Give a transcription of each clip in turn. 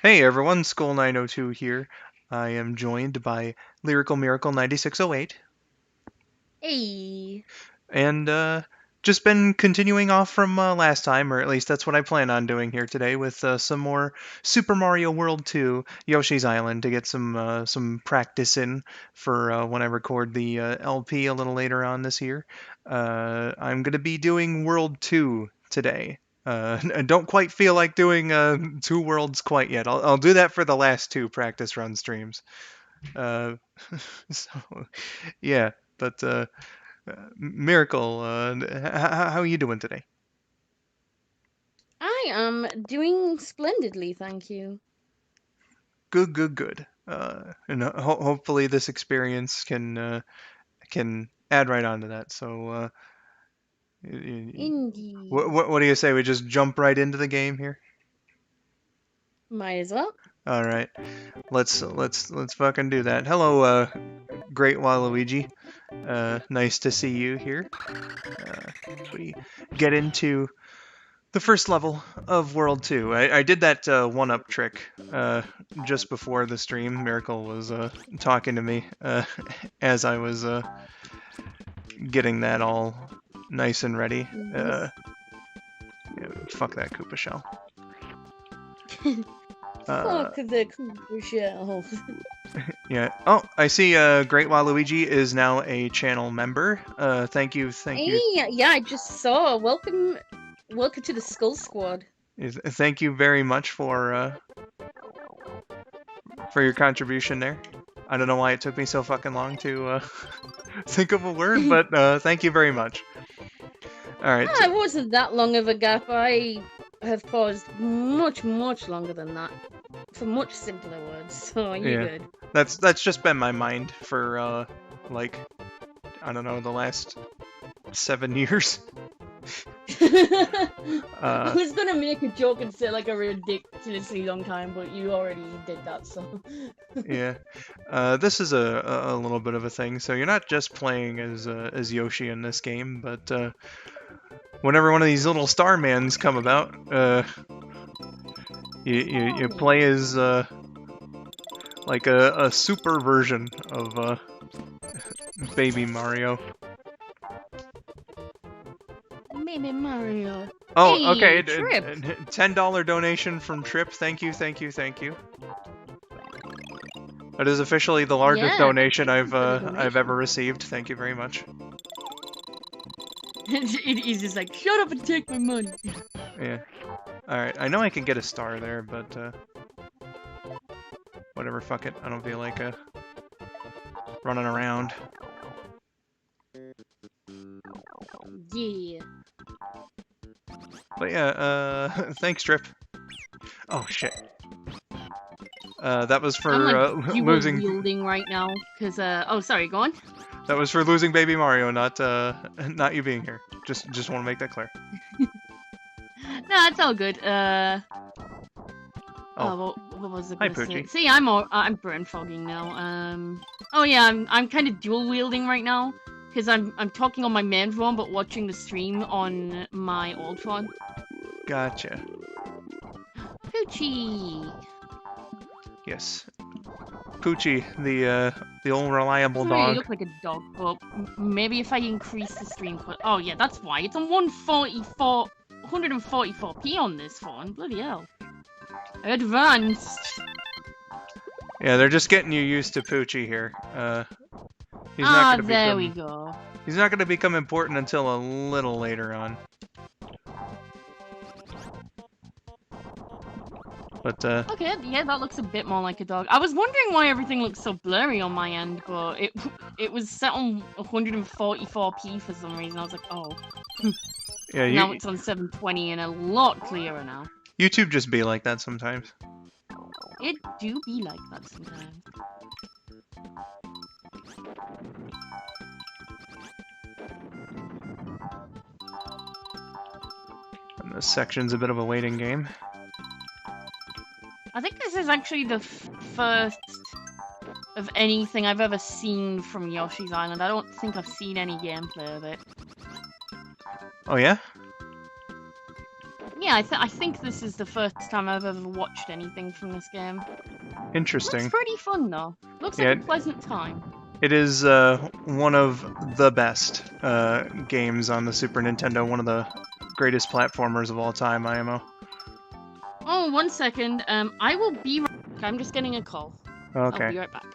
Hey everyone, skull902 here. I am joined by LyricalMiracle9608, Hey. and just been continuing off from last time, or at least that's what I plan on doing here today, with some more Super Mario World 2 Yoshi's Island to get some practice in for when I record the LP a little later on this year. I'm gonna be doing World 2 today. I don't quite feel like doing two worlds quite yet. I'll do that for the last two practice run streams. Uh, so yeah, but Miracle, how are you doing today? I am doing splendidly, thank you. Good, good, good. And hopefully this experience can add right onto that. So, Indeed. what do you say? We just jump right into the game here. Might as well. All right, let's fucking do that. Hello, Great Waluigi. Nice to see you here. As we get into the first level of World 2. I did that one-up trick just before the stream. Miracle was talking to me as I was getting that all nice and ready. Yes. Fuck that Koopa shell. Fuck the Cooper shell. Yeah. Oh, I see Great Waluigi is now a channel member. Thank you, thank Hey, you. yeah, I just saw. Welcome to the Skull Squad. Thank you very much for your contribution there. I don't know why it took me so fucking long to think of a word, but thank you very much. All right. It wasn't that long of a gap. I have paused much longer than that. For much simpler words, so you're Yeah, good. that's just been my mind for like I don't know the last 7 years. I was gonna make a joke and say like a ridiculously long time, but you already did that, so. Yeah. This is a little bit of a thing. So you're not just playing as Yoshi in this game, but whenever one of these little Starmans come about, you play as like a super version of Baby Mario. Baby Mario. Oh, Hey, okay. Trip. $10 donation from Trip. Thank you, thank you, thank you. That is officially the largest Yeah, donation thank you for the I've ever donation. received. Thank you very much. He's just like, shut up and take my money. Yeah. All right. I know I can get a star there, but whatever. Fuck it. I don't feel like running around. Yeah. But yeah. Thanks, Trip. Oh shit. That was I'm for like dual losing. wielding right now, cause oh sorry, go on. That was for losing Baby Mario, not not you being here. Just want to make that clear. No, it's all good. Oh, What was I hi gonna say? Poochie. See, I'm brain fogging now. Oh yeah, I'm kind of dual wielding right now, cause I'm talking on my main phone but watching the stream on my old phone. Gotcha. Poochie. Yes. Poochie, the old reliable Doesn't really dog. look like a dog, but maybe if I increase the stream quality. Oh yeah, that's why it's on 144p on this phone. Bloody hell. Advanced. Yeah, they're just getting you used to Poochie here. He's not gonna There we become go. he's not gonna become important until a little later on. But Okay, yeah, that looks a bit more like a dog. I was wondering why everything looks so blurry on my end, but it was set on 144p for some reason. I was like, oh. yeah, Now it's on 720 and a lot clearer now. YouTube just be like that sometimes. It do be like that sometimes. And this section's a bit of a waiting game. I think this is actually the first of anything I've ever seen from Yoshi's Island. I don't think I've seen any gameplay of it. Oh yeah? Yeah, I think this is the first time I've ever watched anything from this game. Interesting. Looks pretty fun though. Looks Yeah, like a pleasant time. it is one of the best games on the Super Nintendo. One of the greatest platformers of all time, IMO. Oh, 1 second. I will be right back. I'm just getting a call. Okay. I'll be right back.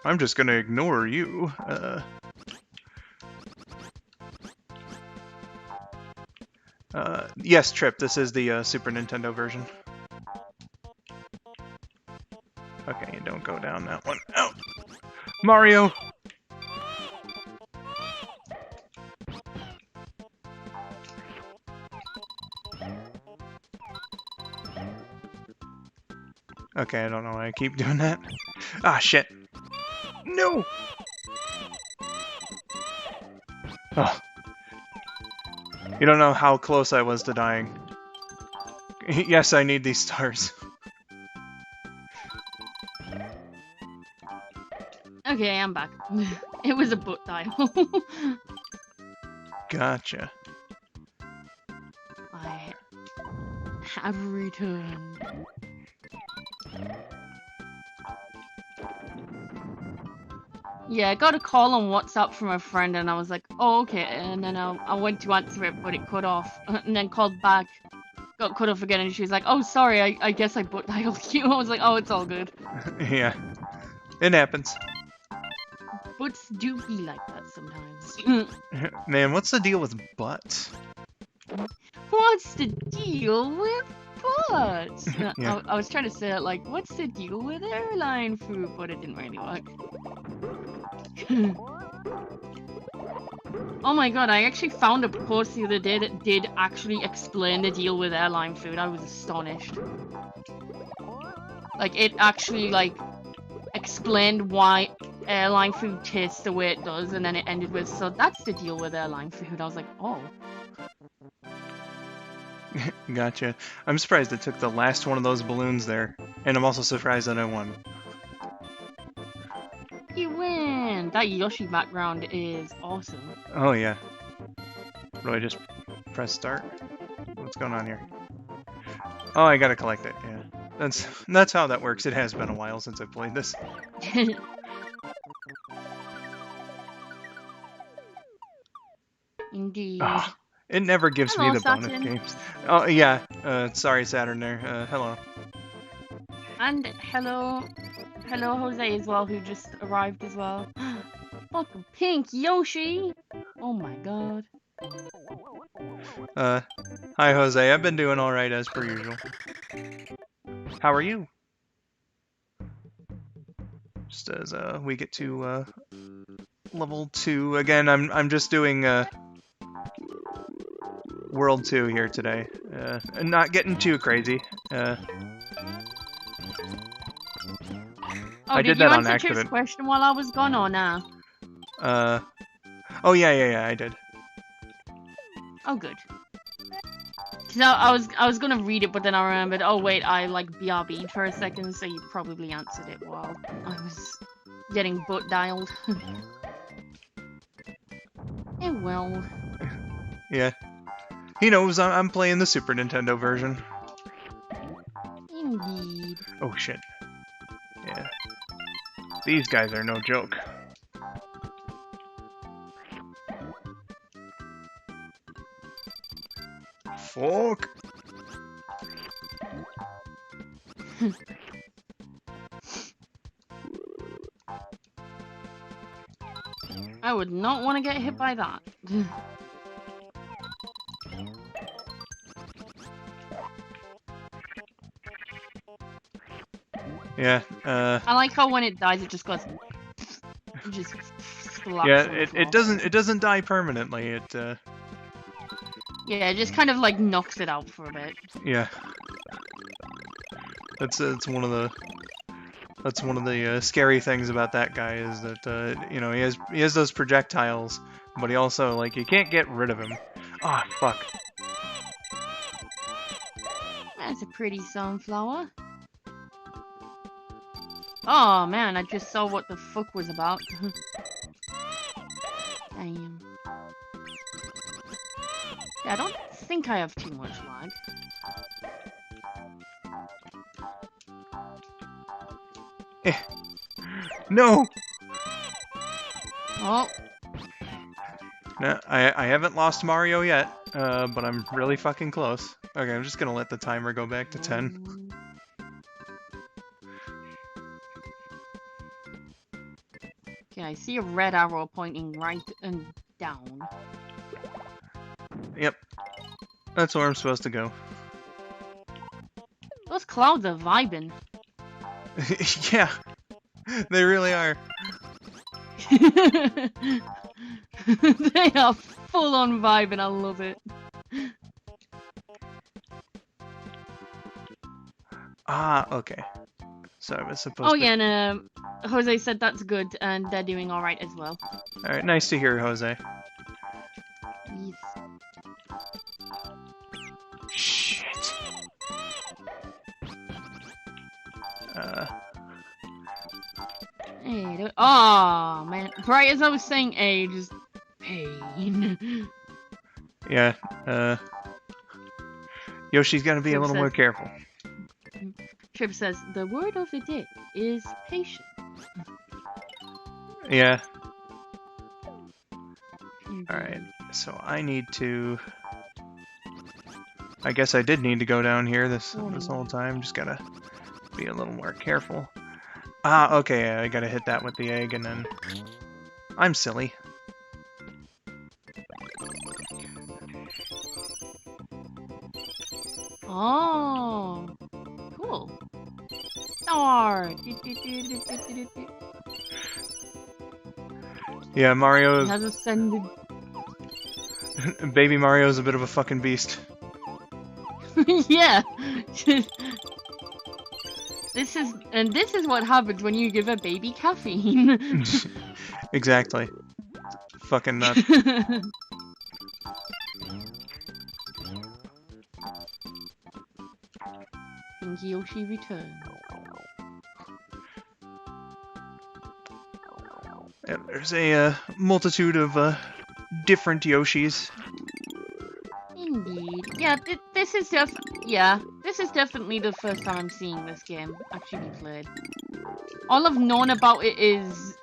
I'm just gonna ignore you. Yes, Trip, this is the Super Nintendo version. Okay, don't go down that one. Oh! Mario! Okay, I don't know why I keep doing that. Ah, shit. No! Oh. You don't know how close I was to dying. Yes, I need these stars. Okay, I'm back. It was a butt dial. Gotcha. I have returned. Yeah, I got a call on WhatsApp from a friend and I was like, oh, okay. And then I went to answer it, but it cut off. And then called back, got cut off again, and she was like, oh, sorry, I guess I butt dialed you. I was like, oh, it's all good. Yeah. It happens. Butts do be like that sometimes. Man, what's the deal with butts? What's the deal with butts? Yeah. I was trying to say it like, what's the deal with airline food? But it didn't really work. Oh my god, I actually found a post the other day that did actually explain the deal with airline food. I was astonished. Like, it actually, like, explained why airline food tastes the way it does, and then it ended with, so that's the deal with airline food. I was like, oh. Gotcha. I'm surprised it took the last one of those balloons there, and I'm also surprised that I won. You win! That Yoshi background is awesome. Oh yeah. Do I just press start? What's going on here? Oh, I gotta collect it, yeah. That's how that works. It has been a while since I've played this. Indeed. Oh, it never gives Hello, me the bonus Saturn. games. Oh yeah, sorry Saturn there. Hello. And hello Jose as well, who just arrived as well. Welcome, Pink Yoshi! Oh my god. Hi Jose, I've been doing alright as per usual. How are you? Just as we get to level 2 again, I'm just doing World 2 here today. And not getting too crazy. I did that on Did you answer Chip's accident. question while I was gone or nah? Oh yeah, I did. Oh, good. Cause I was gonna read it, but then I remembered, oh wait, I like BRB'd for a second, so you probably answered it while I was getting butt dialed. Eh well. Yeah. He knows I'm playing the Super Nintendo version. Indeed. Oh shit. Yeah. These guys are no joke. Fuck. I would not want to get hit by that. Yeah, I like how when it dies, it just goes... It just slaps yeah, on the floor. it doesn't die permanently. Yeah, it just kind of like knocks it out for a bit. Yeah. That's one of the scary things about that guy is that you know, he has those projectiles, but he also, like, you can't get rid of him. Ah, oh, fuck. That's a pretty sunflower. Oh man, I just saw what the fuck was about. Damn. Yeah, I don't think I have too much lag. No! Oh. No, I haven't lost Mario yet, but I'm really fucking close. Okay, I'm just gonna let the timer go back to 10. Okay, I see a red arrow pointing right and down. Yep. That's where I'm supposed to go. Those clouds are vibing. Yeah, they really are. They are full on vibing, I love it. Ah, okay. So I was supposed Oh to... yeah, and Jose said that's good, and they're doing alright as well. Alright, nice to hear, Jose. Yes. Shit. Hey, oh man, right as I was saying A, just pain. Yeah, Yoshi's gotta be a little more careful. Trip says, the word of the day is patient. Yeah. Alright, so I need to... I guess I did need to go down here this whole time. Just gotta be a little more careful. Ah, okay, I gotta hit that with the egg and then... I'm silly. Oh, cool. Star. Yeah, Mario... He has ascended. Baby Mario's a bit of a fucking beast. Yeah. This is what happens when you give a baby caffeine. Exactly. Fucking nuts. Think Yoshi return. Yeah, there's a multitude of different Yoshis. Indeed. Yeah, this is definitely the first time I'm seeing this game actually played. All I've known about it is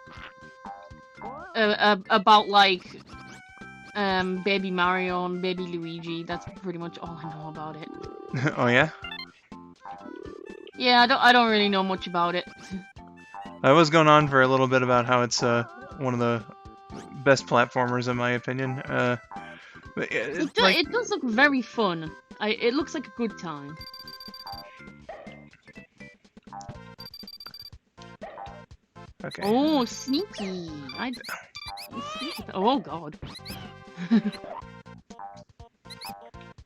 about like Baby Mario and Baby Luigi. That's pretty much all I know about it. Oh yeah? Yeah, I don't really know much about it. I was going on for a little bit about how it's one of the best platformers in my opinion. But It does look very fun. It looks like a good time. Okay. Oh, sneaky! Sneaky. Oh god.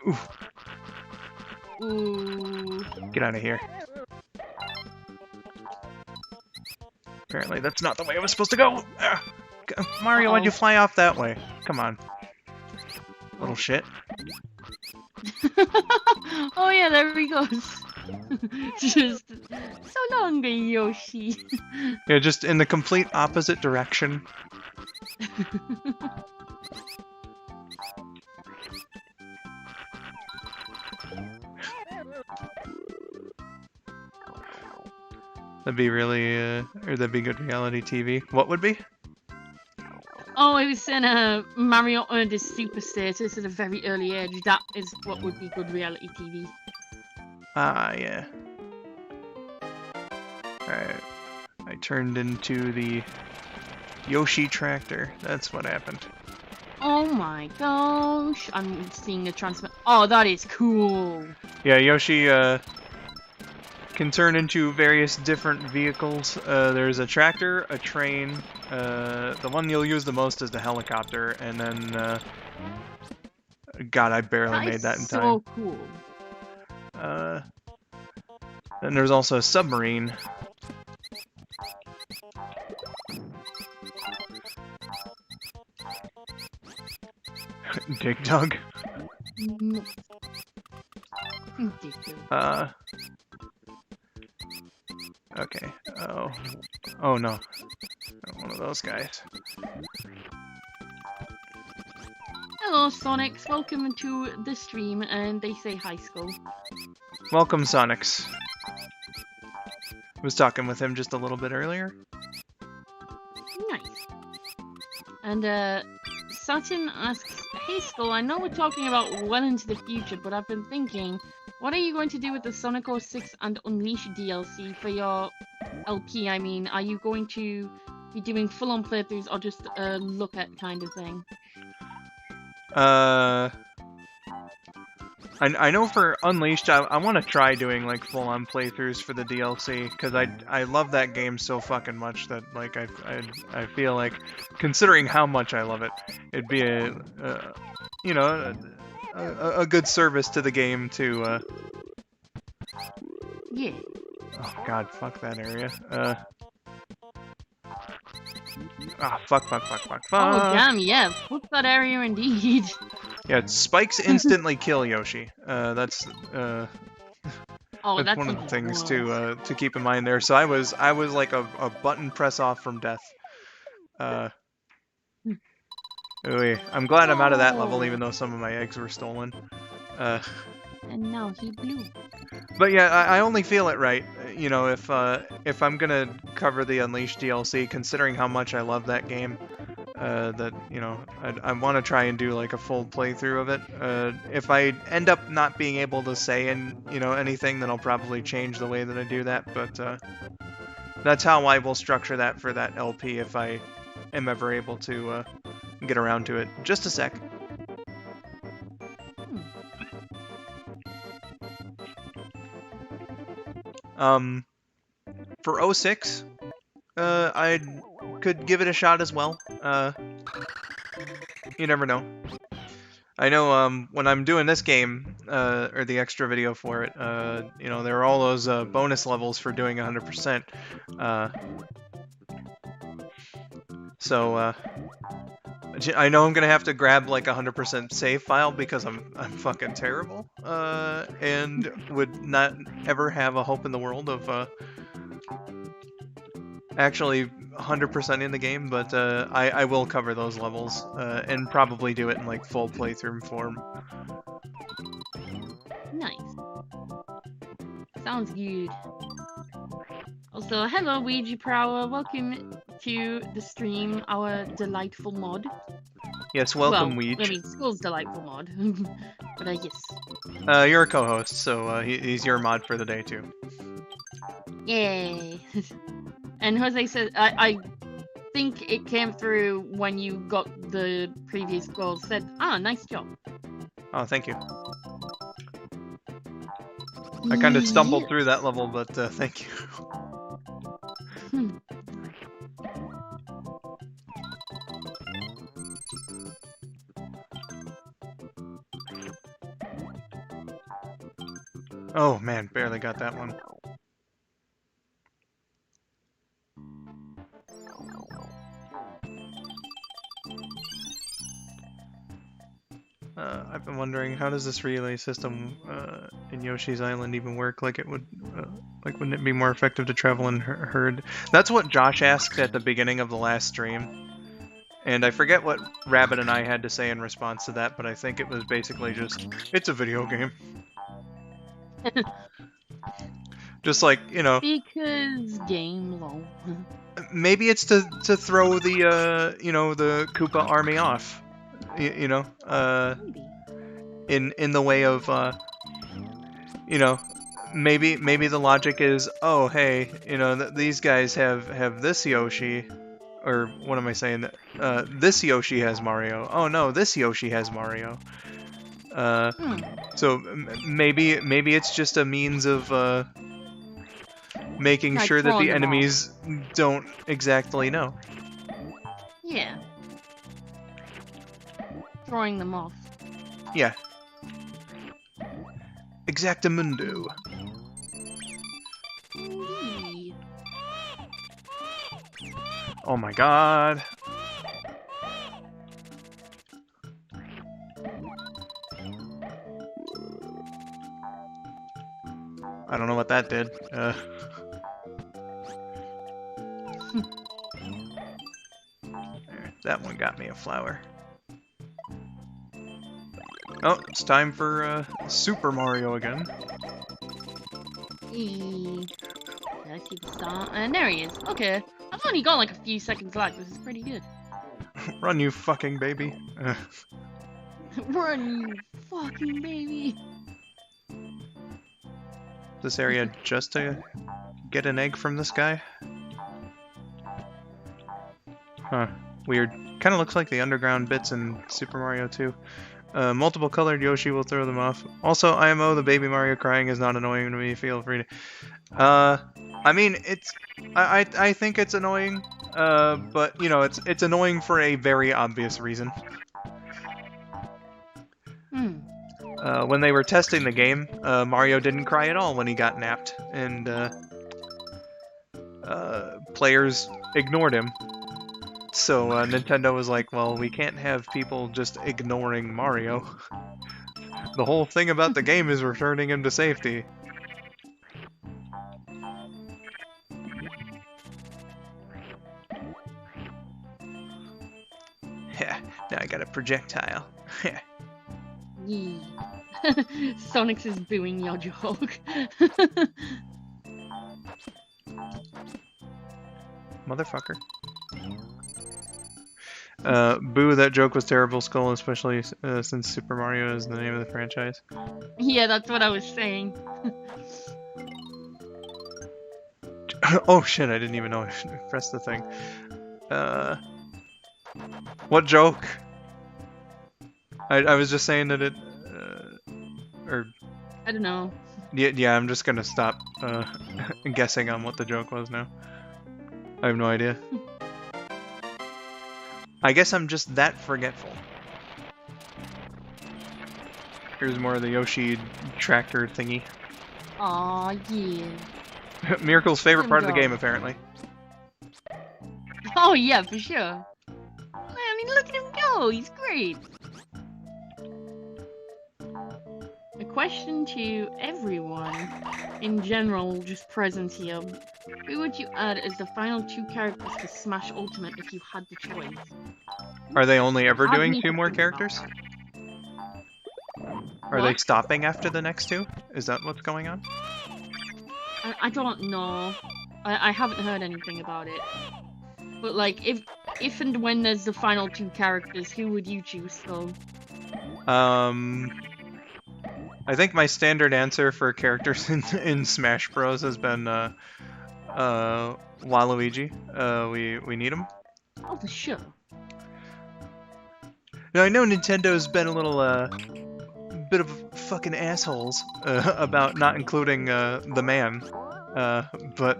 Oof. Ooh. Get out of here. Apparently that's not the way I was supposed to go. Mario, why'd you fly off that way? Come on. Little shit. Oh yeah, there he goes. Just so long, Yoshi. Yeah, just in the complete opposite direction. That'd be really, or that'd be good reality TV. What would be? Oh, it was in Mario earned his super status at a very early age. That is what would be good reality TV. Ah, yeah. Alright. I turned into the Yoshi tractor. That's what happened. Oh my gosh. I'm seeing a transfer. Oh, that is cool. Yeah, Yoshi, can turn into various different vehicles. There's a tractor, a train, the one you'll use the most is the helicopter, and then, God, I barely made that in time. So cool. Then there's also a submarine. Dig Dug. Okay. Oh no. Not one of those guys. Hello, Sonics. Welcome to the stream, and they say hi, Skull. Welcome, Sonics. Was talking with him just a little bit earlier. Nice. And Satin asks, "Hey, Skull. I know we're talking about well into the future, but I've been thinking, what are you going to do with the Sonic 06 and Unleashed DLC for your LP? I mean, are you going to be doing full-on playthroughs or just a look at kind of thing?" I know for Unleashed, I want to try doing like full-on playthroughs for the DLC because I love that game so fucking much that like I feel like, considering how much I love it, it'd be a you know a good service to the game to. Yeah. Oh god, fuck that area. Fuck. Oh, damn, yeah. Fuck that area indeed. Yeah, spikes instantly kill Yoshi. That's Oh, that's one of the things to keep in mind there. So I was like a button press off from death. Ooh, I'm glad I'm out of that level, even though some of my eggs were stolen. And now he blew. But yeah, I only feel it right, you know, if I'm gonna cover the Unleashed DLC, considering how much I love that game, that, you know, I want to try and do like a full playthrough of it. If I end up not being able to say anything, then I'll probably change the way that I do that. But that's how I will structure that for that LP if I am ever able to get around to it. Just a sec. For 06, I could give it a shot as well. You never know. I know when I'm doing this game, or the extra video for it, you know, there are all those bonus levels for doing 100%. So I know I'm gonna have to grab like a 100% save file because I'm fucking terrible, and would not ever have a hope in the world of actually 100% in the game, but I will cover those levels and probably do it in like full playthrough form. Nice. Sounds good. Also, hello Ouija Prower, welcome to the stream, our delightful mod. Yes, welcome, well, Ouija. I mean, Skull's delightful mod, but yes. You're a co-host, so he's your mod for the day too. Yay! And Jose says, I think it came through when you got the previous goal. Said, nice job. Oh, thank you. I kind of stumbled through that level, but thank you. Oh man, barely got that one. I've been wondering, how does this relay system in Yoshi's Island even work? Like it would, like wouldn't it be more effective to travel in herd? That's what Josh asked at the beginning of the last stream, and I forget what Rabbit and I had to say in response to that, but I think it was basically just, it's a video game. Just like, you know, because game lol. Maybe it's to throw the you know, the Koopa army off. You know, in the way of you know, maybe the logic is, oh hey, you know, these guys have this Yoshi, or what am I saying? This Yoshi has Mario. Oh no, this Yoshi has Mario. So maybe it's just a means of making like sure that the enemies off. don't exactly know. Yeah. Throwing them off. Yeah. Exactamundo. Oh my god. I don't know what that did. There, that one got me a flower. Oh, it's time for Super Mario again. Let's see the star. And there he is. Okay. I've only got like a few seconds left. This is pretty good. Run, you fucking baby. Run, you fucking baby. This area just to get an egg from this guy? Huh. Weird. Kind of looks like the underground bits in Super Mario 2. Multiple colored Yoshi will throw them off. Also, IMO, the baby Mario crying is not annoying to me. Feel free to... I mean, it's... I think it's annoying. But, you know, it's annoying for a very obvious reason. When they were testing the game, Mario didn't cry at all when he got napped, and players ignored him. So Nintendo was like, well, we can't have people just ignoring Mario. The whole thing about the game is returning him to safety. Now I got a projectile. Yeah. Sonic's is booing your joke. Motherfucker. Boo, that joke was terrible, Skull, especially since Super Mario is the name of the franchise. Yeah, that's what I was saying. Oh shit, I didn't even know I pressed the thing. What joke? I was just saying that it... or... I don't know. Yeah, I'm just gonna stop guessing on what the joke was now. I have no idea. I guess I'm just that forgetful. Here's more of the Yoshi tractor thingy. Aw, yeah. Miracle's favorite part of the game, apparently. Oh yeah, for sure. I mean, look at him go. He's great. A question to everyone in general just present here. Who would you add as the final 2 characters to Smash Ultimate if you had the choice? Are they only ever doing 2 more characters? Are they stopping after the next 2? Is that what's going on? I don't know. I haven't heard anything about it. But like, if and when there's the final 2 characters, who would you choose though? I think my standard answer for characters in Smash Bros has been Waluigi. We need him. Oh, for sure. Now I know Nintendo's been a little bit of fucking assholes about not including the man, but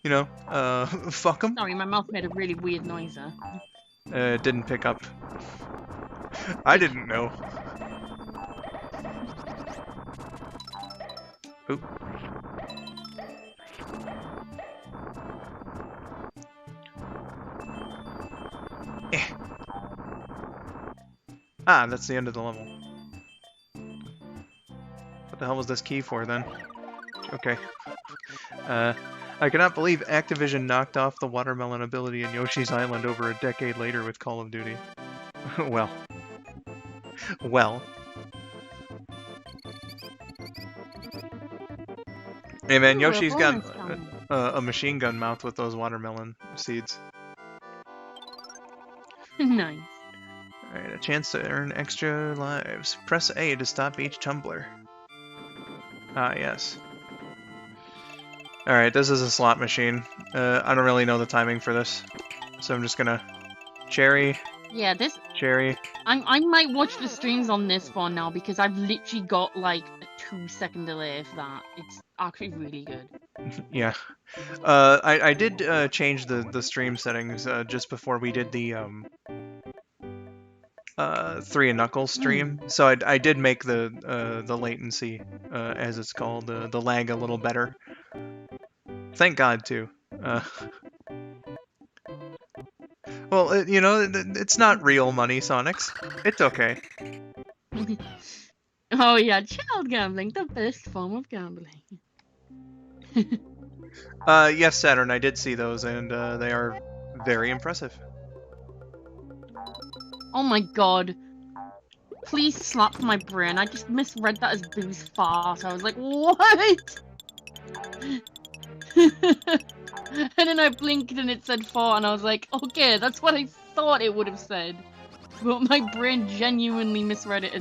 you know, fuck him. Sorry, my mouth made a really weird noise there. It didn't pick up. I didn't know. Oop. Ah, that's the end of the level. What the hell was this key for then? Okay. I cannot believe Activision knocked off the watermelon ability in Yoshi's Island over a decade later with Call of Duty. Well. Hey man, Yoshi's got a machine gun mouth with those watermelon seeds. Nice. Alright, a chance to earn extra lives. Press A to stop each tumbler. Ah, yes. Alright, this is a slot machine. I don't really know the timing for this. So I'm just gonna... Cherry. Yeah, this... Cherry. I might watch the streams on this one now because I've literally got like a 2-second delay for that. It's actually really good. Yeah. I did change the stream settings just before we did the 3 and Knuckles stream. So I did make the latency, as it's called, the lag a little better. Thank God, too. Well, you know, it's not real money, Sonics. It's okay. Oh yeah, child gambling, the best form of gambling. Yes, Saturn, I did see those, and they are very impressive. Oh my god. Please slap my brain. I just misread that as Boo's fart. I was like, what? And then I blinked and it said fart, and I was like, okay, that's what I thought it would have said. But my brain genuinely misread it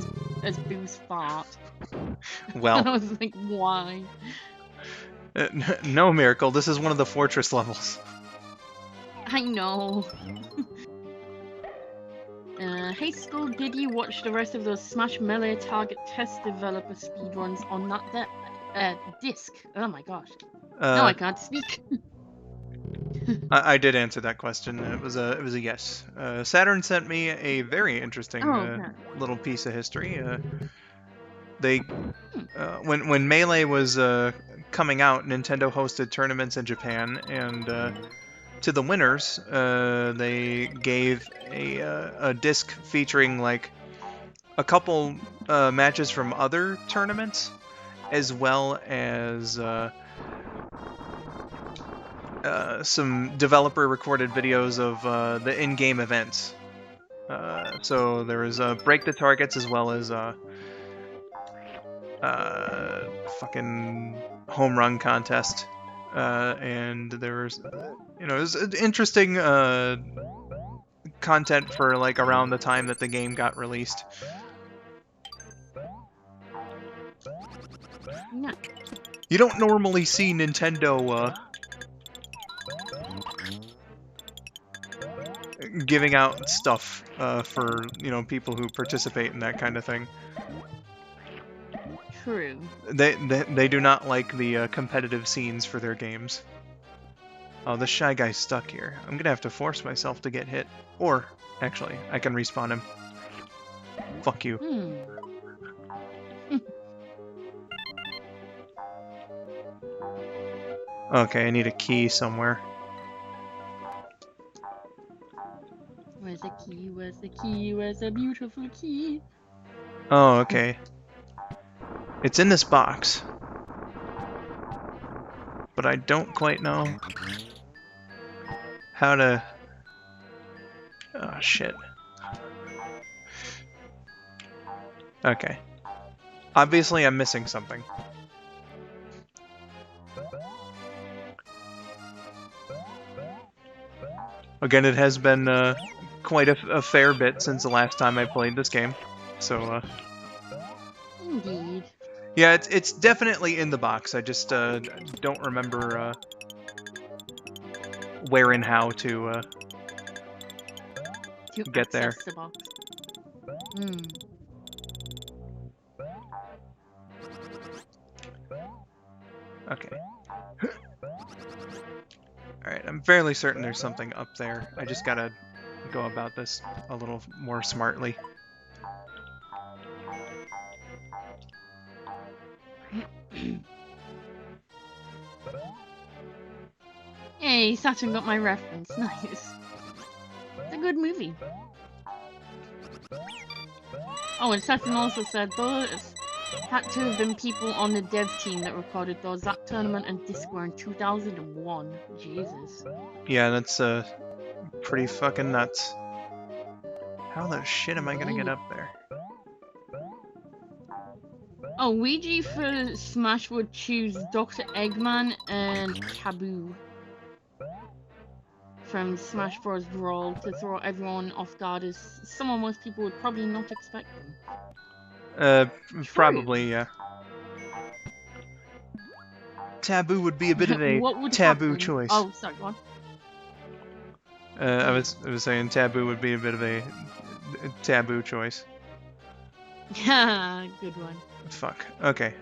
as Boo's fart. Well, And I was like, why? no, Miracle, this is one of the fortress levels. I know. Hey Skull, did you watch the rest of those Smash Melee Target Test Developer speedruns on that disc? Oh my gosh. No, I can't speak. I did answer that question. It was a yes. Saturn sent me a very interesting little piece of history. They when Melee was coming out, Nintendo hosted tournaments in Japan, and to the winners, they gave a disc featuring like a couple matches from other tournaments, as well as some developer recorded videos of the in-game events. So there was break the targets, as well as fucking home run contest, and there was it was interesting content for like around the time that the game got released. No. You don't normally see Nintendo giving out stuff for people who participate in that kind of thing. True. They do not like the competitive scenes for their games. Oh, this shy guy's stuck here. I'm gonna have to force myself to get hit. Or, actually, I can respawn him. Fuck you. Okay, I need a key somewhere. Where's the key? Where's the key? Where's the beautiful key? Oh, okay. It's in this box. But I don't quite know how to... Oh, shit. Okay. Obviously, I'm missing something. Again, it has been quite a fair bit since the last time I played this game. So, Indeed. yeah, it's definitely in the box. I just don't remember where and how to get there. The box. Okay. Alright, I'm fairly certain there's something up there. I just gotta go about this a little more smartly. Hey, Saturn got my reference. Nice. It's a good movie. Oh, and Saturn also said those had to have been people on the dev team that recorded those. That tournament and disc were in 2001. Jesus. Yeah, that's pretty fucking nuts. How the shit am I gonna get up there? Oh, Ouija for Smash would choose Dr. Eggman and Taboo from Smash Bros. Brawl to throw everyone off guard as someone most people would probably not expect them. Probably, yeah. Taboo would be a bit of a taboo choice. Oh, sorry, go on. I was saying Taboo would be a bit of a taboo choice. Yeah, good one. Fuck. Okay.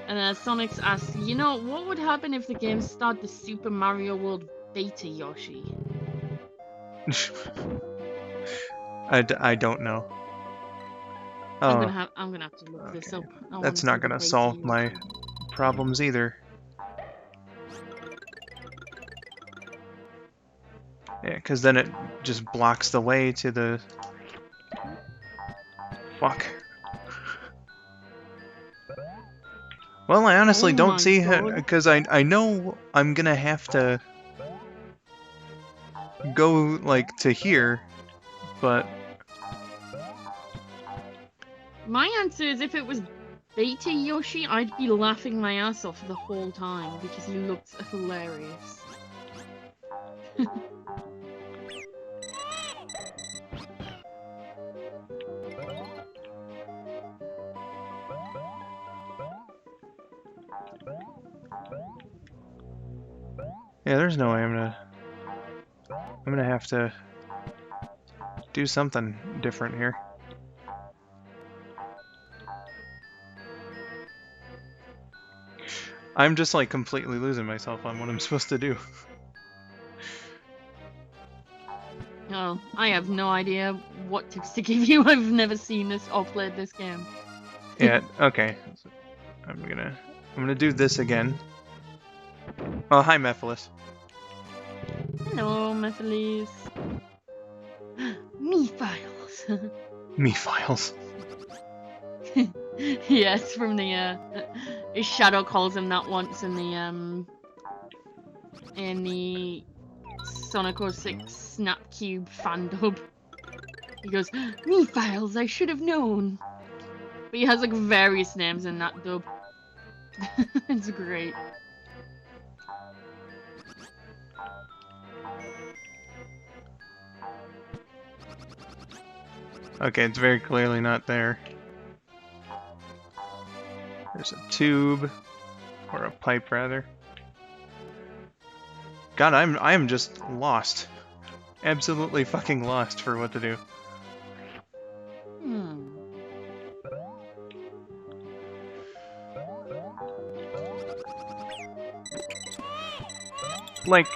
And Sonics asks, you know, what would happen if the game started the Super Mario World beta, Yoshi? I don't know. Oh, I'm gonna have to look this up. That's not gonna solve my problems either. Yeah, because then it just blocks the way to the... Fuck. Well, I honestly don't see how, because I know I'm gonna have to go, like, to here But My answer is if it was Beta Yoshi, I'd be laughing my ass off the whole time because he looks hilarious. yeah, there's no way I'm gonna have to do something different here. I'm just like completely losing myself on what I'm supposed to do. Oh, I have no idea what tips to give you. I've never seen this or played this game. Yeah, okay. I'm gonna do this again. Oh, hi, Mephiles. Hello, Mephiles. Me files. Me files. Yes, from the his shadow calls him that once in the Sonic 06 Snap Cube fan dub. He goes, "Me files, I should have known." But he has like various names in that dub. It's great. Okay, it's very clearly not there. There's a tube, or a pipe rather. God, I am just lost. Absolutely fucking lost for what to do. Like,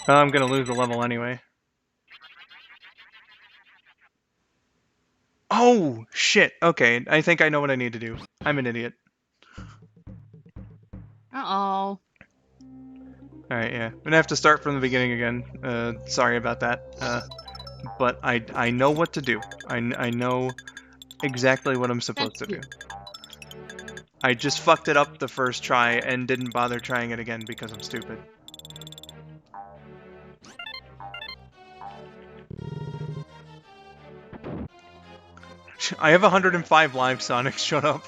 I'm gonna lose the level anyway. Oh, shit. Okay, I think I know what I need to do. I'm an idiot. Uh-oh. Alright, yeah. I'm gonna have to start from the beginning again. Sorry about that. But I know what to do. I know exactly what I'm supposed to do. I just fucked it up the first try and didn't bother trying it again because I'm stupid. I have 105 live, Sonic. Shut up.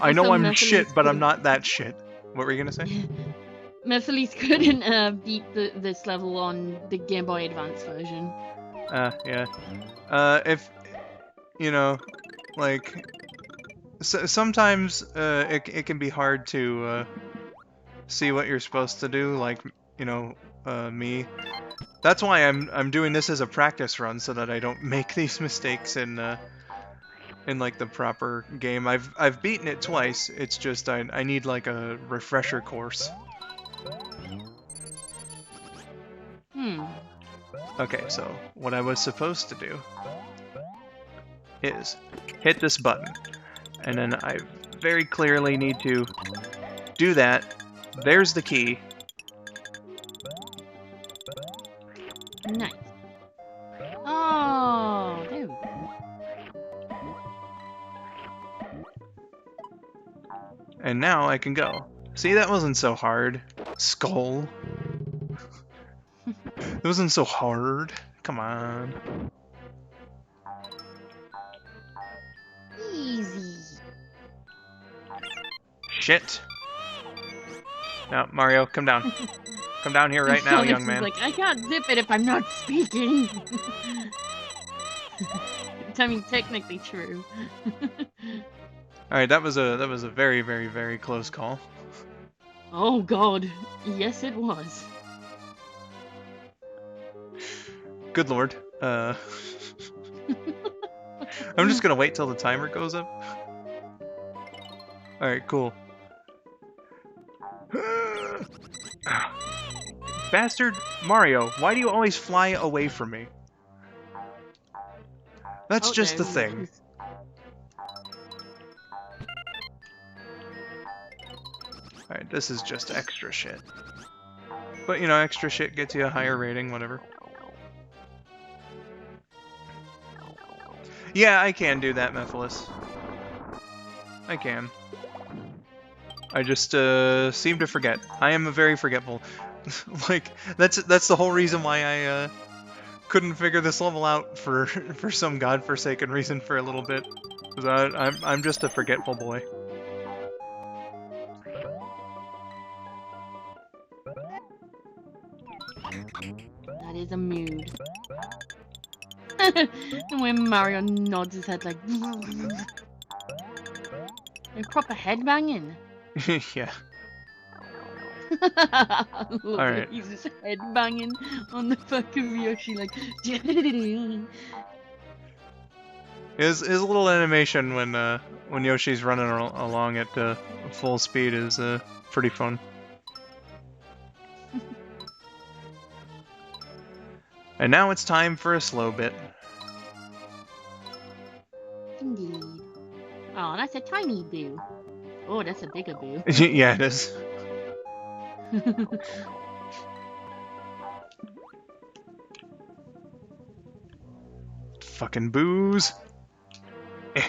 I know I'm shit, but I'm not that shit. What were you gonna say? Mephiles couldn't beat this level on the Game Boy Advance version. Yeah. If, you know, like, sometimes it can be hard to see what you're supposed to do, like, you know, me. That's why I'm doing this as a practice run so that I don't make these mistakes in like the proper game. I've beaten it twice. It's just I need like a refresher course. Okay, so what I was supposed to do is hit this button, and then I very clearly need to do that. There's the key. Nice. Oh, dude. And now I can go. See, that wasn't so hard. Skull. It wasn't so hard. Come on. Easy. Shit. No, Mario, come down. Come down here right now, young man. Like, I can't zip it if I'm not speaking. I mean, technically true. Alright, that was a very, very, very close call. Oh god. Yes, it was. Good lord. I'm just gonna wait till the timer goes up. Alright, cool. Bastard Mario, why do you always fly away from me? That's just the thing. Alright, this is just extra shit. But, you know, extra shit gets you a higher rating, whatever. Yeah, I can do that, Mephiles. I can. I just seem to forget. I am very forgetful. Like that's the whole reason why I couldn't figure this level out for for some godforsaken reason for a little bit. 'Cause I'm just a forgetful boy. That is a mood. And when Mario nods his head like... A proper headbanging. Yeah. Look All at right. he's just headbanging on the back of Yoshi like... His little animation when Yoshi's running along at full speed is pretty fun. And now it's time for a slow bit. Indeed. Oh, that's a tiny boo. Oh, that's a bigger boo. Yeah, it is. Fucking booze. Eh.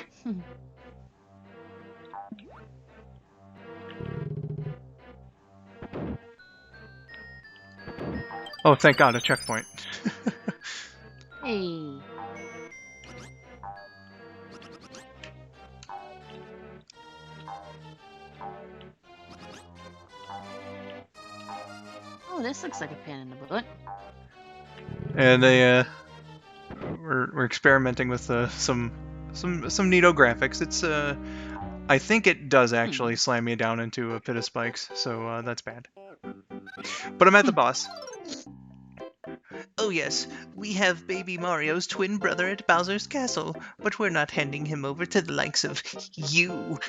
Oh, thank God, a checkpoint. Hey. Oh, this looks like a pain in the butt. And we're experimenting with some neato graphics. It's I think it does actually slam you down into a pit of spikes, so that's bad. But I'm at the boss. Oh yes, we have baby Mario's twin brother at Bowser's castle, but we're not handing him over to the likes of you.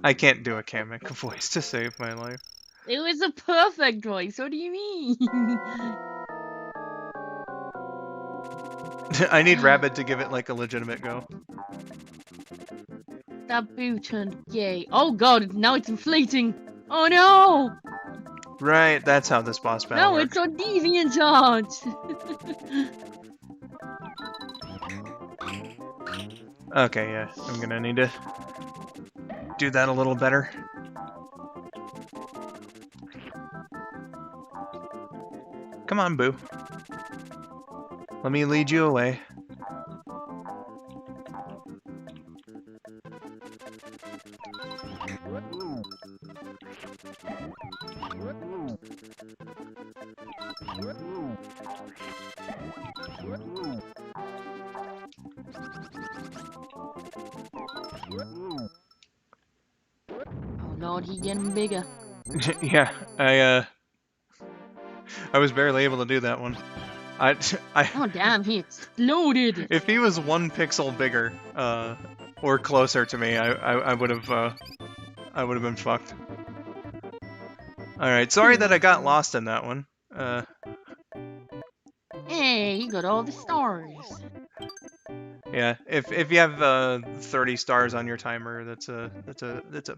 I can't do a Kamek voice to save my life. It was a perfect voice. What do you mean? I need Rabbit to give it like a legitimate go. That boo turned gay. Oh god, now it's inflating. Oh no! Right, that's how this boss battle No, works. it's on DeviantArt. Okay, yeah, I'm gonna need to do that a little better. Come on, Boo. Let me lead you away. Oh lord, he's getting bigger. Yeah, I was barely able to do that one. Oh damn, he exploded. If he was 1 pixel bigger, or closer to me, I would have been fucked. All right, sorry that I got lost in that one. Hey, you got all the stars. Yeah, if you have 30 stars on your timer, that's a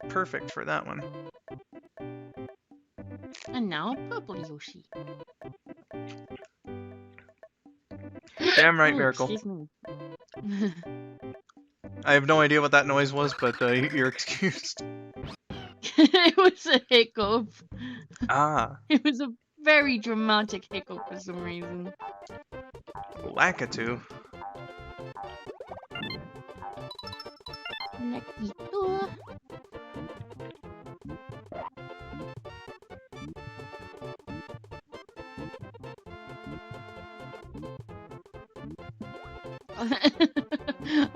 perfect for that one. And now purple Yoshi. Damn right, Oh, Miracle. excuse me. I have no idea what that noise was, but you're excused. It was a hiccup. Ah, It was a very dramatic hiccup for some reason. Lakitu. Lakitu.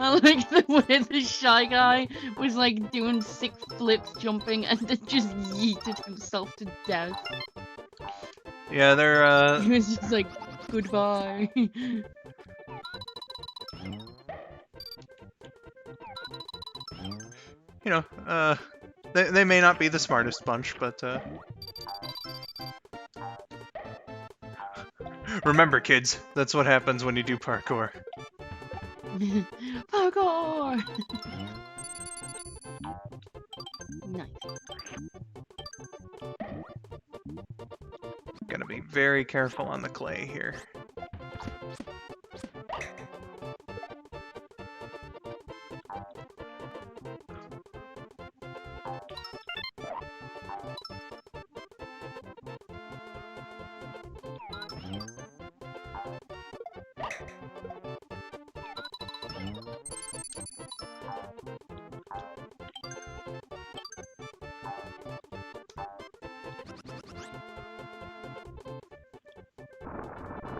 I like the way the Shy Guy was like doing sick flips jumping and then just yeeted himself to death. Yeah, they're He was just like, goodbye. you know, they may not be the smartest bunch, but remember, kids, that's what happens when you do parkour. Parkour! Nice. Gonna be very careful on the clay here.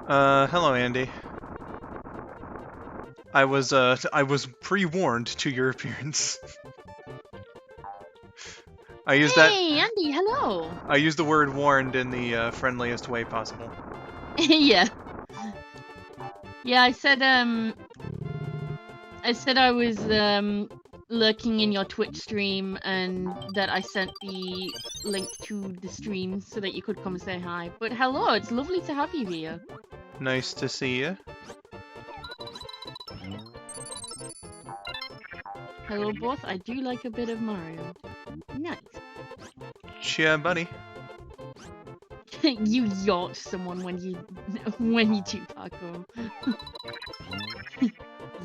Hello, Andy. I was pre-warned to your appearance. I used that. Hey, Andy, hello. I used the word warned in the friendliest way possible. Yeah. Yeah, I said I was lurking in your Twitch stream and that I sent the link to the stream so that you could come say hi. But hello, it's lovely to have you here. Nice to see you. Hello both, I do like a bit of Mario. Nice. Yeah, buddy. You yacht someone when you do parkour.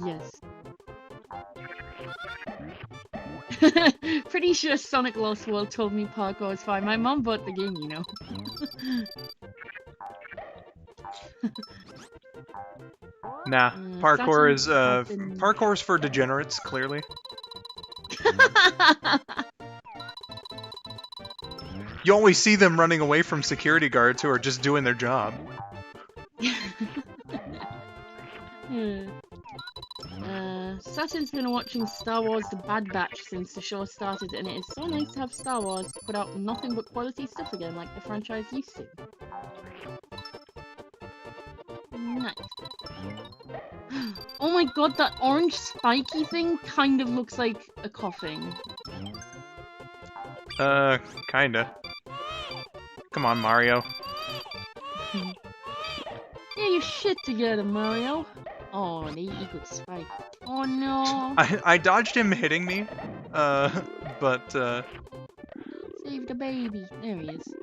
Yes. Pretty sure Sonic Lost World told me parkour is fine. My mom bought the game, you know. Nah, parkour's for degenerates, clearly. You always see them running away from security guards who are just doing their job. Saturn's been watching Star Wars The Bad Batch since the show started, and it is so nice to have Star Wars put out nothing but quality stuff again, like the franchise used to. Nice. Oh my god, that orange spiky thing kind of looks like a coughing. Kinda. Come on, Mario. Yeah, your shit together, Mario. Oh, they equal spike. Oh no. I dodged him hitting me, but Save the baby. There he is.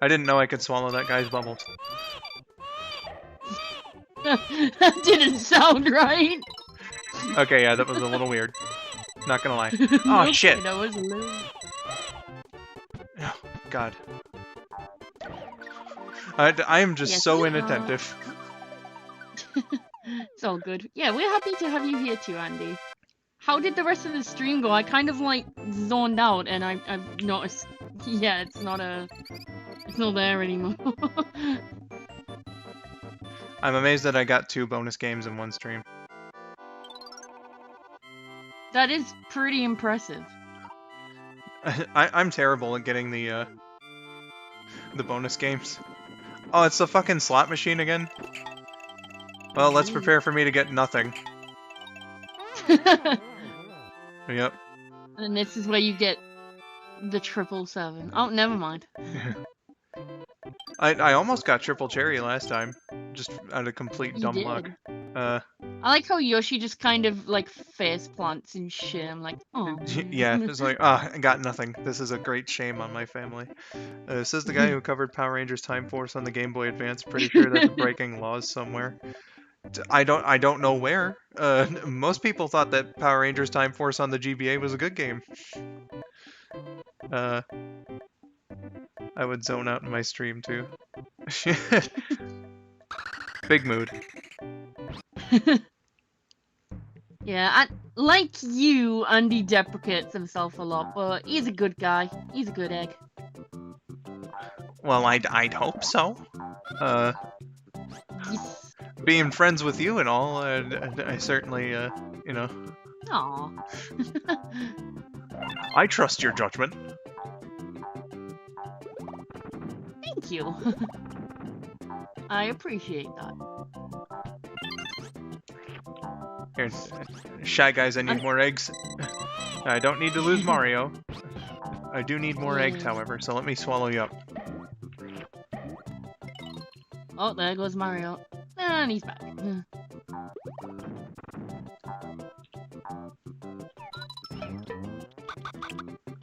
I didn't know I could swallow that guy's bubbles. That didn't sound right. Okay, yeah, that was a little weird. Not gonna lie. Oh, shit! That was a little... Oh, God. I am just so inattentive. It's all good. Yeah, we're happy to have you here too, Andy. How did the rest of the stream go? I kind of like zoned out and I've noticed, yeah, it's not there anymore. I'm amazed that I got 2 bonus games in one stream. That is pretty impressive. I'm terrible at getting the bonus games. Oh, it's the fucking slot machine again? Well, let's prepare for me to get nothing. Yep. And this is where you get the 777. Oh, never mind. I almost got triple cherry last time, just out of complete dumb luck. I like how Yoshi just kind of like face plants and shit. I'm like, oh. Yeah, it's like, I got nothing. This is a great shame on my family. Says the guy who covered Power Rangers Time Force on the Game Boy Advance. Pretty sure that's breaking laws somewhere. I don't know where. Most people thought that Power Rangers Time Force on the GBA was a good game. I would zone out in my stream too. Big mood. Yeah, like you, Andy deprecates himself a lot, but he's a good guy. He's a good egg. Well, I'd hope so. Yes. Being friends with you and all, I certainly, you know. Aw. I trust your judgment. Thank you. I appreciate that. Here, Shy Guys, I need more eggs. I don't need to lose Mario. I do need more eggs, however, so let me swallow you up. Oh, there goes Mario. And he's back.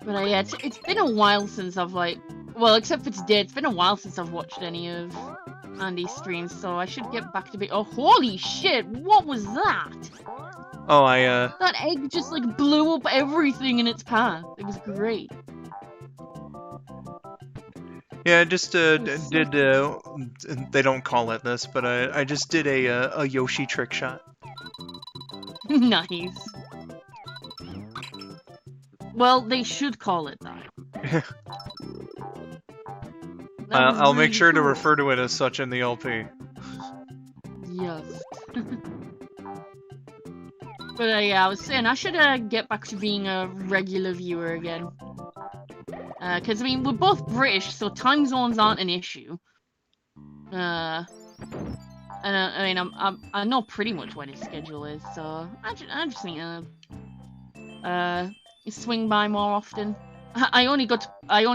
But yeah, it's been a while since I've like... Well, except for today, it's been a while since I've watched any of Andy's streams, so I should get back to be... Oh, holy shit! What was that? Oh, That egg just, like, blew up everything in its path. It was great. yeah, I just, did, they don't call it this, but I just did a Yoshi trick shot. Nice. Well, they should call it that. That was I'll make really sure to cool. refer to it as such in the LP. Yes. But yeah, I was saying I should get back to being a regular viewer again. Because I mean we're both British, so time zones aren't an issue. And I mean I know pretty much what his schedule is, so I just need to swing by more often. I only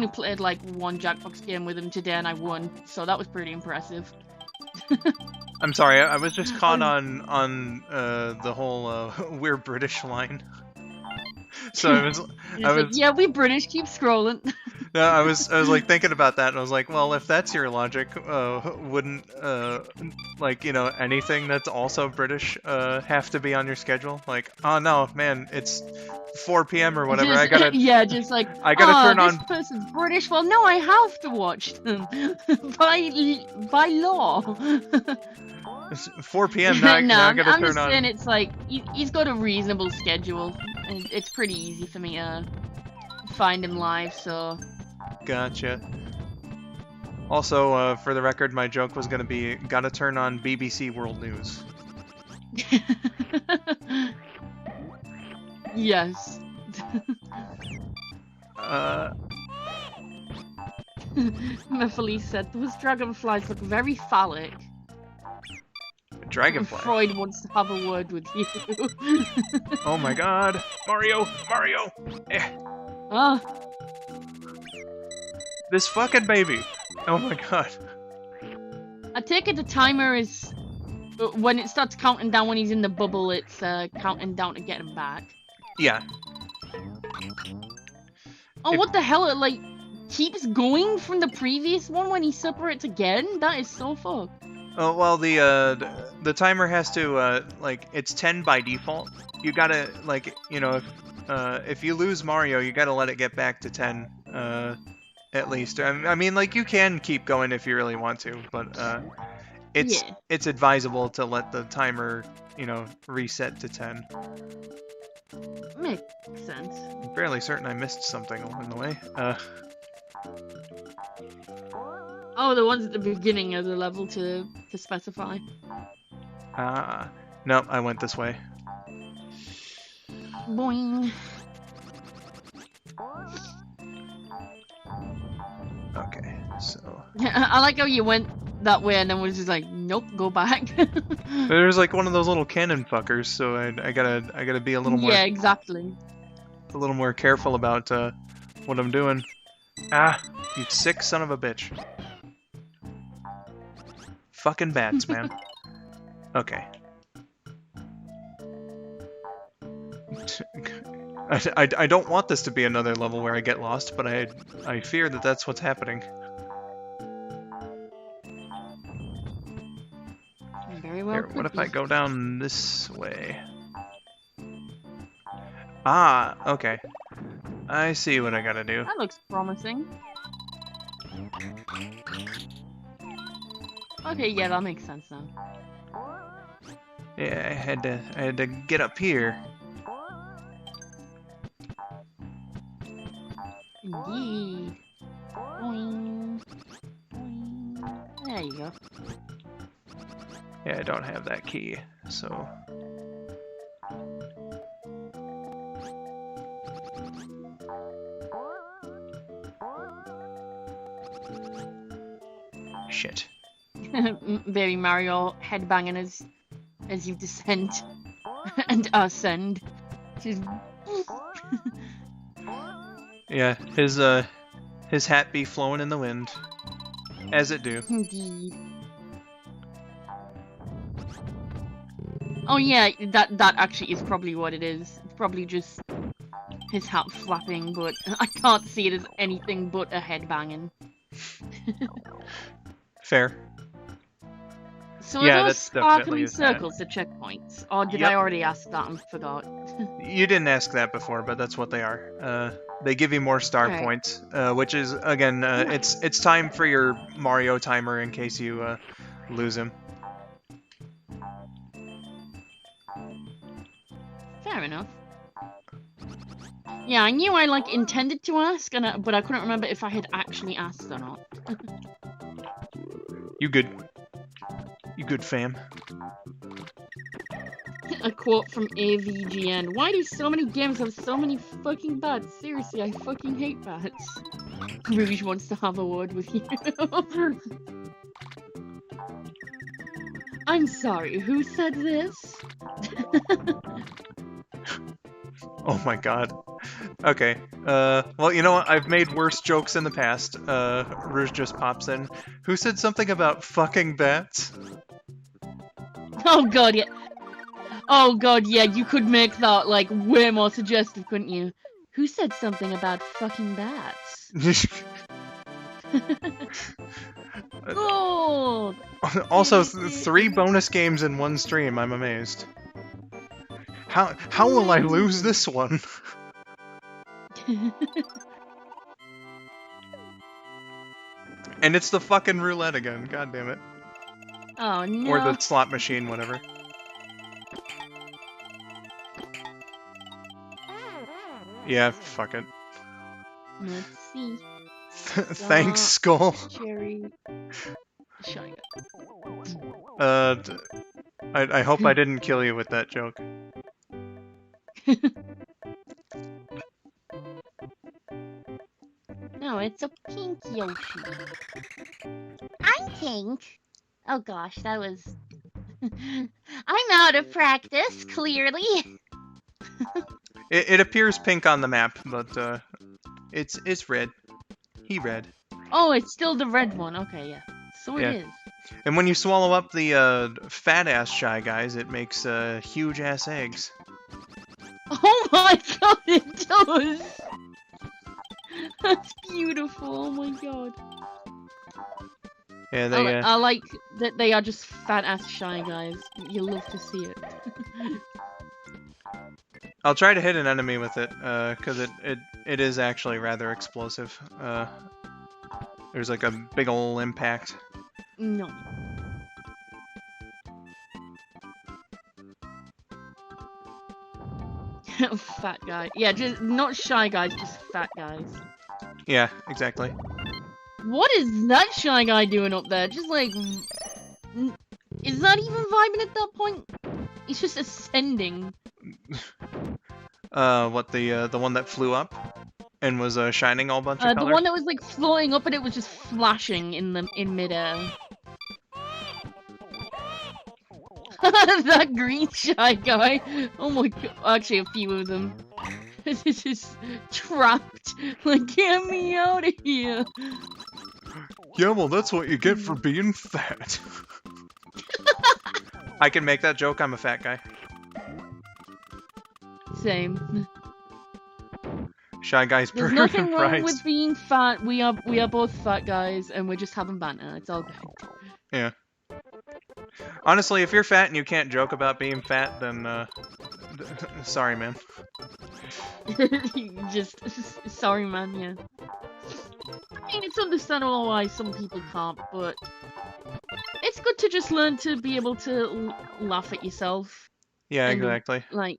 played like one Jackbox game with him today, and I won, so that was pretty impressive. I'm sorry, I was just caught on the whole we're British line. So I was like, yeah, we British, keep scrolling. no, I was like thinking about that, and I was like, well, if that's your logic, wouldn't like, you know, anything that's also British have to be on your schedule? Like, oh no, man, it's 4 p.m. or whatever. I gotta just like, I gotta turn this on. person's British. Well, no, I have to watch them by law. It's 4 p.m. Now, now I gotta I'm turn just on. saying it's like he's got a reasonable schedule. And it's pretty easy for me to find him live, so. Gotcha. Also, for the record, my joke was gonna be gotta turn on BBC World News. Yes. Mephiles said those dragonflies look very phallic. Dragonfly. Freud wants to have a word with you. Oh my god. Mario! Mario! Eh. Ah. This fucking baby! Oh my god. I take it the timer is... when it starts counting down when he's in the bubble, it's counting down to get him back. Yeah. Oh, what the hell? It, like, keeps going from the previous one when he separates again? That is so fucked. Oh, well, the timer has to, like, it's 10 by default. You gotta, like, you know, if you lose Mario, you gotta let it get back to 10, at least. I mean, like, you can keep going if you really want to, but, it's advisable to let the timer, you know, reset to 10. Makes sense. I'm fairly certain I missed something along the way. Oh, the ones at the beginning of the level to specify. Nope, I went this way. Boing. Okay, so... I like how you went that way and then was just like, nope, go back. There's like one of those little cannon fuckers, so I gotta be a little more... Yeah, exactly. A little more careful about, what I'm doing. Ah, you sick son of a bitch. Fucking bats, man. Okay. I don't want this to be another level where I get lost, but I fear that that's what's happening. Very well. Here, what if I go down this way? Ah, okay. I see what I gotta do. That looks promising. Okay, yeah, that makes sense then. Yeah, I had to get up here. Indeed. Boing. Boing. There you go. Yeah, I don't have that key, so... Shit. Baby Mario headbanging as you descend and ascend. Just... Yeah, his hat be flowing in the wind, as it do. Indeed. Oh yeah, that actually is probably what it is. It's probably just his hat flapping, but I can't see it as anything but a headbanging. Fair. So Yeah, are those that's definitely sparkling his hat. circles the checkpoints? Or did Yep. I already ask that and forgot? You didn't ask that before, but that's what they are. They give you more star Right. points, which is again, it's time for your Mario timer in case you lose him. Fair enough. Yeah, I knew I intended to ask, but I couldn't remember if I had actually asked or not. You good? You good, fam? A quote from AVGN. Why do so many games have so many fucking bats? Seriously, I fucking hate bats. Rouge wants to have a word with you. I'm sorry, who said this? Oh my god. Okay. Well, you know what? I've made worse jokes in the past. Rouge just pops in. Who said something about fucking bats? Oh god, yeah. Oh god, yeah, you could make that, like, way more suggestive, couldn't you? Who said something about fucking bats? Gold! Also, 3 bonus games in one stream. I'm amazed. How will I lose this one? And it's the fucking roulette again. God damn it. Oh no. Or the slot machine, whatever. Yeah, fuck it. Let's see. Thanks, Skull. Cherry. Shy I hope I didn't kill you with that joke. No, it's a pink Yoshi. I'm pink. Oh gosh, that was... I'm out of practice, clearly. It appears pink on the map, but it's red. He red. Oh, it's still the red one. Okay, yeah. So Yeah. it is. And when you swallow up the fat-ass Shy Guys, it makes huge-ass eggs. Oh my god, it does! That's beautiful, oh my god. Yeah, they, I like that they are just fat-ass Shy Guys. You love to see it. I'll try to hit an enemy with it, because it is actually rather explosive. There's like a big ol' impact. No. Fat guy. Yeah, just not Shy Guys, just fat guys. Yeah, exactly. What is that Shy Guy doing up there? Just like... Is that even vibing at that point? He's just ascending. What, the one that flew up? And was shining all bunch of color? The one that was like floating up and it was just flashing in midair. That green Shy Guy. Oh my god. Actually, a few of them. This is trapped. Like, get me out of here. Yeah, well, that's what you get for being fat. I can make that joke. I'm a fat guy. Same. Shy Guys, There's burgers nothing and wrong fries. with being fat. We are both fat guys, and we're just having banter. It's all good. Yeah. Honestly, if you're fat and you can't joke about being fat, then sorry, man. Just sorry, man. Yeah. I mean, it's understandable why some people can't, but it's good to just learn to be able to laugh at yourself. Yeah, and, exactly. Like,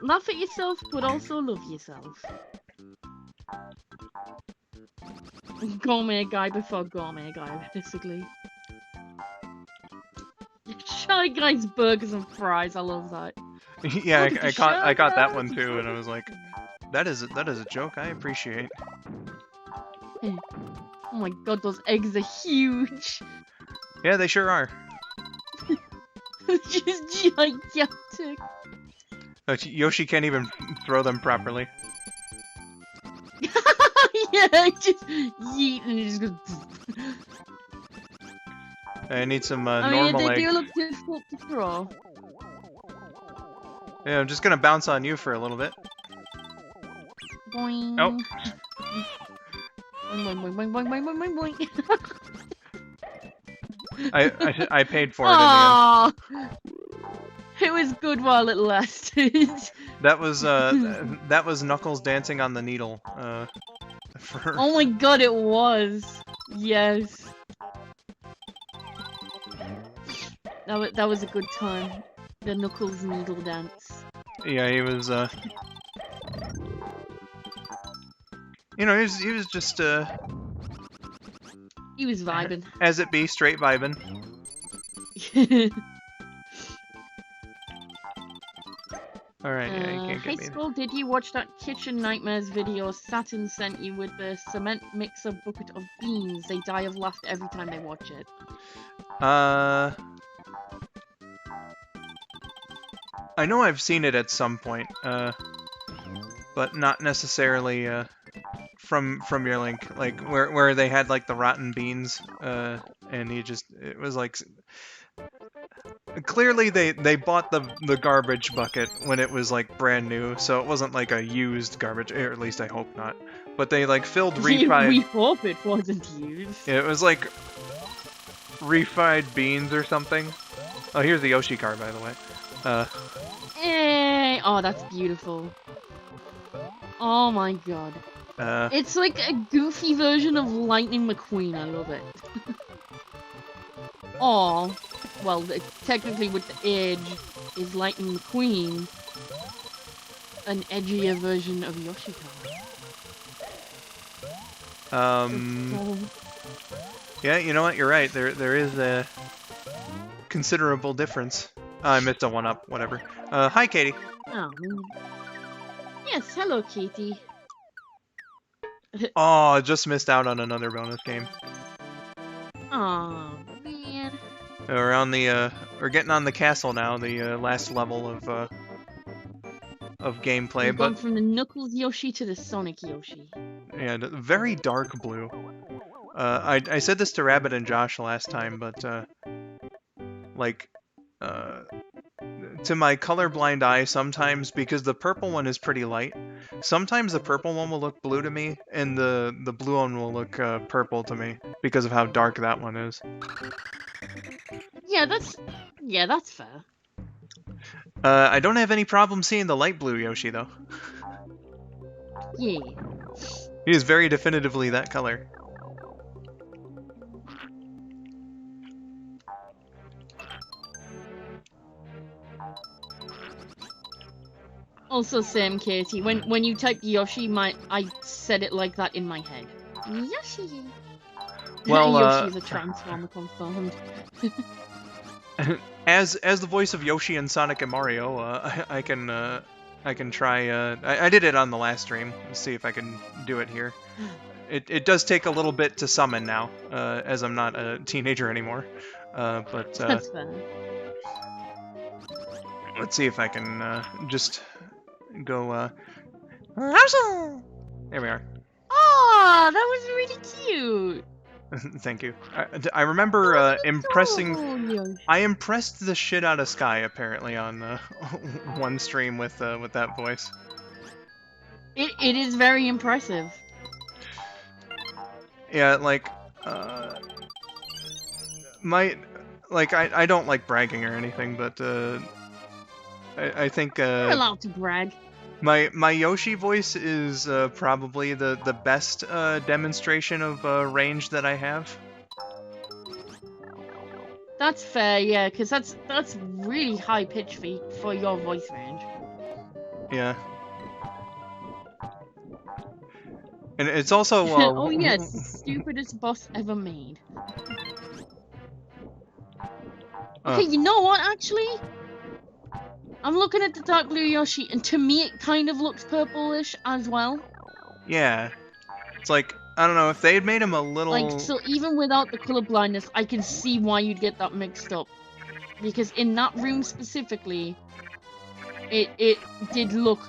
laugh at yourself, but also love yourself. Gourmet guy before gourmet guy, basically. Shy Guys burgers and fries. I love that. Yeah, I got that one too, and I was like, that is a joke I appreciate. Oh my god, those eggs are huge. Yeah, they sure are. Just gigantic. Yoshi can't even throw them properly. Yeah, just yeet and it just goes. I need some I mean, normal they egg. do look difficult to throw. Yeah, I'm just gonna bounce on you for a little bit. Boing. Oh. Boing, boing, boing, boing, boing, boing, boing, boing. I paid for it in the end. It was good while it lasted. That was Knuckles dancing on the needle. Oh my god, it was. Yes. That was a good time. The Knuckles needle dance. Yeah, he was you know, he was just He was vibing. As it be, straight vibing. Alright, yeah, you can't Hey get me. Skull, did you watch that Kitchen Nightmares video Saturn sent you with the cement mixer bucket of beans? They die of laughter every time they watch it. I know I've seen it at some point, but not necessarily, from your link, like, where they had, like, the rotten beans, and it was like... Clearly they bought the garbage bucket when it was like brand new, so it wasn't like a used garbage, or at least I hope not. But they like filled refried. We hope it wasn't used. Yeah, it was like refried beans or something. Oh, here's the Yoshi car, by the way. Hey, oh, that's beautiful. Oh my god. It's like a goofy version of Lightning McQueen. I love it. Oh. Well, technically with the edge is Lightning McQueen, an edgier version of Yoshi. Yeah, you know what? You're right. There is a considerable difference. I missed a one-up. Whatever. Hi, Katie. Oh. Yes, hello, Katie. Oh, just missed out on another bonus game. Oh man. We're getting on the castle now, the last level of gameplay. We've gone from the Knuckles Yoshi to the Sonic Yoshi. And very dark blue. I said this to Rabbit and Josh last time, but to my colorblind eye, sometimes, because the purple one is pretty light, sometimes the purple one will look blue to me, and the blue one will look purple to me because of how dark that one is. Yeah, that's fair. I don't have any problem seeing the light blue Yoshi, though. Yeah. He is very definitively that color. Also, same, Katie. When you typed Yoshi, I said it like that in my head. Yoshi. Well, Yoshi's a transformer confirmed. As the voice of Yoshi in Sonic and Mario, I can try. I did it on the last stream. Let's see if I can do it here. It does take a little bit to summon now, as I'm not a teenager anymore. But that's fair. Let's see if I can just go. There we are. Oh, that was really cute. Thank you. I remember impressing. Yoshi. I impressed the shit out of Sky apparently on one stream with that voice. It is very impressive. Yeah, like I don't like bragging or anything, but I think You're allowed to brag. my Yoshi voice is probably the best demonstration of range that I have. That's fair, yeah, because that's really high pitch for your voice range. Yeah. And it's also oh yes, stupidest boss ever made. Okay, you know what? Actually, I'm looking at the dark blue Yoshi, and to me, it kind of looks purplish as well. Yeah, it's like, I don't know, if they had made him a little... Like, so even without the color blindness, I can see why you'd get that mixed up. Because in that room specifically, it did look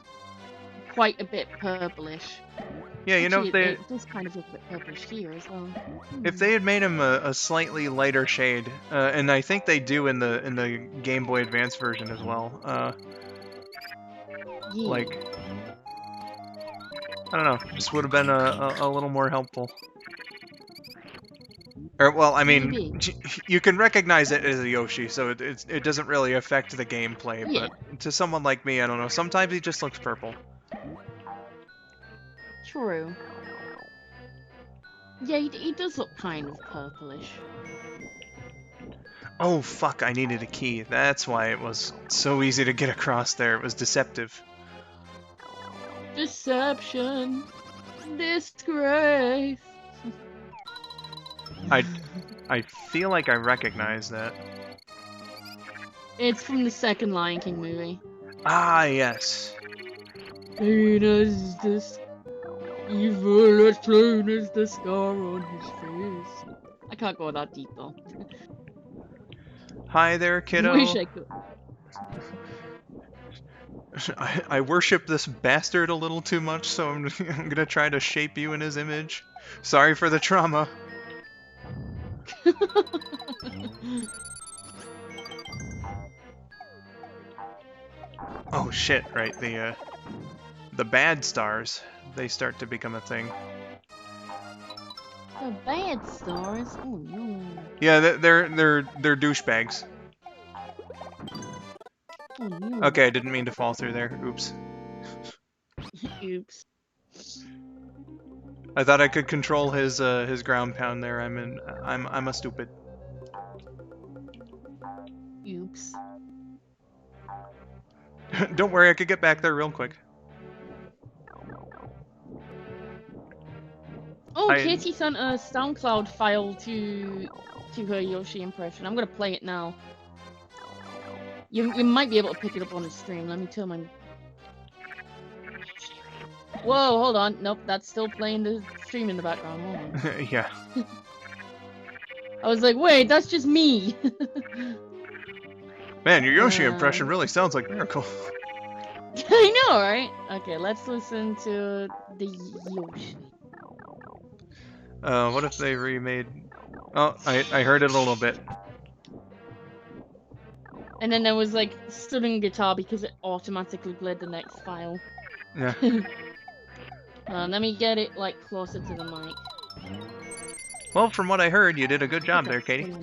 quite a bit purplish. Yeah, you know, actually, if they... It does kind of look a bit purplish here as well. If they had made him a slightly lighter shade, and I think they do in the Game Boy Advance version as well, Yeah. like... I don't know, just would have been a little more helpful. Or, well, I mean, Maybe. you can recognize it as a Yoshi, so it doesn't really affect the gameplay, Yeah. but to someone like me, I don't know, sometimes he just looks purple. True. Yeah, he does look kind of purplish. Oh, fuck, I needed a key. That's why it was so easy to get across there. It was deceptive. Deception. Disgrace. I feel like I recognize that. It's from the second Lion King movie. Ah, yes. Plain as this evil, as plain as the scar on his face. I can't go that deep though. Hi there, Wish kiddo. I could. I worship this bastard a little too much, so I'm gonna try to shape you in his image. Sorry for the trauma. Oh shit! Right, the bad stars, they start to become a thing. The bad stars? Oh no. Yeah, they're douchebags. Oh no. Okay, I didn't mean to fall through there. Oops. Oops. I thought I could control his ground pound there. I'm a stupid. Oops. Don't worry, I could get back there real quick. Oh, Katie sent a SoundCloud file to her Yoshi impression. I'm gonna play it now. You might be able to pick it up on the stream. Let me tell my. Whoa, hold on. Nope, that's still playing the stream in the background. Hold on. Yeah. I was like, wait, that's just me. Man, your Yoshi impression really sounds like Miracle. I know, right? Okay, let's listen to the Yoshi. What if they remade... Oh, I heard it a little bit. And then there was like stunning guitar because it automatically played the next file. Yeah. Let me get it like closer to the mic. Well, from what I heard, you did a good job there, Katie.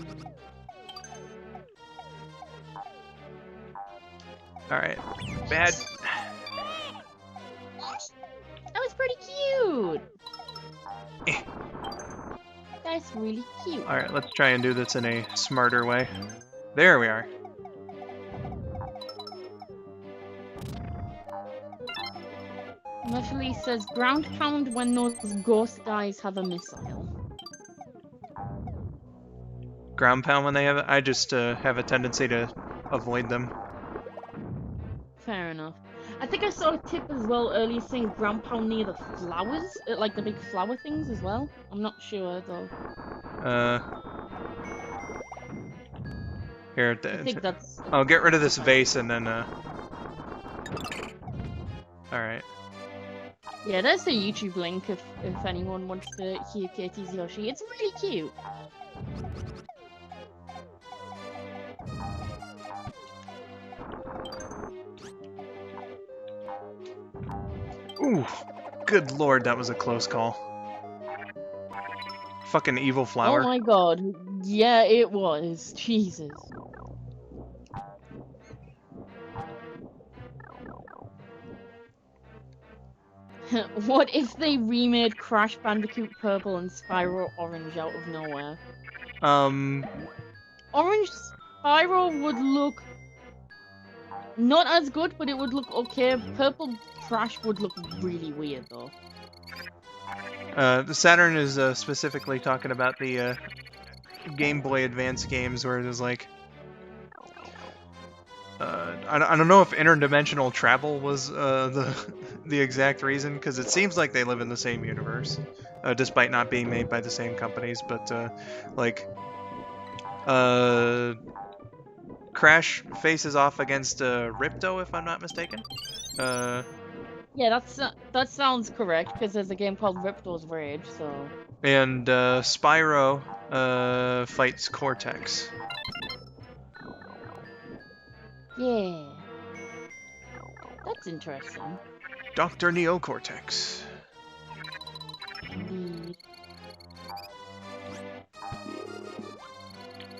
Alright. Bad... That was pretty cute! That's really cute. Alright, let's try and do this in a smarter way. There we are. Literally says ground pound when those ghost guys have a missile. Ground pound when they have it? I just have a tendency to avoid them. Fair enough. I think I saw a tip as well earlier saying ground pound near the flowers, like the big flower things as well. I'm not sure though. Here, I think that's. I'll get rid of this vase and then Alright. Yeah, there's the YouTube link if anyone wants to hear Katie's Yoshi. It's really cute. Ooh, good lord, that was a close call. Fucking evil flower. Oh my god. Yeah, it was. Jesus. What if they remade Crash Bandicoot Purple and Spyro Orange out of nowhere? Orange Spyro would look not as good, but it would look okay. Purple Crash would look really weird though. The Saturn is specifically talking about the Game Boy Advance games where there's like I don't know if interdimensional travel was the exact reason, because it seems like they live in the same universe, despite not being made by the same companies. But like Crash faces off against Ripto, if I'm not mistaken. Yeah, that sounds correct because there's a game called Ripto's Rage. So. And Spyro fights Cortex. Yeah. That's interesting. Dr. Neocortex. Indeed.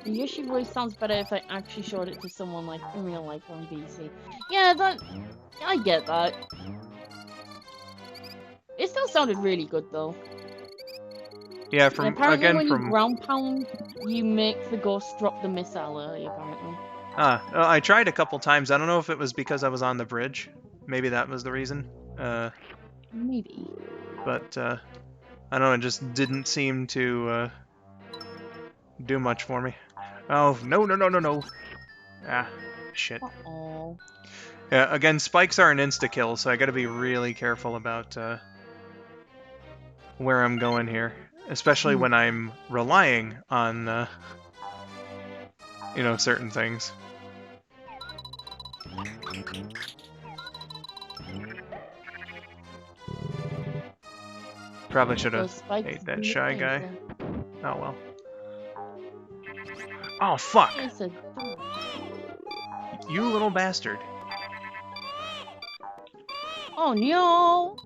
The Yoshi voice sounds better if I actually showed it to someone like in real life on BC. Yeah, I get that. It still sounded really good though. Yeah, apparently when you ground pound, you make the ghost drop the missile early, apparently. I tried a couple times. I don't know if it was because I was on the bridge. Maybe that was the reason. Maybe. But, I don't know, it just didn't seem to do much for me. Oh, no, no, no, no, no. Ah, shit. Uh-oh. Yeah, again, spikes are an insta-kill, so I gotta be really careful about where I'm going here. Especially when I'm relying on, you know, certain things. Probably should have Those spikes ate that in the shy face, guy. Oh well. Oh fuck! It's a dog. You little bastard. Oh no!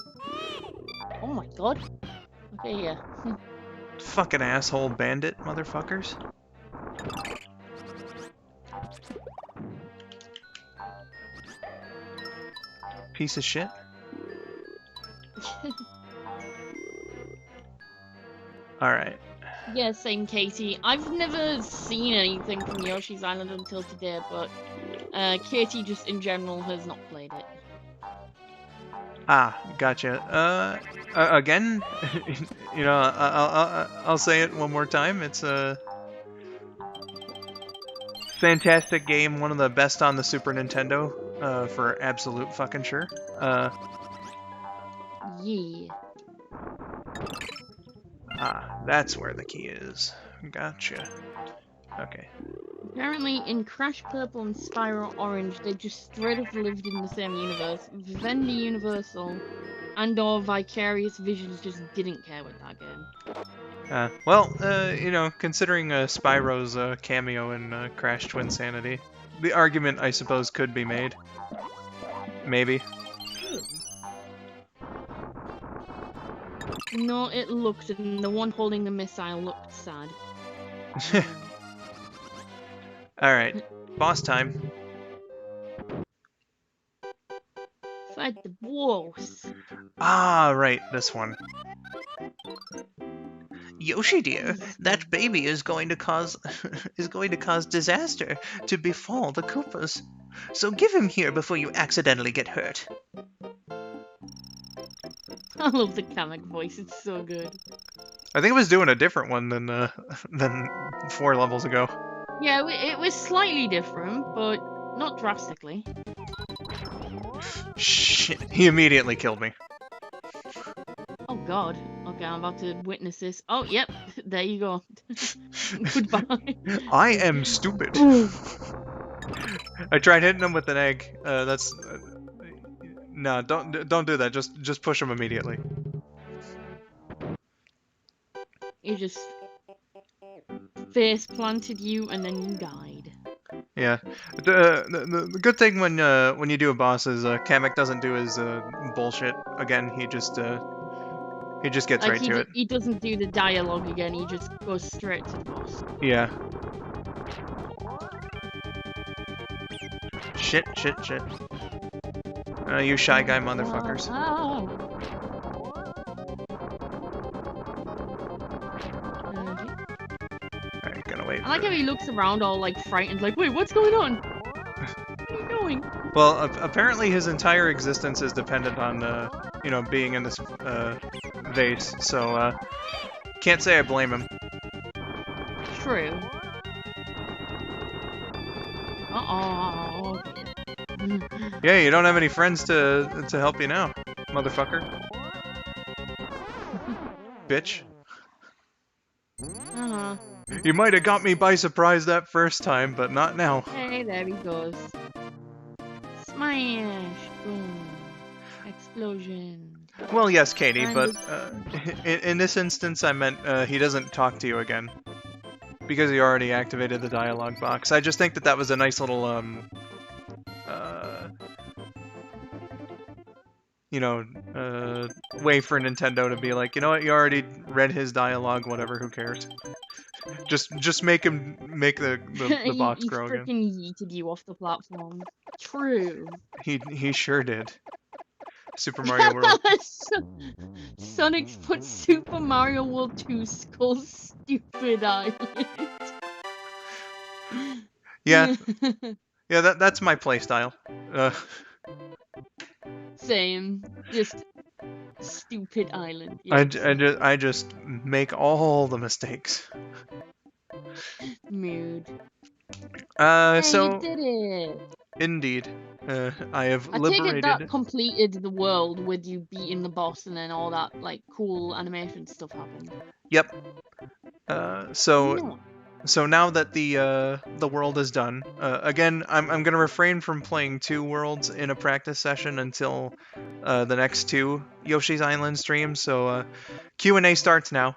Oh my god. Okay, yeah. Fucking asshole bandit motherfuckers. Piece of shit. Alright. Yeah, same Katie. I've never seen anything from Yoshi's Island until today, but Katie just in general has not played it. Ah, gotcha. Again, you know, I'll say it one more time. It's a fantastic game, one of the best on the Super Nintendo, for absolute fucking sure. Yeah. Ah, that's where the key is. Gotcha. Okay. Apparently, in Crash Purple and Spyro Orange, they just straight up lived in the same universe. Vivendi Universal and/or Vicarious Visions just didn't care with that game. Well, you know, considering Spyro's cameo in Crash Twinsanity, the argument, I suppose, could be made. Maybe. No, it looked, and the one holding the missile looked sad. Alright, boss time. Fight the boss. Ah, right, this one. Yoshi dear, that baby is going to cause disaster to befall the Koopas. So give him here before you accidentally get hurt. I love the Kamek voice, it's so good. I think it was doing a different one than 4 levels ago. Yeah, it was slightly different, but not drastically. Shit, he immediately killed me. Oh god. Okay, I'm about to witness this. Oh, yep, there you go. Goodbye. I am stupid. I tried hitting him with an egg. That's no, don't do that. Just push him immediately. He just face planted you and then you died. Yeah, the good thing when you do a boss is Kamek doesn't do his bullshit again. He just gets Like right to it. he doesn't do the dialogue again. He just goes straight to the boss. Yeah. Shit, shit, shit. You shy guy motherfuckers. Alright, gonna wait. I like how he looks around all like frightened, like, wait, what's going on? Where are you going? Well, apparently his entire existence is dependent on, you know, being in this vase, so can't say I blame him. True. Uh-oh. Yeah, you don't have any friends to help you now, motherfucker. Bitch. Uh-huh. You might have got me by surprise that first time, but not now. Hey, there he goes. Smash! Boom. Explosion. Well, yes, Katie, And but in this instance I meant he doesn't talk to you again. Because he already activated the dialogue box. I just think that that was a nice little, you know, way for Nintendo to be like, you know what, you already read his dialogue, whatever, who cares? Just make him make the box he grow again. freaking yeeted you off the platform. True. He sure did. Super Mario World. Sonic's put Super Mario World 2 Skull Stupid Island. Yeah. Yeah, that's my playstyle. Same. Just Stupid Island. I just make all the mistakes. Mood. Hey, you So did it! indeed, I have I take it that liberated. completed the world with you beating the boss and then all that, like, cool animation stuff happened. Yep. So No. So now that the world is done, again, I'm gonna refrain from playing 2 worlds in a practice session until the next 2 Yoshi's Island streams. So Q&A starts now.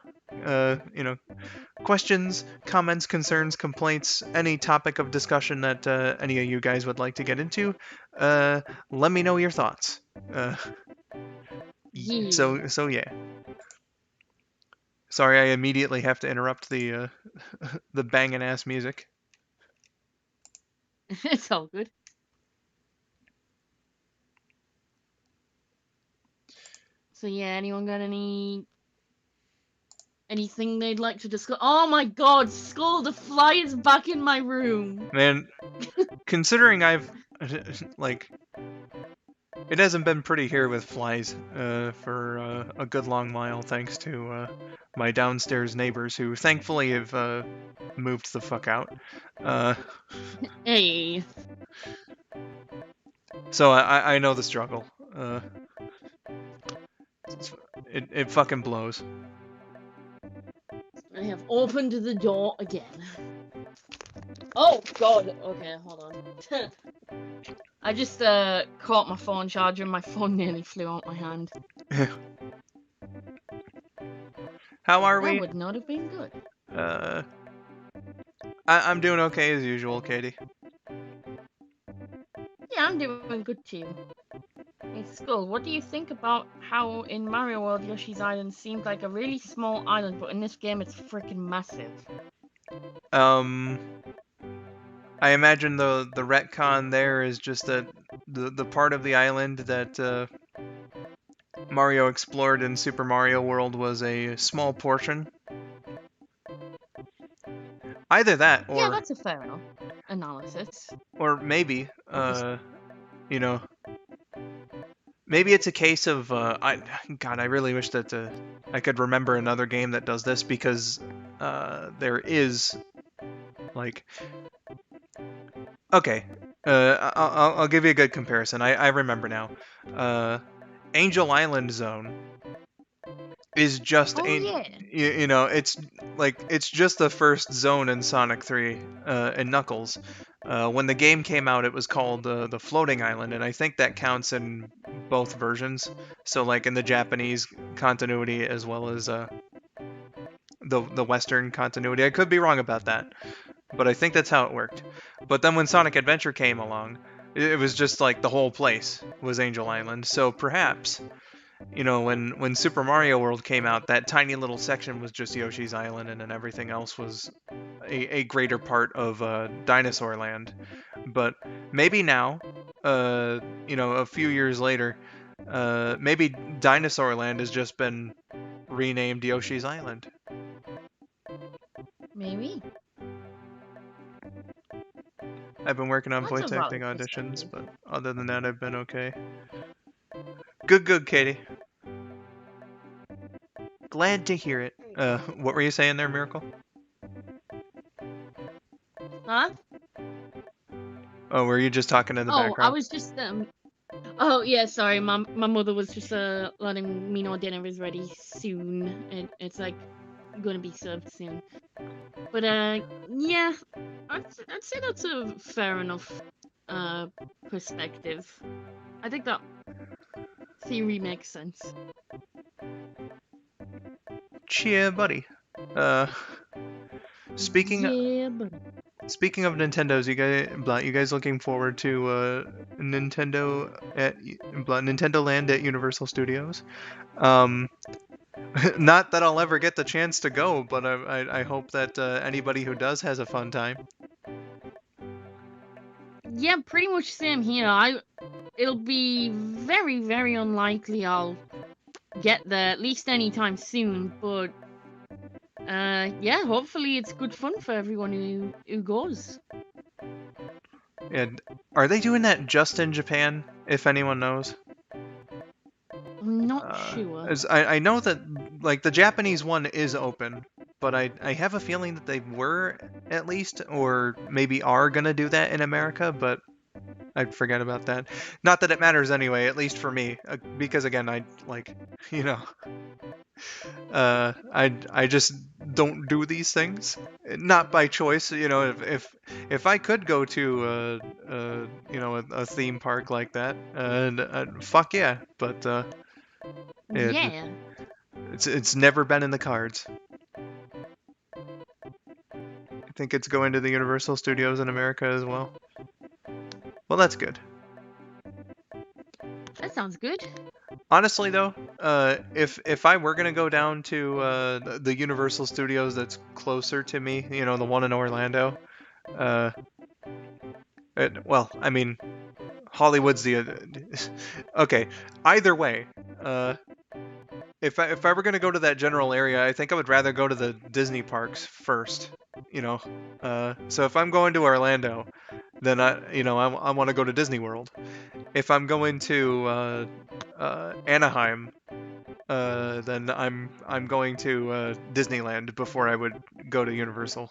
Questions, comments, concerns, complaints, any topic of discussion that any of you guys would like to get into. Let me know your thoughts. Uh, Yeah. so yeah. Sorry, I immediately have to interrupt the the banging ass music. It's all good. So yeah, anyone got anything they'd like to discuss? Oh my god, Skull, the fly is back in my room! Man, considering I've like it hasn't been pretty here with flies for a good long while, thanks to my downstairs neighbors who thankfully have moved the fuck out. Uh, Hey. so I know the struggle. It fucking blows. I have opened the door again. Oh god, okay, hold on. I just caught my phone charger and my phone nearly flew out my hand. How are That we? would not have been good. Uh, I'm doing okay as usual, Katie. Yeah, I'm doing good too. Hey, Skull, what do you think about how in Mario World Yoshi's Island seemed like a really small island, but in this game it's freaking massive? Um, I imagine the retcon there is just that the part of the island that Mario explored in Super Mario World was a small portion. Either that, Yeah, that's a fair enough analysis. or maybe, Of this. you know, maybe it's a case of God, I really wish that I could remember another game that does this because there is like, okay, I'll give you a good comparison. I remember now. Angel Island Zone is just Oh a yeah. it's like it's just the first zone in Sonic 3 and Knuckles. When the game came out, it was called the Floating Island, and I think that counts in both versions. So like in the Japanese continuity as well as the Western continuity. I could be wrong about that, but I think that's how it worked. But then when Sonic Adventure came along, it was just like the whole place was Angel Island. So perhaps when Super Mario World came out, that tiny little section was just Yoshi's Island, and then everything else was a greater part of Dinosaur Land. But maybe now, a few years later, maybe Dinosaur Land has just been renamed Yoshi's Island. Maybe. I've been working on That's a voice acting valid auditions, perspective. but other than that, I've been okay. Good, Katie. Glad to hear it. What were you saying there, Miracle? Huh? Oh, were you just talking in the Oh, I background? was just oh yeah, sorry. My mother was just letting me know dinner is ready soon. It's like gonna be served soon. But yeah, I'd say that's a fair enough perspective. I think that theory makes sense. Cheer, buddy. Uh, speaking Yeah, but speaking of Nintendo's, you guys looking forward to Nintendo Land at Universal Studios? Um, not that I'll ever get the chance to go, but I hope that anybody who does has a fun time. yeah, pretty much same here. It'll be very, very unlikely I'll get there at least anytime soon, but yeah, hopefully it's good fun for everyone who goes. And are they doing that just in Japan? If anyone knows, I'm not sure. as I know that like the Japanese one is open, but I have a feeling that they were at least, or maybe are gonna do that in America, but I forget about that. Not that it matters anyway, at least for me, because again, I like, you know, I just don't do these things, not by choice. You know, if I could go to you know, a theme park like that, fuck yeah, but it Yeah. it's never been in the cards. I think it's going to the Universal Studios in America as well. Well, that's good. That sounds good. Honestly, though, if I were gonna go down to the Universal Studios that's closer to me, you know, the one in Orlando, uh, well, I mean, Hollywood's the okay. Either way, uh, if I were gonna go to that general area, I think I would rather go to the Disney parks first. You know, so if I'm going to Orlando, then I want to go to Disney World. If I'm going to Anaheim, then I'm going to Disneyland before I would go to Universal.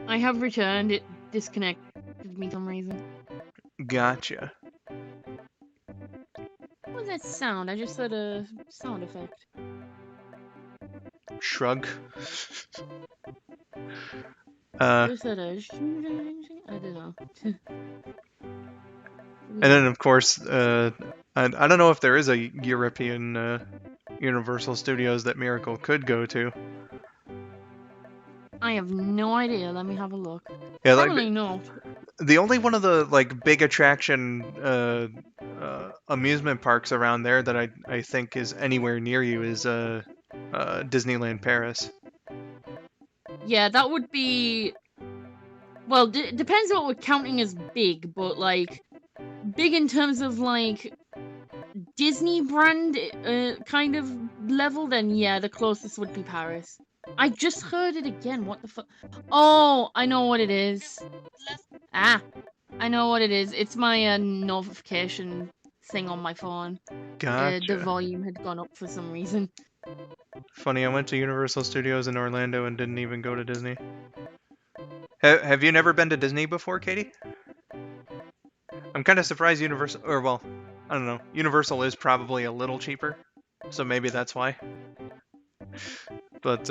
I have returned. It disconnected me for some reason. Gotcha. What was that sound? I just heard a sound effect. Shrug. I just heard a. I don't know. And then of course, I don't know if there is a European Universal Studios that Miracle could go to. I have no idea. Let me have a look. Yeah, Probably not. the only one of the like big attraction amusement parks around there that I think is anywhere near you is Disneyland Paris. Yeah, that would be. Well, depends on what we're counting as big, but like big in terms of like Disney brand kind of level, then yeah, the closest would be Paris. I just heard it again. What the fuck? Oh, I know what it is. Ah, I know what it is. It's my notification thing on my phone. The Gotcha. volume had gone up for some reason. Funny, I went to Universal Studios in Orlando and didn't even go to Disney. Have you never been to Disney before, Katie? I'm kind of surprised Universal, or well, I don't know. Universal is probably a little cheaper, so maybe that's why. But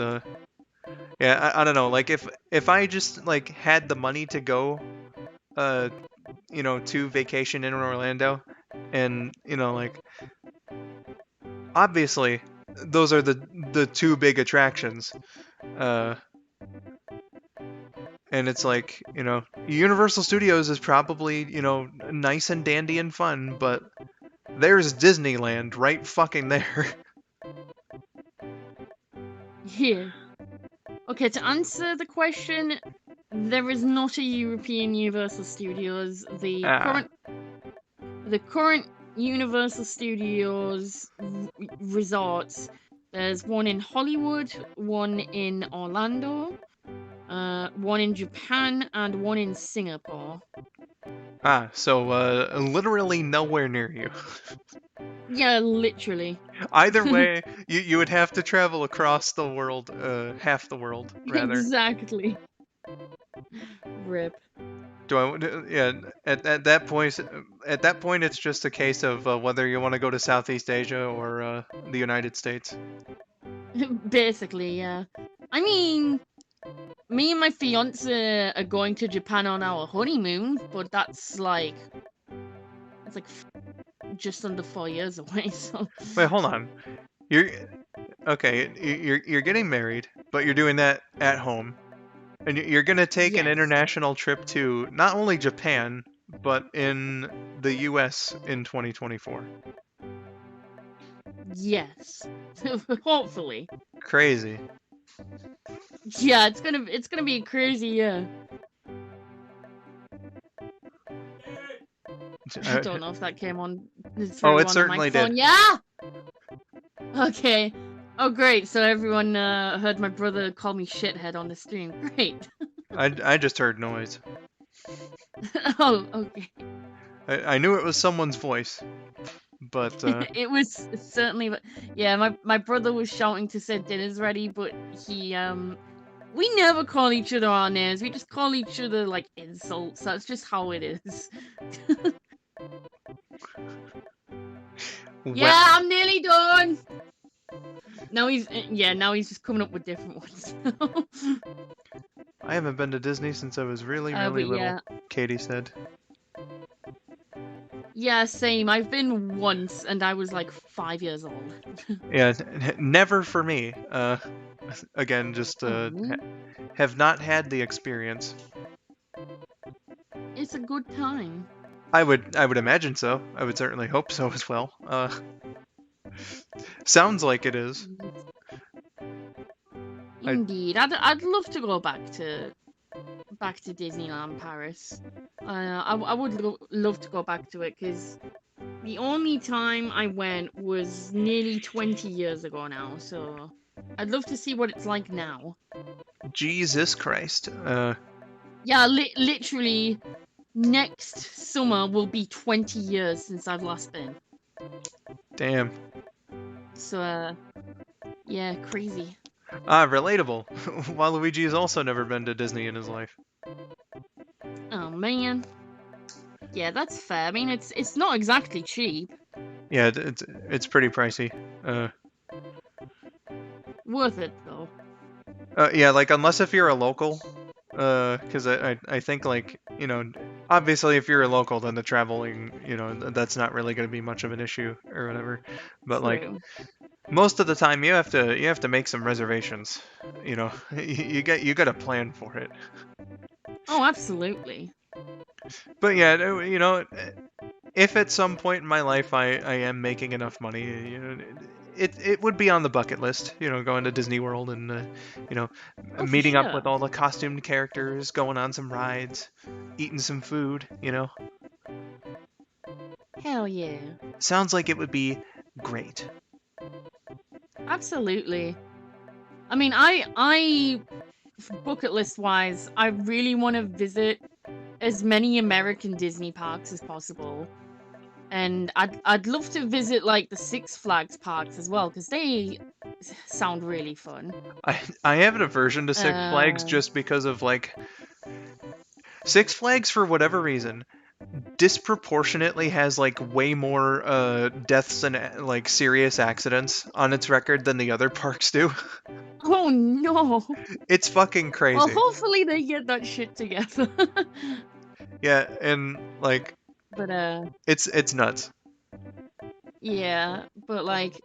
yeah, I don't know. Like if I just like had the money to go, you know, to vacation in Orlando, and you know, like obviously those are the two big attractions. Uh, and it's like, you know, Universal Studios is probably, you know, nice and dandy and fun, but there's Disneyland right fucking there. Yeah. Okay, to answer the question, there is not a European Universal Studios. Ah, The current Universal Studios resorts. There's one in Hollywood, one in Orlando, one in Japan, and one in Singapore. so literally nowhere near you. Yeah, literally. Either way, you would have to travel across the world, half the world rather. Exactly. Rip. Yeah, at that point it's just a case of whether you want to go to Southeast Asia or the United States. Basically, yeah. I mean, me and my fiance are going to Japan on our honeymoon, but that's like just under 4 years away. So Wait, hold on. You're okay. You're getting married, but you're doing that at home, and you're gonna take an yes, international trip to not only Japan but in the U.S. in 2024. yes, hopefully. Crazy. Yeah, it's gonna be a crazy year. I don't know if that came on. Oh, it On certainly my phone. did. Yeah. Okay. Oh, great. So everyone heard my brother call me shithead on the stream. Great. I just heard noise. Oh, okay. I knew it was someone's voice, But It was certainly, yeah. My brother was shouting to say dinner's ready, but he we never call each other our names. We just call each other like insults. That's just how it is. well, Yeah, I'm nearly done. Now he's just coming up with different ones. I haven't been to Disney since I was really, really But little. yeah, Katie said. yeah, same. I've been once, and I was like 5 years old. Yeah, never for me. Again, just Oh man, have not had the experience. it's a good time. I would imagine so. I would certainly hope so as well. Sounds like it is. I Indeed, I'd love to go back to Disneyland Paris. I would love to go back to it because the only time I went was nearly 20 years ago now. So I'd love to see what it's like now. Jesus Christ. Yeah, literally next summer will be 20 years since I've last been. Damn. So yeah, crazy. Relatable. Waluigi has also never been to Disney in his life. Oh man. Yeah, that's fair. I mean, it's not exactly cheap. Yeah, it's pretty pricey. Worth it though. Yeah, like unless if you're a local, because I think like obviously if you're a local then the traveling that's not really going to be much of an issue or whatever, but like True. most of the time you have to make some reservations, you got to plan for it. Oh, absolutely. But yeah, if at some point in my life I am making enough money, it would be on the bucket list, going to Disney World and Oh, for meeting up with sure. all the costumed characters, going on some rides, eating some food. Hell yeah. Sounds like it would be great. Absolutely. I mean, I bucket list wise, I really want to visit as many American Disney parks as possible. And I'd love to visit like the Six Flags parks as well because they sound really fun. I have an aversion to Six Flags Uh, just because of like Six Flags for whatever reason disproportionately has like way more deaths and like serious accidents on its record than the other parks do. oh no. It's fucking Well, crazy. hopefully they get that shit together. Yeah, and like But it's nuts. yeah, but like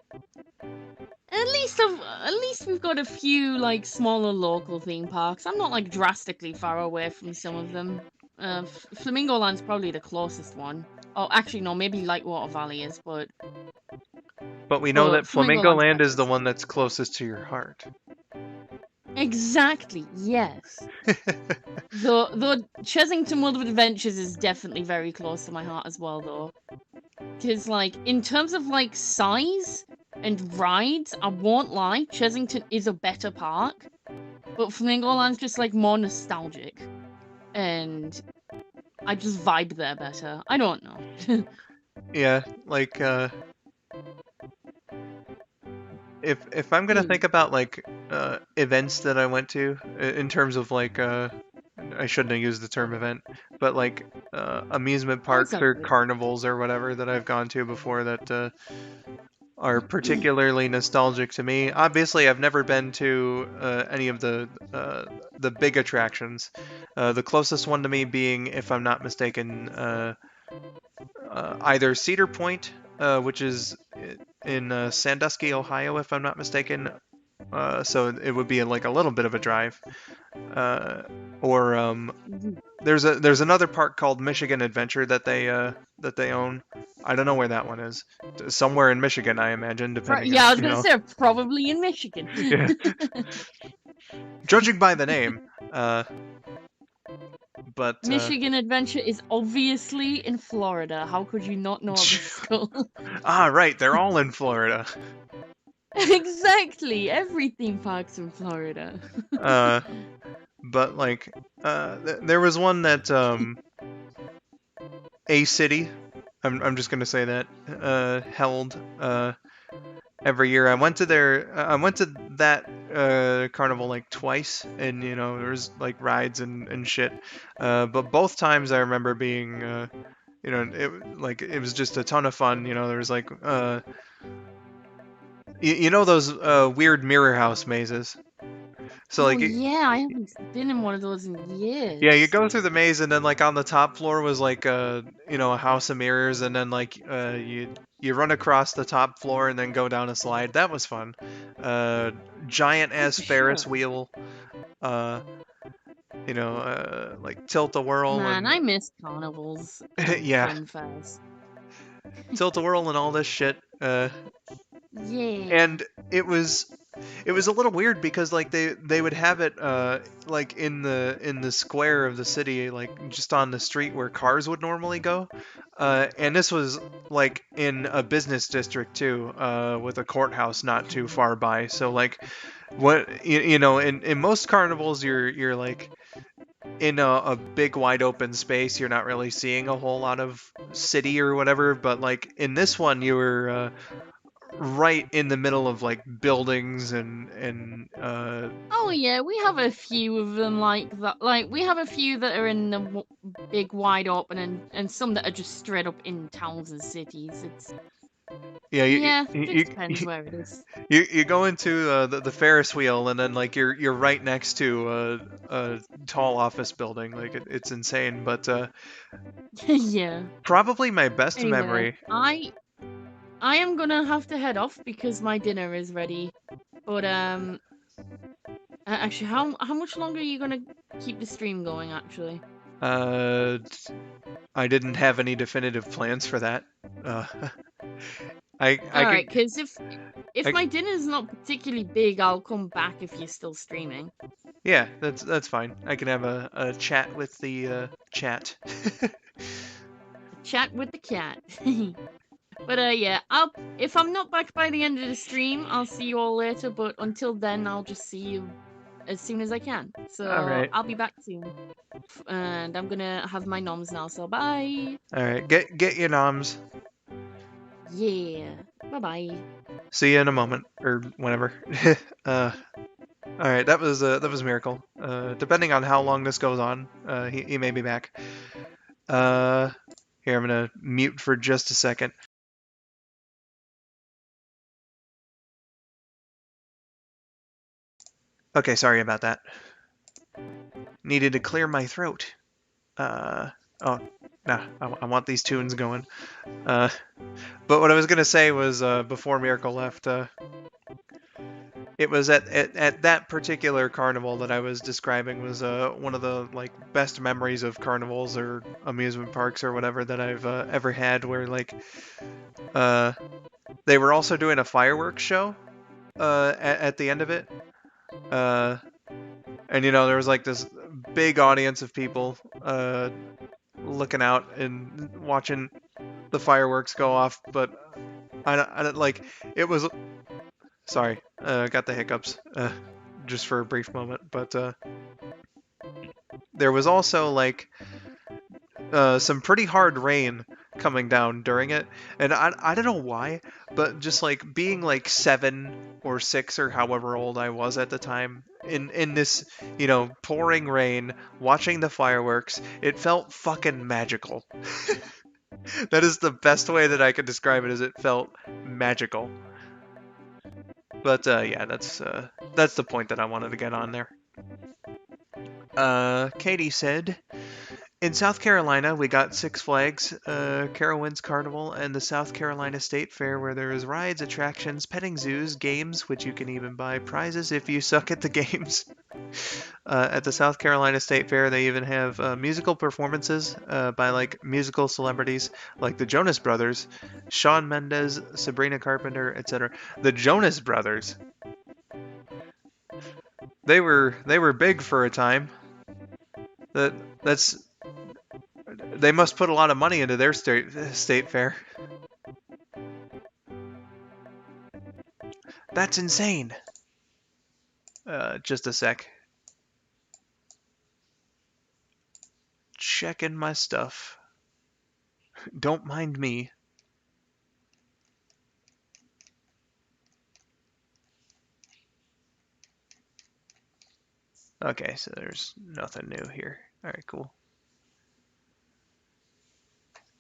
at least we've got a few like smaller local theme parks. I'm not like drastically far away from some of them. Flamingo Land's probably the closest one. Oh, actually no, maybe Lightwater Valley is, But we know but that Flamingo Flamingo Land's Land is the closest. one that's closest to your heart. Exactly. Yes. Though Chesington World of Adventures is definitely very close to my heart as well, though. Because, like, in terms of, like, size and rides, I won't lie, Chesington is a better park. But Flamingo Land's just, like, more nostalgic. And I just vibe there better. I don't know. Yeah, like if I'm gonna think Mm. about like events that I went to in terms of like I shouldn't have used the term event, but like amusement That's parks or okay. carnivals or whatever that I've gone to before that are particularly nostalgic to me. Obviously, I've never been to any of the big attractions. The closest one to me being, if I'm not mistaken, either Cedar Point, which is in Sandusky, Ohio, if I'm not mistaken. So it would be like a little bit of a drive. Or Mhm. there's another park called Michigan Adventure that they own. I don't know where that one is. Somewhere in Michigan, I imagine, depending Yeah, on I was gonna say probably in Michigan. Yeah. Judging by the name. But Michigan Adventure is obviously in Florida. How could you not know of a skull? right, they're all in Florida. Exactly. Every theme park's in Florida. Uh, but like, there was one that A City, I'm just gonna say that held every year. I went to that carnival like twice, and you know there was like rides and shit. But both times I remember being you know it was just a ton of fun. You know there was like you know those weird mirror house mazes. So Oh like yeah, I haven't been in one of those in yeah, you years. go through the maze, and then like on the top floor was like you know a house of mirrors, and then like you run across the top floor and then go down a slide. That was fun. Uh, giant Oh, ass for Ferris sure. wheel. Uh, you know, like tilt a whirl Man, and I miss carnivals and yeah, fun fairs. tilt a whirl and all this shit. Yeah. And it was a little weird because like they would have it like in the square of the city, like just on the street where cars would normally go, and this was like in a business district too, with a courthouse not too far by. So like what you know in most carnivals you're like in a big wide open space, you're not really seeing a whole lot of city or whatever, but like in this one you were right in the middle of like buildings and Oh yeah, we have a few of them like that. Like we have a few that are in the big wide open, and some that are just straight up in towns and cities. It's yeah yeah, just depends where it is. you go into the Ferris wheel, and then like you're right next to a tall office building. Like it's insane, but Yeah. probably my best Anyway, memory. I am gonna have to head off because my dinner is ready. But actually, how much longer are you gonna keep the stream going? Actually. uh I didn't have any definitive plans for that. uh I All could right, because if I, my dinner's not particularly big, I'll come back if you're still streaming. yeah, that's fine. I can have a chat with the chat. Chat with the cat. But yeah, I'll if I'm not back by the end of the stream, I'll see you all later. But until then, I'll just see you as soon as I can. All So right. I'll be back soon, and I'm gonna have my noms now. So bye. All right. Get your noms. Yeah. Bye bye. See you in a moment or whenever. uh, all right. That was Miracle. Depending on how long this goes on, he may be back. Uh, here I'm gonna mute for just a second. Okay, sorry about that. Needed to clear my throat. Uh, oh, nah. I want these tunes going. Uh, but what I was gonna say was before Miracle left. It was at that particular carnival that I was describing was one of the like best memories of carnivals or amusement parks or whatever that I've ever had. Where like uh, they were also doing a fireworks show at the end of it, uh, and you know there was like this big audience of people looking out and watching the fireworks go off. But I don't like it was. Sorry, got the hiccups just for a brief moment, but. There was also like some pretty hard rain coming down during it, and I don't know why, but just like being like 7 or 6 or however old I was at the time in this you know pouring rain, watching the fireworks, it felt fucking magical. That is the best way that I could describe it. Is it felt magical. But yeah, that's the point that I wanted to get on there. Katie said, in South Carolina, we got Six Flags, Carowinds Carnival, and the South Carolina State Fair, where there is rides, attractions, petting zoos, games, which you can even buy prizes if you suck at the games. At the South Carolina State Fair, they even have musical performances by like musical celebrities like the Jonas Brothers, Shawn Mendes, Sabrina Carpenter, etc. The Jonas Brothers, they were big for a time. That that's they must put a lot of money into their state fair. That's insane. Just a sec. Checking my stuff. Don't mind me. Okay, so there's nothing new here. Alright, cool.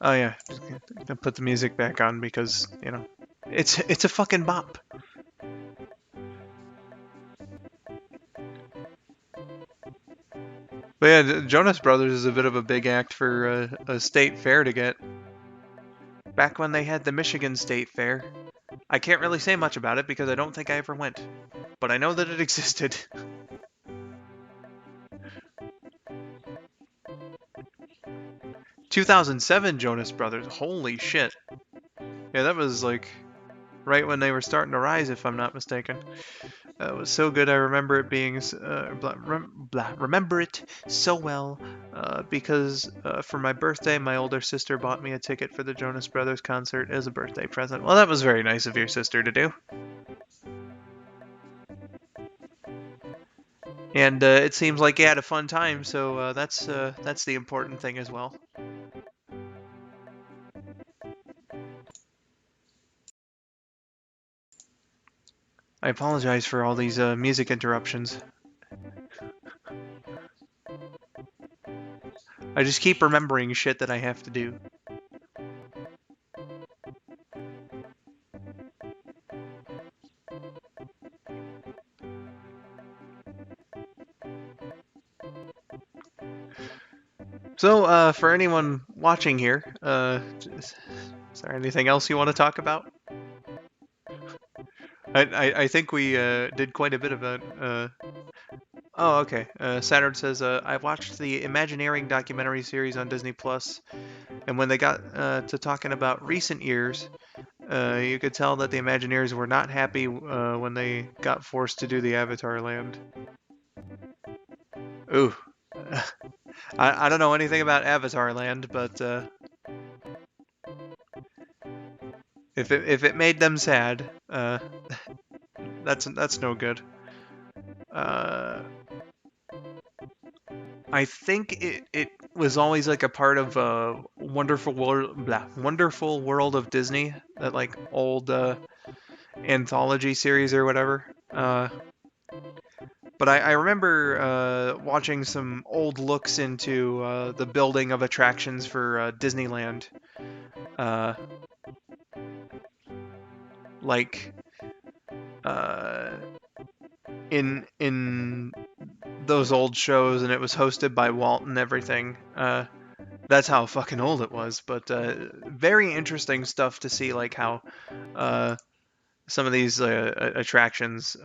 Oh yeah, just gonna put the music back on because, you know, it's a fucking bop. But yeah, Jonas Brothers is a bit of a big act for a state fair to get. Back when they had the Michigan State Fair. I can't really say much about it because I don't think I ever went. But I know that it existed. 2007 Jonas Brothers. Holy shit. Yeah, that was like right when they were starting to rise, if I'm not mistaken. It was so good. I remember it being remember it so well because for my birthday, my older sister bought me a ticket for the Jonas Brothers concert as a birthday present. Well, that was very nice of your sister to do. And it seems like you had a fun time, so that's the important thing as well. I apologize for all these music interruptions. I just keep remembering shit that I have to do. So, for anyone watching here, is there anything else you want to talk about? I think we did quite a bit of it. Oh, okay. Saturn says, I watched the Imagineering documentary series on Disney Plus, and when they got to talking about recent years, you could tell that the Imagineers were not happy when they got forced to do the Avatar land. Ooh. I don't know anything about Avatar land, but if it made them sad, that's no good. I think it was always like a part of Wonderful World of Disney, that like old anthology series or whatever. But I remember watching some old looks into the building of attractions for Disneyland. Uh, like uh, in those old shows, and it was hosted by Walt and everything. That's how fucking old it was. But very interesting stuff to see, like how uh, some of these attractions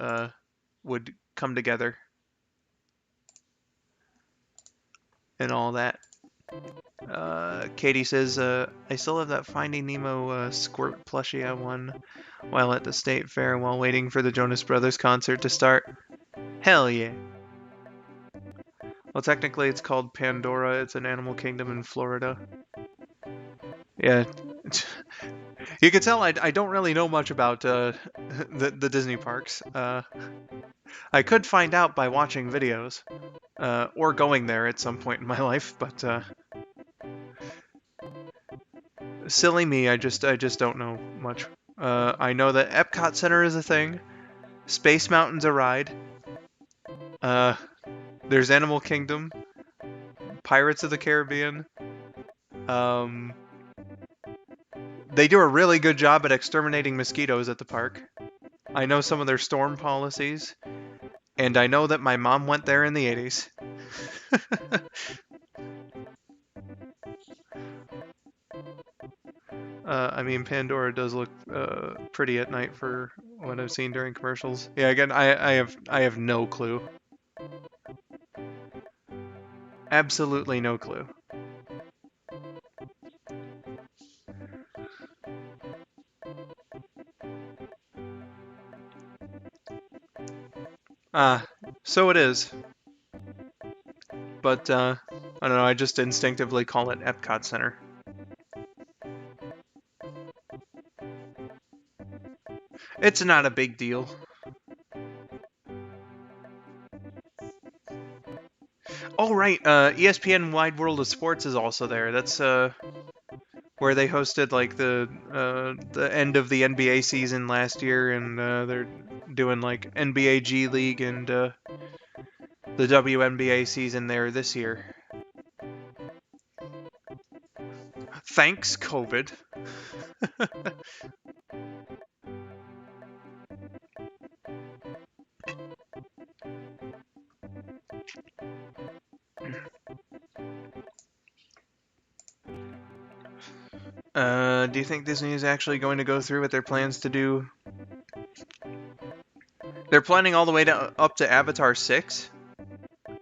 would come together and all that. Katie says, I still have that Finding Nemo squirt plushie I won while at the state fair while waiting for the Jonas Brothers concert to start. Hell yeah. Well, technically it's called Pandora. It's an animal kingdom in Florida. Yeah. You can tell I don't really know much about the Disney parks. I could find out by watching videos or going there at some point in my life, but silly me, I just don't know much. I know that Epcot Center is a thing. Space Mountain's a ride. Uh, there's Animal Kingdom, Pirates of the Caribbean. Um, they do a really good job at exterminating mosquitoes at the park. I know some of their storm policies, and I know that my mom went there in the 80s. I mean, Pandora does look pretty at night for what I've seen during commercials. Yeah, again, I have no clue. Absolutely no clue. Ah, so it is. But I don't know. I just instinctively call it Epcot Center. It's not a big deal. Oh right, ESPN Wide World of Sports is also there. That's where they hosted like the end of the NBA season last year, and they're doing like NBA G League and the WNBA season there this year. Thanks, COVID. Do you think Disney is actually going to go through with their plans to do? They're planning all the way to up to Avatar 6?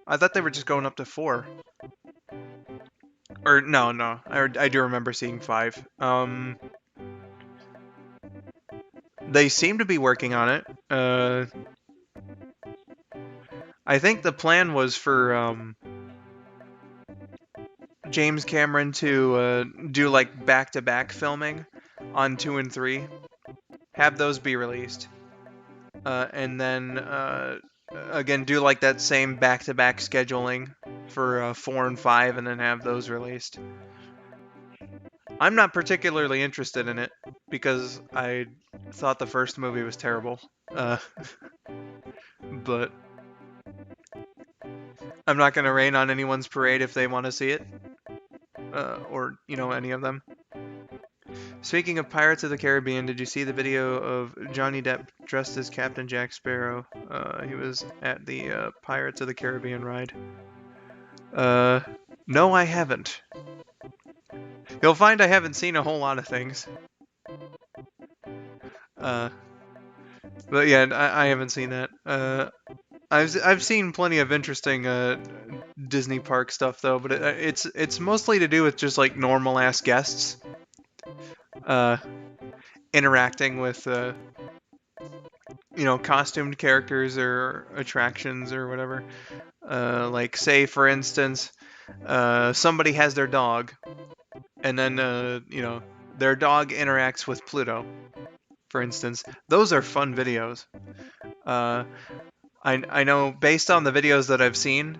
I thought they were just going up to 4. Or no, no. I do remember seeing 5. They seem to be working on it. I think the plan was for James Cameron to do like back-to-back filming on 2 and 3, have those be released, and then again do like that same back-to-back scheduling for 4 and 5, and then have those released. I'm not particularly interested in it because I thought the first movie was terrible, but I'm not going to rain on anyone's parade if they want to see it, or any of them. Speaking of Pirates of the Caribbean, did you see the video of Johnny Depp dressed as Captain Jack Sparrow? He was at the Pirates of the Caribbean ride. No, I haven't. You'll find I haven't seen a whole lot of things. But yeah, I haven't seen that. I've seen plenty of interesting Disney park stuff though, but it's mostly to do with just like normal ass guests interacting with costumed characters or attractions or whatever. Like say for instance, somebody has their dog, and then their dog interacts with Pluto. For instance, those are fun videos. I know based on the videos that I've seen,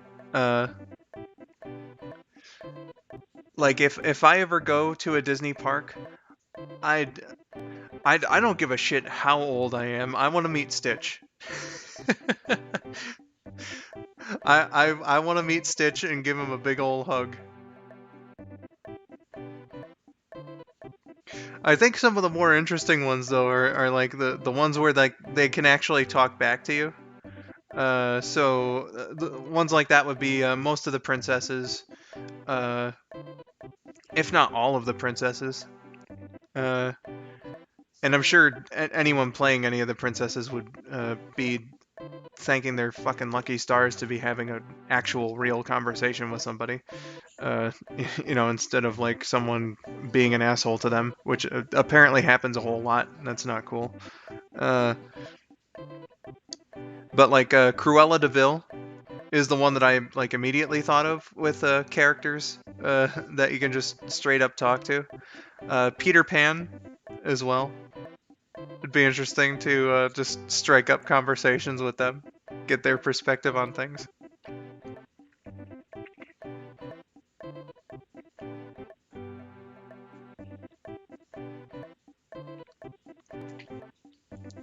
like if I ever go to a Disney park, I don't give a shit how old I am. I want to meet Stitch. I want to meet Stitch and give him a big old hug. I think some of the more interesting ones though are like the ones where like they can actually talk back to you. So the ones like that would be most of the princesses, if not all of the princesses. And I'm sure anyone playing any of the princesses would be thanking their fucking lucky stars to be having an actual real conversation with somebody. Instead of like someone being an asshole to them, which apparently happens a whole lot. That's not cool. But like Cruella de Vil is the one that I like immediately thought of with characters that you can just straight up talk to. Peter Pan as well. It'd be interesting to just strike up conversations with them, get their perspective on things.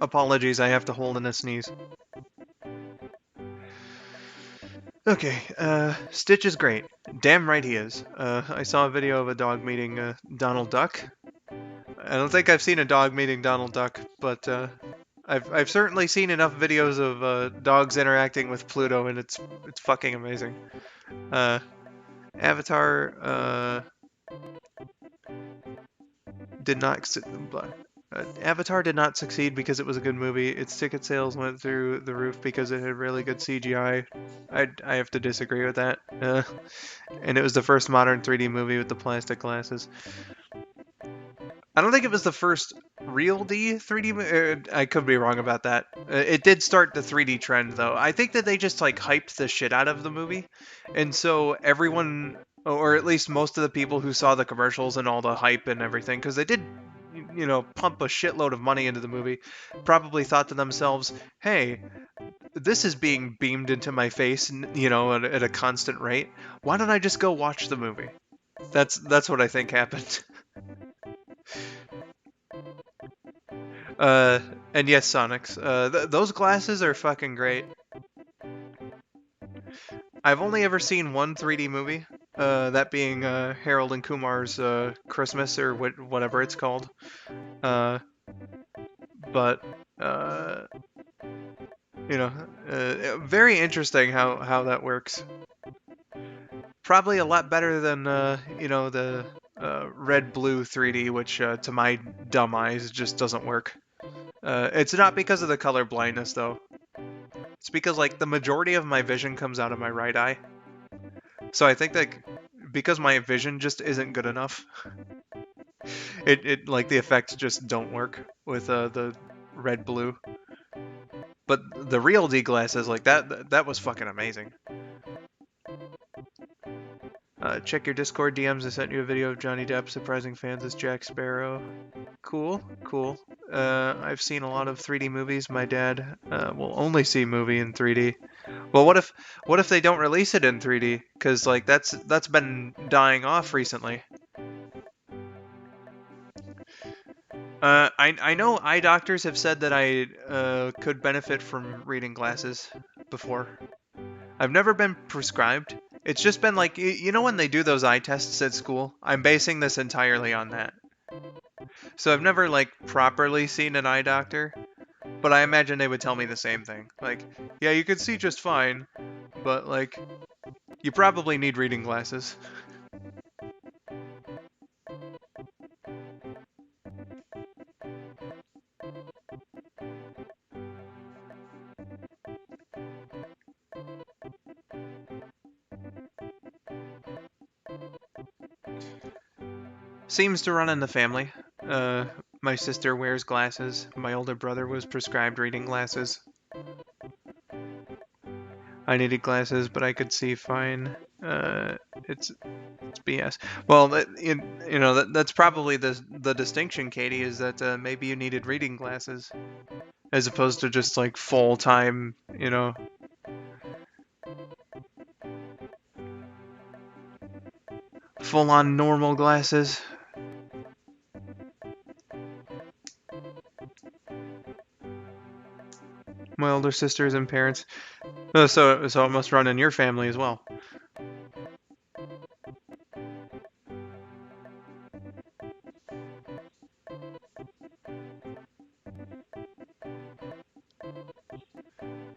Apologies, I have to hold in a sneeze. Okay, Stitch is great. Damn right he is. I saw a video of a dog meeting Donald Duck. I don't think I've seen a dog meeting Donald Duck, but I've certainly seen enough videos of dogs interacting with Pluto, and it's fucking amazing. Avatar did not. Avatar did not succeed because it was a good movie. Its ticket sales went through the roof because it had really good CGI. I have to disagree with that. And it was the first modern 3D movie with the plastic glasses. I don't think it was the first real 3D. I could be wrong about that. It did start the 3D trend, though. I think that they just like hyped the shit out of the movie, and so everyone, or at least most of the people who saw the commercials and all the hype and everything, because they did, pump a shitload of money into the movie, probably thought to themselves, "Hey, this is being beamed into my face, at a constant rate. Why don't I just go watch the movie?" That's what I think happened. Uh, and yes, Sonics. Those glasses are fucking great. I've only ever seen one 3D movie, that being Harold and Kumar's Christmas or whatever it's called. Uh, but uh, you know, very interesting how that works. Probably a lot better than the red blue 3D, which to my dumb eyes just doesn't work. It's not because of the color blindness though. It's because like the majority of my vision comes out of my right eye. So I think that because my vision just isn't good enough, it like the effects just don't work with the red blue. But the real D glasses like that was fucking amazing. Check your Discord DMs. I sent you a video of Johnny Depp surprising fans as Jack Sparrow. Cool, cool. I've seen a lot of 3D movies. My dad will only see movie in 3D. Well, what if they don't release it in 3D? Because like that's been dying off recently. I know eye doctors have said that I could benefit from reading glasses before. I've never been prescribed. It's just been like you know when they do those eye tests at school. I'm basing this entirely on that. So I've never like properly seen an eye doctor, but I imagine they would tell me the same thing. Like, yeah, you can see just fine, but like you probably need reading glasses. Seems to run in the family. Uh, my sister wears glasses. My older brother was prescribed reading glasses. I needed glasses, but I could see fine. It's BS. Well, that's probably the distinction, Katie, is that maybe you needed reading glasses as opposed to just like full time, full on normal glasses. My older sisters and parents. So it must run in your family as well.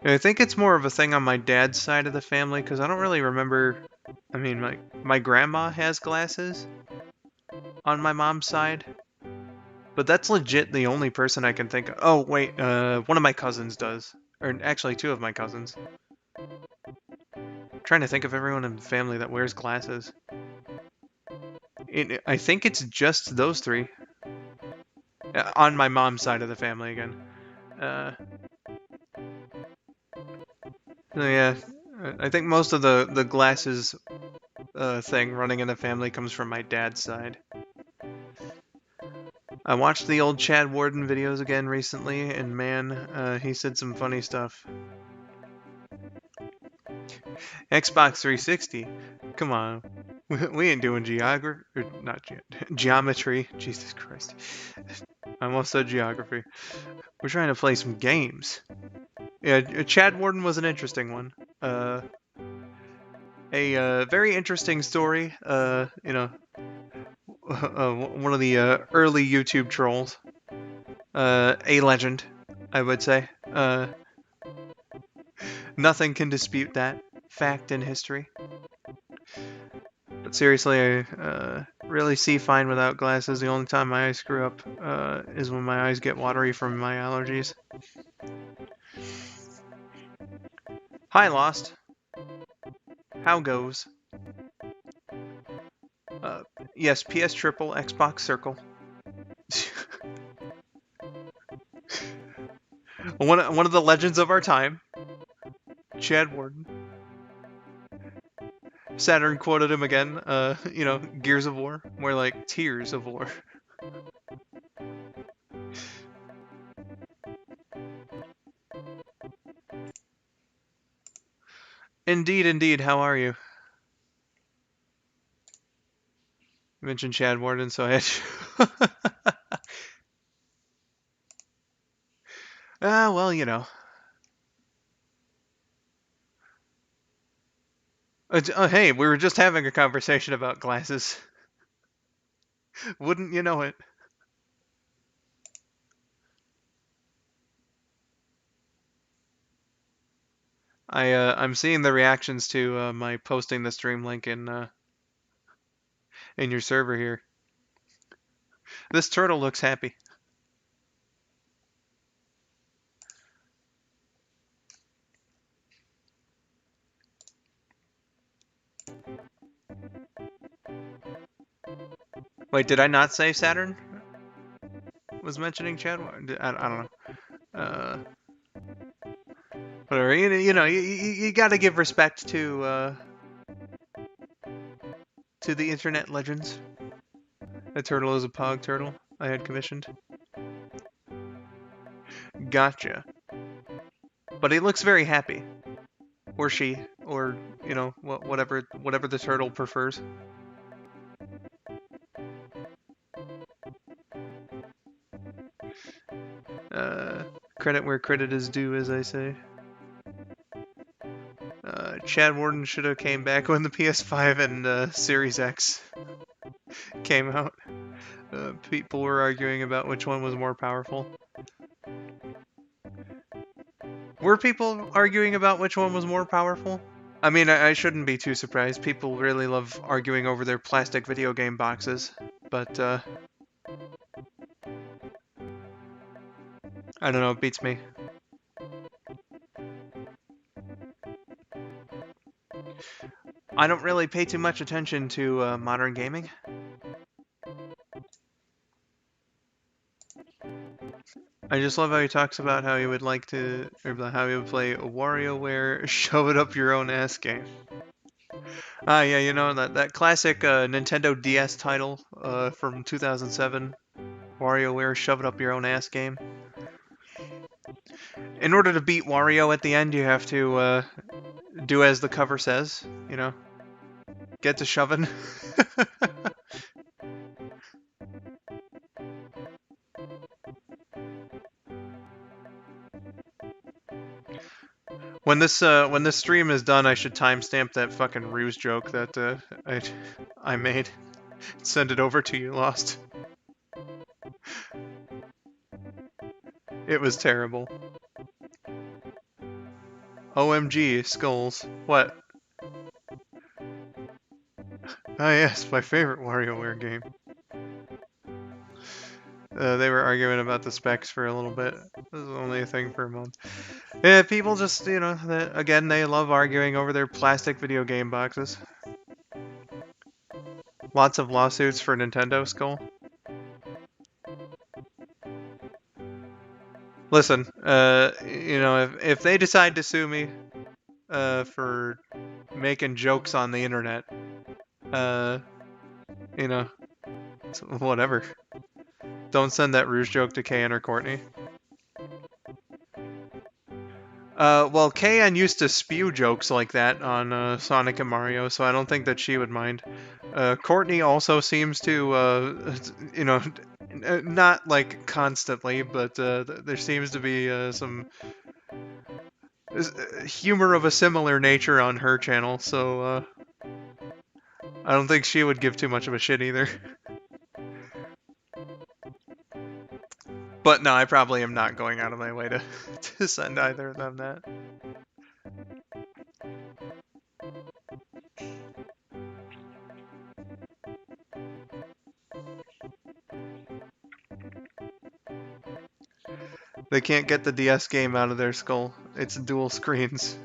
I think it's more of a thing on my dad's side of the family because I don't really remember. I mean, my grandma has glasses on my mom's side, but that's legit the only person I can think of. Oh wait, one of my cousins does, or actually two of my cousins. I'm trying to think of everyone in the family that wears glasses. I think it's just those three on my mom's side of the family again. Uh, yeah, I think most of the glasses thing running in the family comes from my dad's side. I watched the old Chad Warden videos again recently, and man, he said some funny stuff. Xbox 360? Come on. We ain't doing geography, or not geometry. Jesus Christ. I almost said geography. We're trying to play some games. Yeah, Chad Warden was an interesting one. A very interesting story. One of the early YouTube trolls. A legend, I would say. Nothing can dispute that fact in history. But seriously, I really see fine without glasses. The only time my eyes screw up is when my eyes get watery from my allergies. Hi, Lost. How goes? Yes, PS Triple, Xbox Circle. One of the legends of our time, Chad Warden. Saturn quoted him again. Gears of War, more like Tears of War. Indeed, indeed. How are you? You mentioned Chad Warden, so I had. Well, you know. Hey, we were just having a conversation about glasses. Wouldn't you know it? I'm seeing the reactions to my posting the stream link in your server here. This turtle looks happy. Wait, did I not say Saturn was mentioning Chad? I don't know. Whatever. You got to give respect to the internet legends. The turtle is a pog turtle I had commissioned. Gotcha. But he looks very happy, or she, or whatever the turtle prefers. Uh, Credit where credit is due, as I say. Chad Warden should have came back when the PS5 and Series X came out. People were arguing about which one was more powerful. Were people arguing about which one was more powerful? I mean, I shouldn't be too surprised. People really love arguing over their plastic video game boxes, but I don't know, it beats me. I don't really pay too much attention to modern gaming. I just love how he talks about how he would like to, or how he would play a WarioWare shove it up your own ass game. Ah, yeah, you know, that classic Nintendo DS title from 2007, WarioWare shove it up your own ass game. In order to beat Wario at the end, you have to do as the cover says, you know, get to shoving. When this stream is done, I should timestamp that fucking ruse joke that I made. Send it over to you, Lost. It was terrible. OMG, skulls. What? Oh yes, my favorite WarioWare game. They were arguing about the specs for a little bit. This is only a thing for a month. Yeah, people just, you know, again, they love arguing over their plastic video game boxes. Lots of lawsuits for Nintendo, Skull. Listen, you know, if they decide to sue me, for making jokes on the internet, uh, you know, whatever. Don't send that ruse joke to KN or Courtney. Well, KN used to spew jokes like that on Sonic and Mario, so I don't think that she would mind. Courtney also seems to, you know, not like constantly, but there seems to be some humor of a similar nature on her channel, so I don't think she would give too much of a shit either. But no, I probably am not going out of my way to, to send either of them that. They can't get the DS game out of their skull. It's dual screens.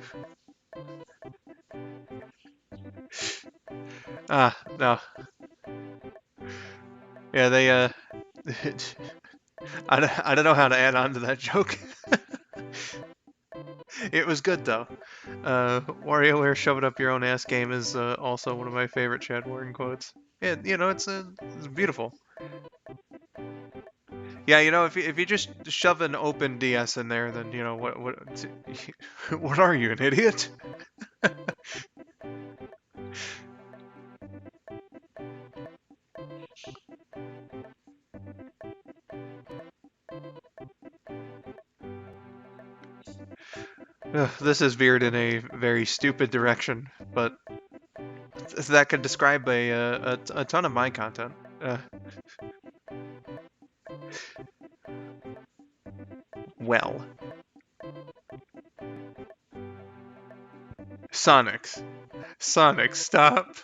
Ah, no. Yeah, they, I don't know how to add on to that joke. It was good, though. WarioWare shove it up your own ass game is also one of my favorite Chad Warren quotes. Yeah, you know, it's beautiful. Yeah, you know, if you just shove an open DS in there, then you know what are you, an idiot? Ugh, this is veered in a very stupid direction, but that could describe a ton of my content. Well, Sonics. Sonic, stop.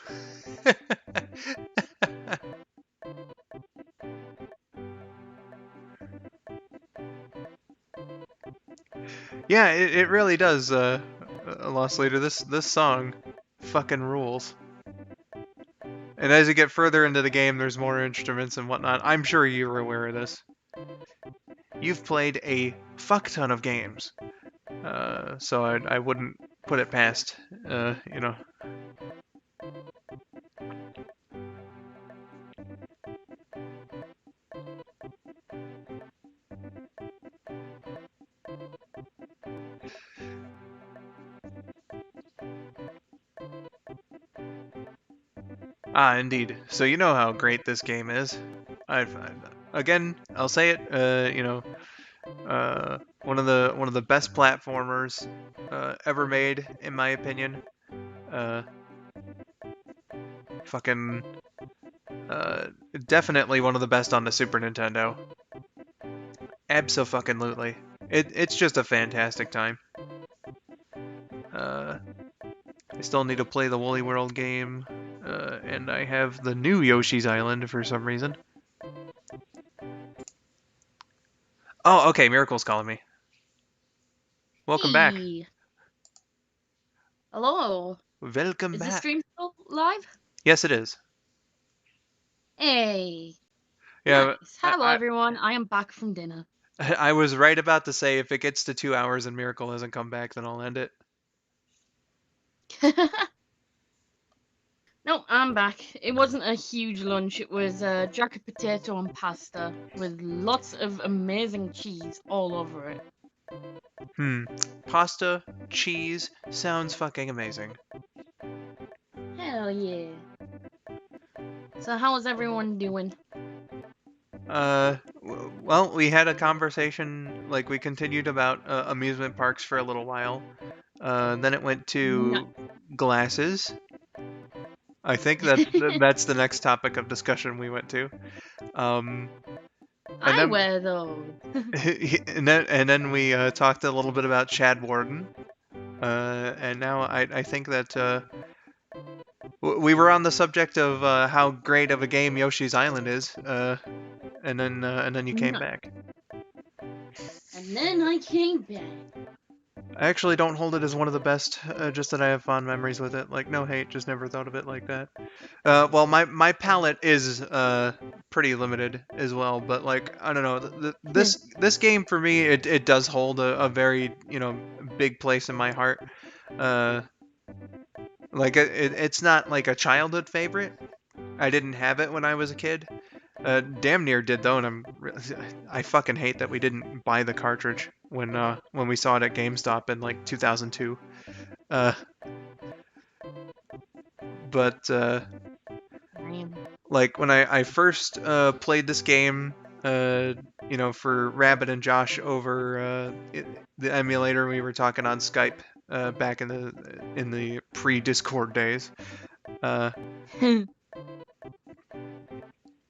Yeah, it really does, Lost Leader. This song fucking rules. And as you get further into the game, there's more instruments and whatnot. I'm sure you're aware of this. You've played a fuck ton of games, so I wouldn't put it past, you know. Ah, indeed. So you know how great this game is. Again, I'll say it. One of the best platformers ever made, in my opinion. Uh, fucking definitely one of the best on the Super Nintendo. Abso-fucking-lutely. It's just a fantastic time. Uh, I still need to play the Woolly World game, and I have the new Yoshi's Island for some reason. Oh, okay, Miracle's calling me. Welcome back. Hey, hello. Welcome Is the back. stream still live? Yes, it is. Hey, Yeah, nice. Hello, everyone. I am back from dinner. I was right about to say if it gets to 2 hours and Miracle hasn't come back, then I'll end it. No, I'm back. It wasn't a huge lunch. It was jacket potato and pasta with lots of amazing cheese all over it. Pasta, cheese, sounds fucking amazing. Hell yeah. So how is everyone doing? Well, we had a conversation, like we continued about amusement parks for a little while. Then it went No. to glasses. I think that's the next topic of discussion we went to. And I then wear those. and then we talked a little bit about Chad Warden. And now I think that we were on the subject of how great of a game Yoshi's Island is. And then you came No. back. And then I came back. I actually don't hold it as one of the best, just that I have fond memories with it. Like, no hate, just never thought of it like that. Well, my palette is pretty limited as well, but like I don't know, this game for me it does hold a very big place in my heart. Uh, like it's not like a childhood favorite. I didn't have it when I was a kid. Damn near did though, and I fucking hate that we didn't buy the cartridge when we saw it at GameStop in like 2002. Uh, but like when I first played this game, for Rabbit and Josh over the emulator, we were talking on Skype back in the pre-Discord days.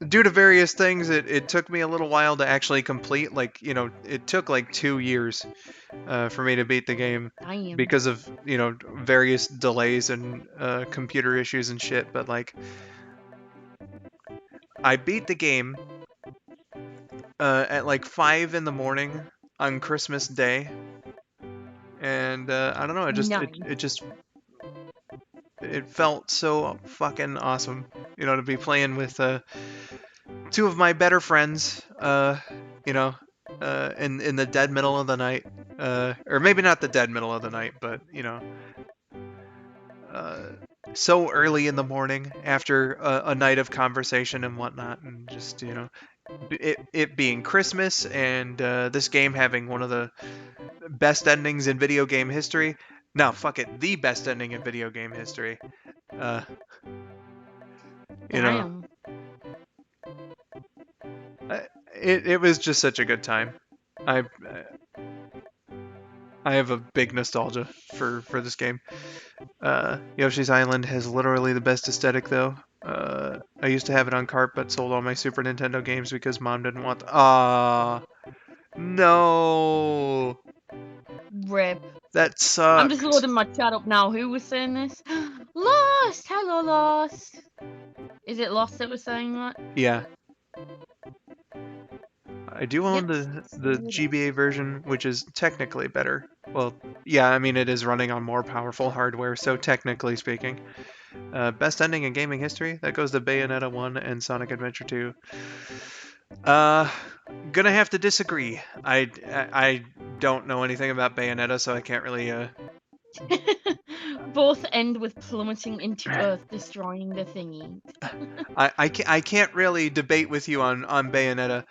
Due to various things, it took me a little while to actually complete. Like, it took like 2 years for me to beat the game because of, various delays and computer issues and shit. But like, I beat the game at like 5 in the morning on Christmas Day. And I don't know, it felt so fucking awesome, to be playing with two of my better friends, in the dead middle of the night, or maybe not the dead middle of the night, but uh, so early in the morning after a night of conversation and whatnot, and just it being Christmas and this game having one of the best endings in video game history. No, fuck it, the best ending in video game history. Uh, you know, Damn. it was just such a good time. I I have a big nostalgia for this game. Yoshi's Island has literally the best aesthetic, though. I used to have it on cart, but sold all my Super Nintendo games because mom didn't want. Ah, no, Rip. that I'm just sucked. loading my chat up now. Who was saying this? Lost! Hello, Lost! Is it Lost that was saying that? Yeah, I do own Yep. the GBA version, which is technically better. Well, yeah, I mean it is running on more powerful hardware, so technically speaking. Best ending in gaming history? That goes to Bayonetta 1 and Sonic Adventure 2. Uh, gonna have to disagree. I don't know anything about Bayonetta, so I can't really. Both end with plummeting into Earth, destroying the thingy. I can't really debate with you on Bayonetta.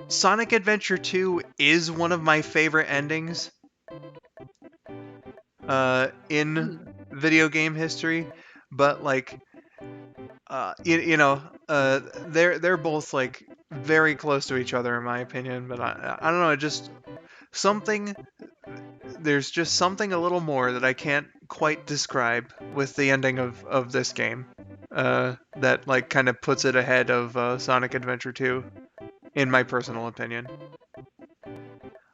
Sonic Adventure 2 is one of my favorite endings in video game history, but like they're both like very close to each other in my opinion, but I don't know, it just something there's just something a little more that I can't quite describe with the ending of this game. That like kind of puts it ahead of Sonic Adventure 2, in my personal opinion.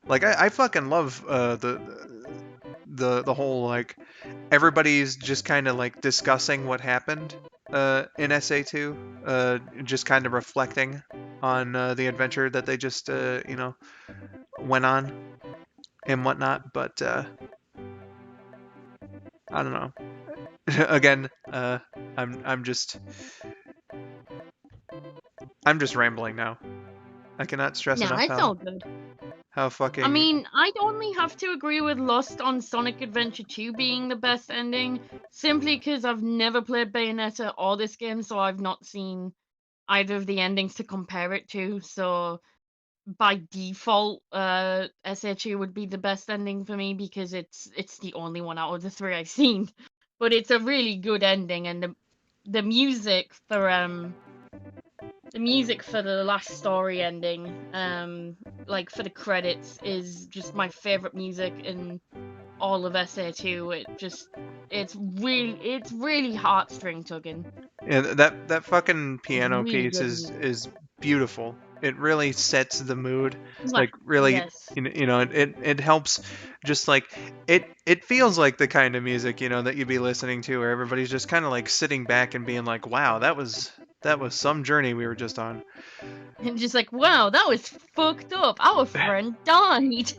Like I fucking love the whole like everybody's just kind of like discussing what happened in SA2, just kind of reflecting on the adventure that they just went on and whatnot. But I don't know. Again, I'm just rambling now. I cannot stress Nah, enough it's all good. how I fucking mean, I'd only have to agree with Lost on Sonic Adventure 2 being the best ending, simply because I've never played Bayonetta or this game, so I've not seen either of the endings to compare it to. So by default, SA2 would be the best ending for me because it's the only one out of the three I've seen. But it's a really good ending, and the music for the last story ending, like for the credits, is just my favorite music in all of SA2. It's really heartstring tugging. and that fucking It's piano really piece good is beautiful. It really sets the mood. music. Like really, Yes. it helps. Just like it feels like the kind of music that you'd be listening to, where everybody's just kind of like sitting back and being like, "Wow, that was some journey we were just on." And just like, wow, that was fucked up. Our friend died.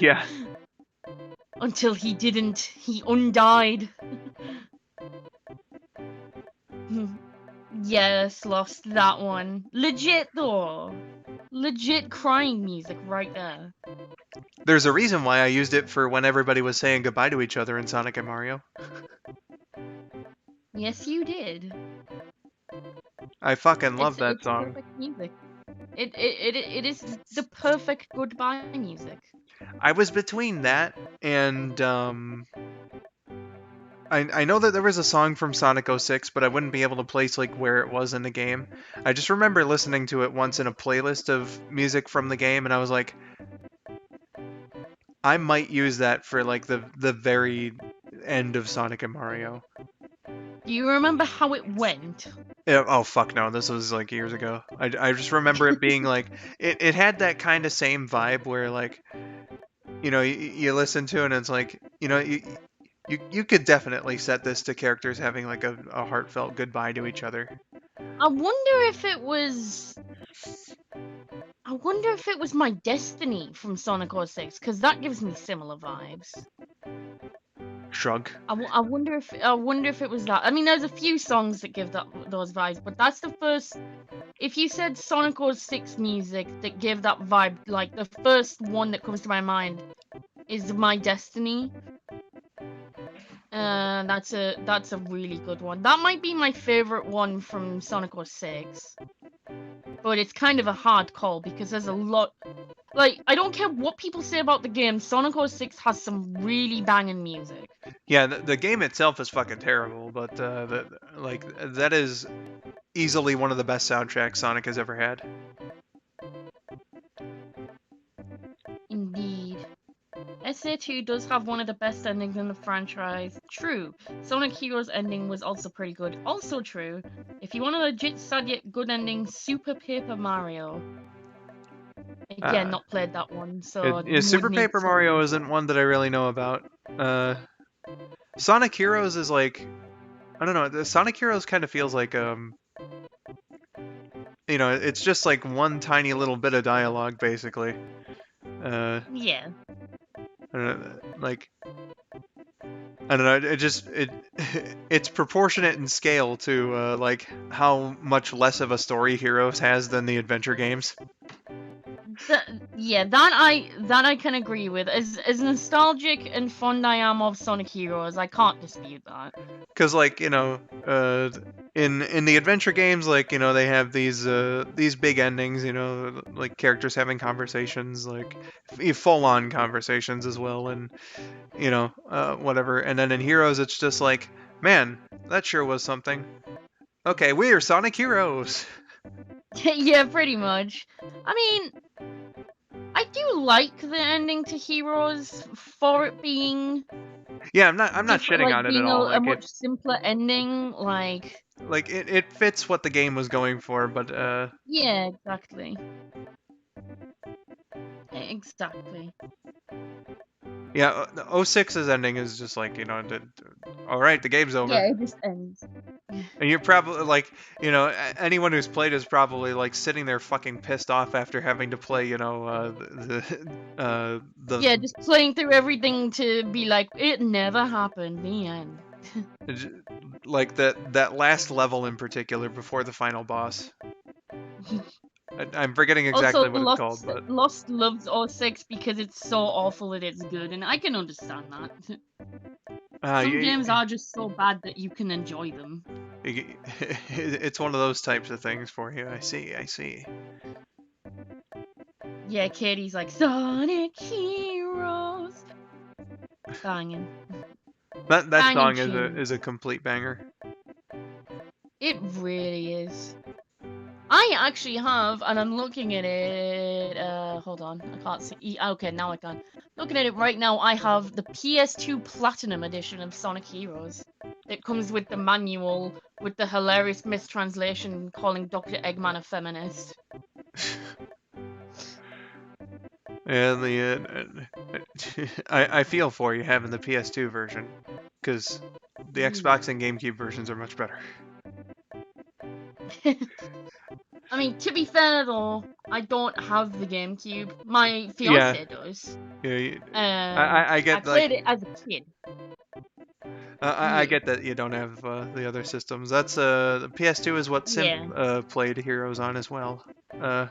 Yeah, Until he didn't. He undied. Yes, lost that one. Legit though. Legit crying music right there. there's a reason why I used it for when everybody was saying goodbye to each other in Sonic and Mario. Yes, you did. I fucking love that It's song. perfect music. It is the perfect goodbye music. I was between that and I know that there was a song from Sonic 06, but I wouldn't be able to place like where it was in the game. I just remember listening to it once in a playlist of music from the game, and I was like, I might use that for like the very end of Sonic and Mario. Do you remember how it went? Yeah, oh fuck no, this was like years ago. I just remember it being like it had that kind of same vibe where like you listen to it and it's like you could definitely set this to characters having like a heartfelt goodbye to each other. I wonder if it was. I wonder if it was My Destiny from Sonic 06, because that gives me similar vibes. Shrug. I wonder if it was that. I mean, there's a few songs that give those vibes, but that's the first. If you said Sonic 06 music that give that vibe, like the first one that comes to my mind is My Destiny. That's a really good one. That might be my favorite one from Sonic 06. But it's kind of a hard call because there's a lot. Like, I don't care what people say about the game, Sonic 06 has some really banging music. Yeah, the game itself is fucking terrible, but that is easily one of the best soundtracks Sonic has ever had. Indeed. SA2 does have one of the best endings in the franchise. True. Sonic Heroes ending was also pretty good. Also true. If you want a legit sad yet good ending, Super Paper Mario. Again, not played that one, so you would Super need Paper to. Mario isn't one that I really know about. Sonic Heroes is like, I don't know. The Sonic Heroes kind of feels like it's just like one tiny little bit of dialogue basically. Yeah. I don't know, like I don't know. It's proportionate in scale to like how much less of a story Heroes has than the adventure games. Yeah, that I can agree with. As nostalgic and fond I am of Sonic Heroes, I can't dispute that. Because like in the adventure games, like they have these big endings, like characters having conversations, like full on conversations as well, and whatever. And then in Heroes, it's just like, man, that sure was something. Okay, we're Sonic Heroes. Yeah, pretty much. I mean, I do like the ending to Heroes for it being Yeah, I'm not different, shitting like on it at being all. a Like much simpler ending. it fits what the game was going for, but Yeah, exactly. Exactly. yeah, the 06's ending is just like all right, the game's over. Yeah, it just ends. And you're probably like, anyone who's played is probably like sitting there fucking pissed off after having to play, the Yeah, just playing through everything to be like, it never happened. The end. like that last level in particular before the final boss. I'm forgetting Also, exactly what it's called, but Lost loves O6 because it's so awful that it's good, and I can understand that. Some you, games are just so bad that you can enjoy them. it's one of those types of things for you. I see. Yeah, Katie's like, Sonic Heroes. Banging. That Banging song tune. is a complete banger. It really is. I actually have, and I'm looking at it. Hold on, I can't see. Okay, now I can. Looking at it right now, I have the PS2 Platinum Edition of Sonic Heroes. It comes with the manual with the hilarious mistranslation calling Dr. Eggman a feminist. And I feel for you having the PS2 version, because the Xbox and GameCube versions are much better. I mean, to be fair though, I don't have the GameCube. My Yeah, fiance does. yeah. I I get played like it as a kid. I Yeah. get that you don't have the other systems. That's the PS2 is what Simp Yeah. played Heroes on as well. Uh,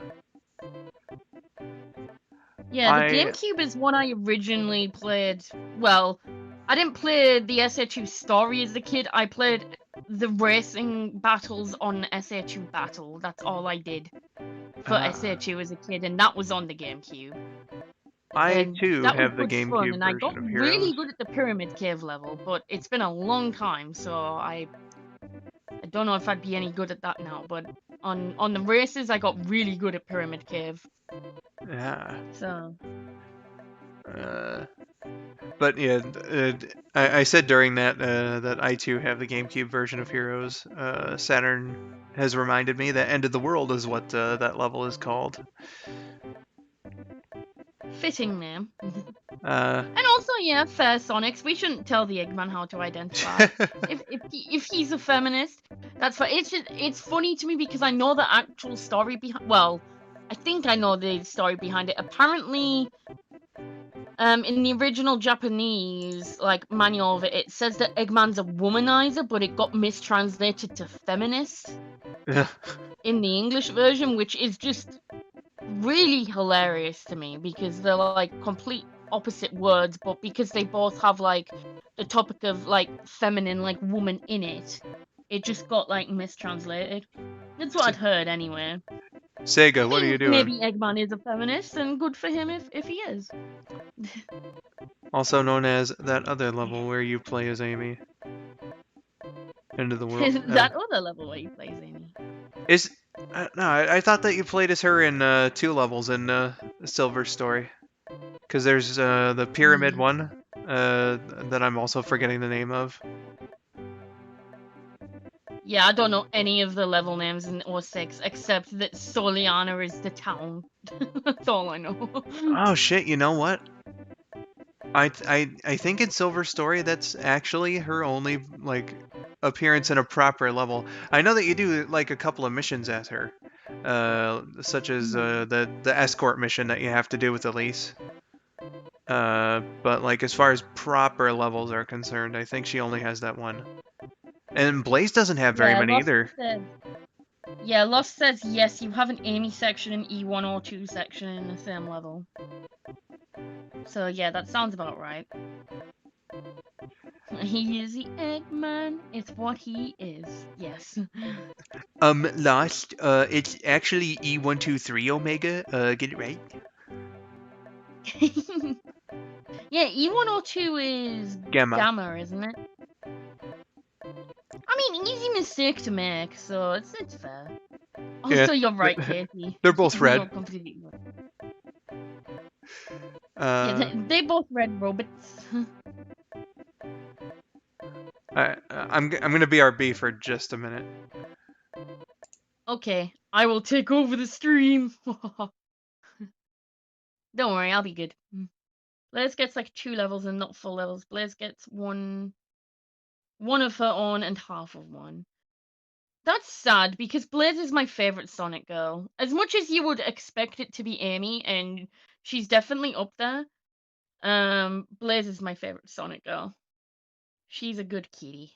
Yeah, the I GameCube is one I originally played. Well, I didn't play the SA2 story as a kid. I played the racing battles on SA2 Battle. That's all I did for SA2 as a kid, and that was on the GameCube. I And too that was have the good fun, GameCube and I got version of really Heroes. good at the Pyramid Cave level, but it's been a long time, so I don't know if I'd be any good at that now, but on the races I got really good at Pyramid Cave. Yeah. So Uh, but yeah, I said during that I too have the GameCube version of Heroes. Saturn has reminded me that End of the World is what that level is called. fitting name. Uh, And also, yeah, fair Sonics. We shouldn't tell the Eggman how to identify. If he's a feminist, that's fine. It's funny to me because I know the actual story behind. Well, I think I know the story behind it. Apparently, in the original Japanese like manual of it, it says that Eggman's a womanizer, but it got mistranslated to feminist in the English version, which is just really hilarious to me because they're like complete opposite words, but because they both have like the topic of like feminine, like woman in it, it just got like mistranslated. That's what I'd heard anyway. I Sega, what are you mean, doing? maybe Eggman is a feminist, and good for him if he is. Also known as that other level where you play as Amy. End of the World. That other level where you play Amy. Is no, I thought that you played as her in 2 levels in Silver's story. Because there's the pyramid one that I'm also forgetting the name of. Yeah, I don't know any of the level names in 06 except that Soliana is the town. That's all I know. Oh shit! You know what? I think in Silver Story that's actually her only like appearance in a proper level. I know that you do like a couple of missions as her, such as the escort mission that you have to do with Elise. But like as far as proper levels are concerned, I think she only has that one. And Blaze doesn't have very Yeah, many Lost either. says. Yeah, Lost says yes. You have an Amy section and E102 section in the same level. So yeah, that sounds about right. He is the Eggman. It's what he is. Yes. Lost. It's actually E123 Omega. Get it right. Yeah, E102 is Gamma. Gamma, isn't it? I mean, easy mistake to make, so it's fair. Yeah, Also, you're right, Katie. they're both red. You're completely right. Yeah, Uh, they both red robots. I'm gonna BRB for just a minute. Okay, I will take over the stream. Don't worry, I'll be good. Blaze gets like 2 levels and not full levels. Blaze gets one of her own and half of one. That's sad because Blaze is my favorite Sonic girl. As much as you would expect it to be Amy, and she's definitely up there. Blaze is my favorite Sonic girl. She's a good kitty.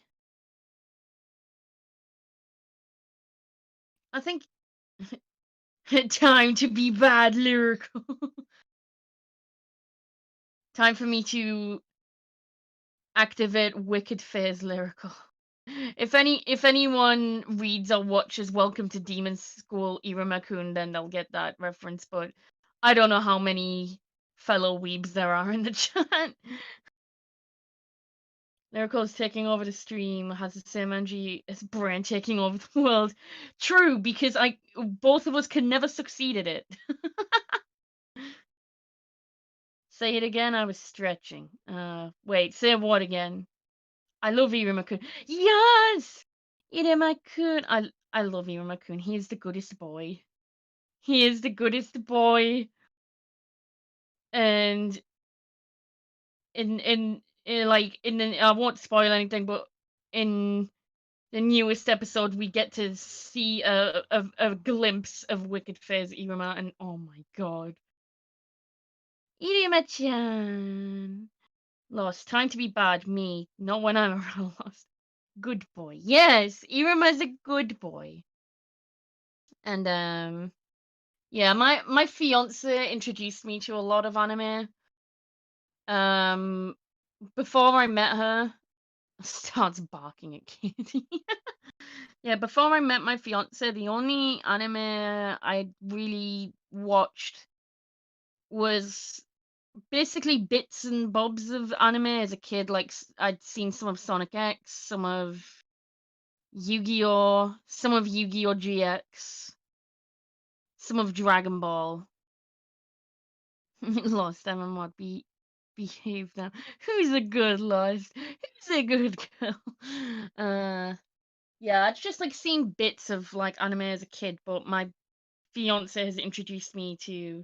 I think time to be bad lyrical. Time for me to activate Wicked Phase lyrical. If anyone reads or watches Welcome to Demon School Iramakun, then they'll get that reference, but I don't know how many fellow weebs there are in the chat. Lyrical's taking over the stream, has the same energy as Brain taking over the world. True, because both of us can never succeed at it. Say it again, I was stretching. Wait, say what again? I love Iramakun. Yes! Iramakun. I love Iramakun. He is the goodest boy. He is the goodest boy. And in the, I won't spoil anything, but in the newest episode we get to see a glimpse of Wicked Phase Iruma, and oh my god. Iruma-chan. Lost. Time to be bad. Me. Not when I'm around Lost. Good boy. Yes, Iruma's a good boy. And yeah, my fiance introduced me to a lot of anime. Um, before I met her, starts barking at Katie. Yeah, before I met my fiance, the only anime I really watched was basically bits and bobs of anime as a kid. Like I'd seen some of Sonic X, some of Yu-Gi-Oh, some of Yu-Gi-Oh GX, some of Dragon Ball. Lost MMR behave now. Who's a good Lost? Who's a good girl? Yeah, it's just like seeing bits of like anime as a kid, but my fiance has introduced me to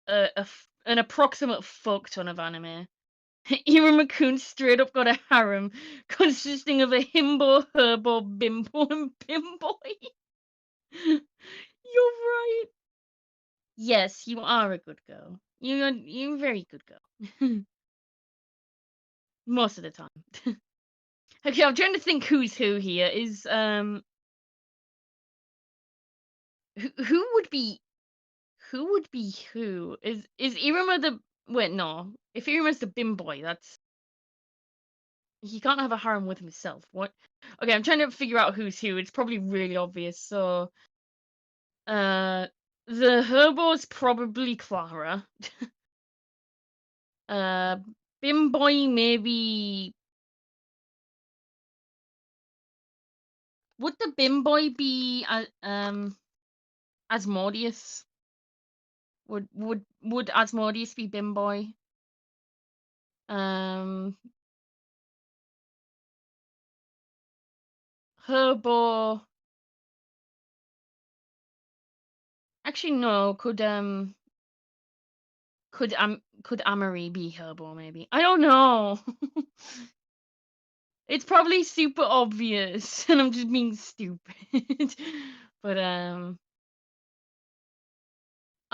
an approximate fuck ton of anime. Irumakun straight up got a harem consisting of a himbo, herbo, bimbo, and bimboy. You're right. Yes, you are a good girl. You're a very good girl. Most of the time. Okay, I'm trying to think who's who here. Who would be who? Is Iruma the wait, no. If Iruma's the bimboy, that's he can't have a harem with himself. What? Okay, I'm trying to figure out who's who. It's probably really obvious. So, uh, the herbo's probably Clara. Uh, Bimboy maybe. Would the Bimboy be Asmodeus? Would Asmodeus be Bimboy? Herbo. Actually, no. Could Amory be Herbo? Maybe. I don't know. It's probably super obvious, and I'm just being stupid. But I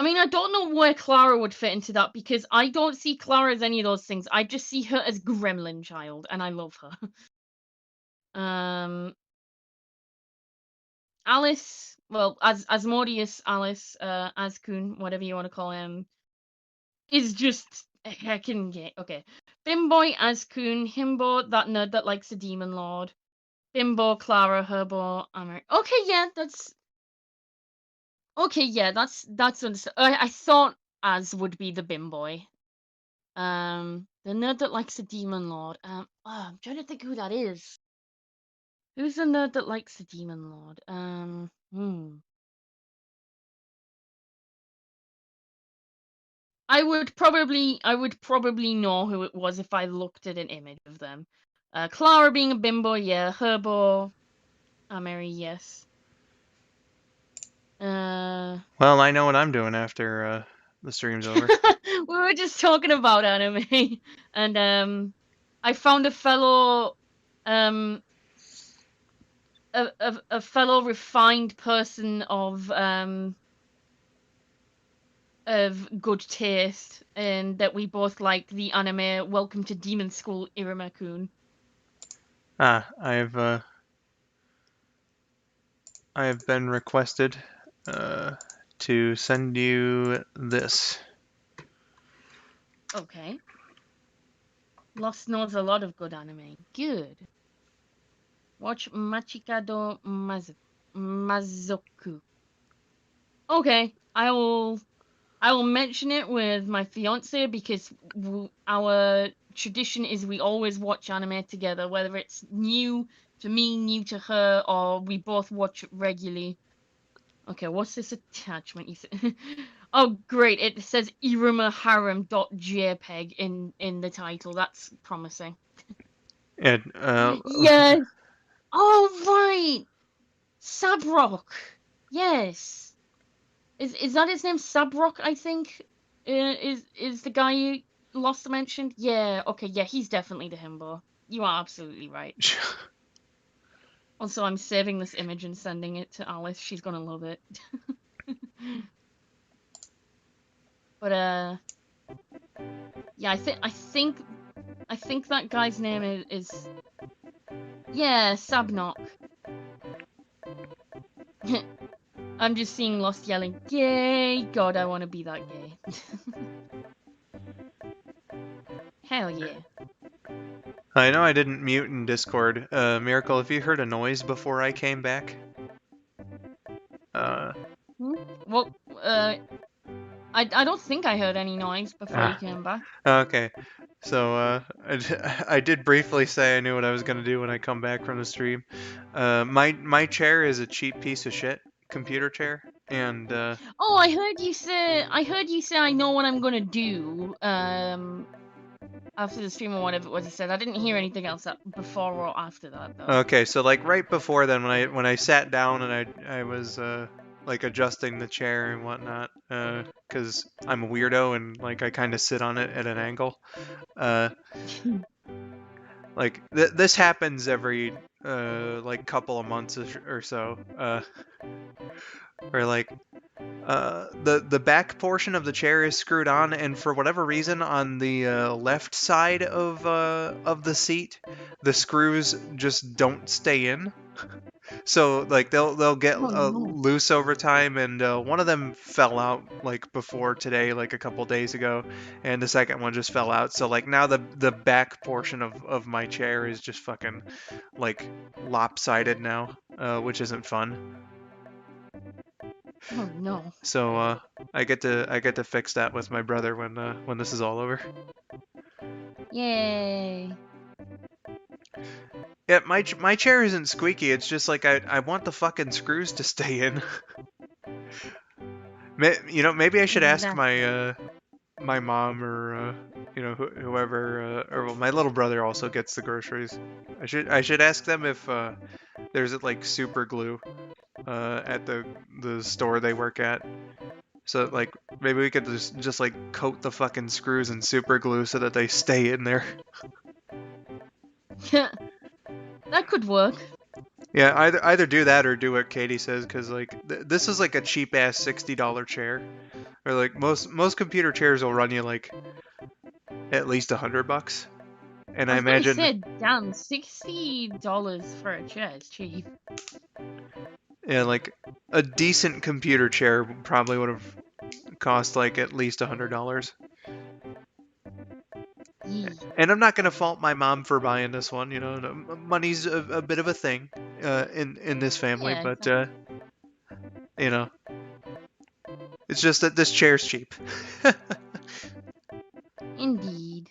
mean, I don't know where Clara would fit into that because I don't see Clara as any of those things. I just see her as Gremlin Child, and I love her. Alice, well, as Asmodeus, Alice, Azkun, whatever you want to call him, is just heckin' gay. Okay, Bimboy, Azkun, Himbo, that nerd that likes the Demon Lord, Bimbo, Clara, Herbo, Amory. Okay, yeah, that's okay. Yeah, that's understood. I thought Az would be the Bimboy. The nerd that likes the Demon Lord. I'm trying to think who that is. Who's the nerd that likes the Demon Lord? I would probably know who it was if I looked at an image of them. Clara being a bimbo, yeah. Herbo, Mary, yes. Well, I know what I'm doing after the stream's over. We were just talking about anime, and I found a fellow, a fellow refined person of good taste, and that we both like the anime Welcome to Demon School Iruma-kun. I have been requested to send you this. Okay. Lost knows a lot of good anime. Good. Watch Machikado Mazoku. Okay, I will mention it with my fiance because our tradition is we always watch anime together, whether it's new to me, new to her, or we both watch it regularly. Okay, what's this attachment you said? Oh, great! It says irumaharem.jpg in the title. That's promising. It, Yes. Oh right, Sabrock. Yes. Is that his name? Sabrock, I think. Is the guy you lost mentioned? Yeah. Okay. Yeah, he's definitely the himbo. You are absolutely right. Also, I'm saving this image and sending it to Alice. She's gonna love it. But yeah, I think that guy's name is yeah, Sabnock. I'm just seeing Lost yelling, "Yay! God, I want to be that gay." Hell yeah. I know I didn't mute in Discord. Miracle, have you heard a noise before I came back? Well, I don't think I heard any noise before you came back. Okay. So I did briefly say I knew what I was gonna do when I come back from the stream. My chair is a cheap piece of shit computer chair, and Oh, I heard you say. I know what I'm gonna do. After the stream or whatever it was you said. I didn't hear anything else before or after that though. okay, so like right before then, when I sat down and I was like adjusting the chair and whatnot, because I'm a weirdo and like I kind of sit on it at an angle. Uh, like this happens every like couple of months or so. Where like the back portion of the chair is screwed on, and for whatever reason, on the left side of the seat, the screws just don't stay in. So like they'll get Oh no. loose over time, and one of them fell out like before today, like a couple days ago, and the second one just fell out. So like now the back portion of my chair is just fucking like lopsided now, which isn't fun. Oh no. So I get to fix that with my brother when this is all over. Yay. Yeah, my chair isn't squeaky. It's just like I want the fucking screws to stay in. Maybe I should ask Exactly. my mom or whoever or well, my little brother also gets the groceries. I should ask them if there's like super glue at the store they work at. So like maybe we could just like coat the fucking screws in super glue so that they stay in there. That could work. Yeah, either do that or do what Katie says, because like this is like a cheap ass $60 chair, or like most computer chairs will run you like at least $100, and I I was gonna imagine say, damn, $60 for a chair is cheap. yeah like a decent computer chair probably would have cost like at least $100. Yee. And I'm not gonna fault my mom for buying this one. Money's a bit of a thing in this family, Yeah, but exactly. you know, it's just that this chair's cheap. Indeed.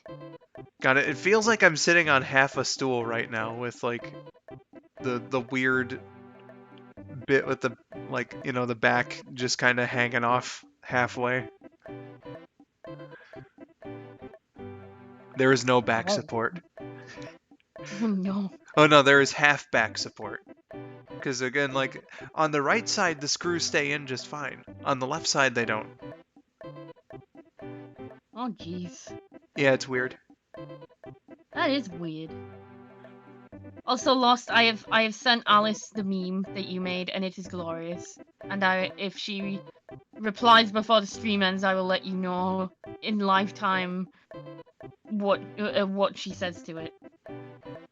Got it. It feels like I'm sitting on half a stool right now with like the weird bit with the like the back just kind of hanging off halfway. There is no back Oh, support. oh no. Oh no, there is half back support. Because again, like on the right side, the screws stay in just fine. On the left side, they don't. Oh jeez. Yeah, it's weird. That is weird. Also, Lost, I have sent Alice the meme that you made, and it is glorious. And if she replies before the stream ends, I will let you know in lifetime what she says to it.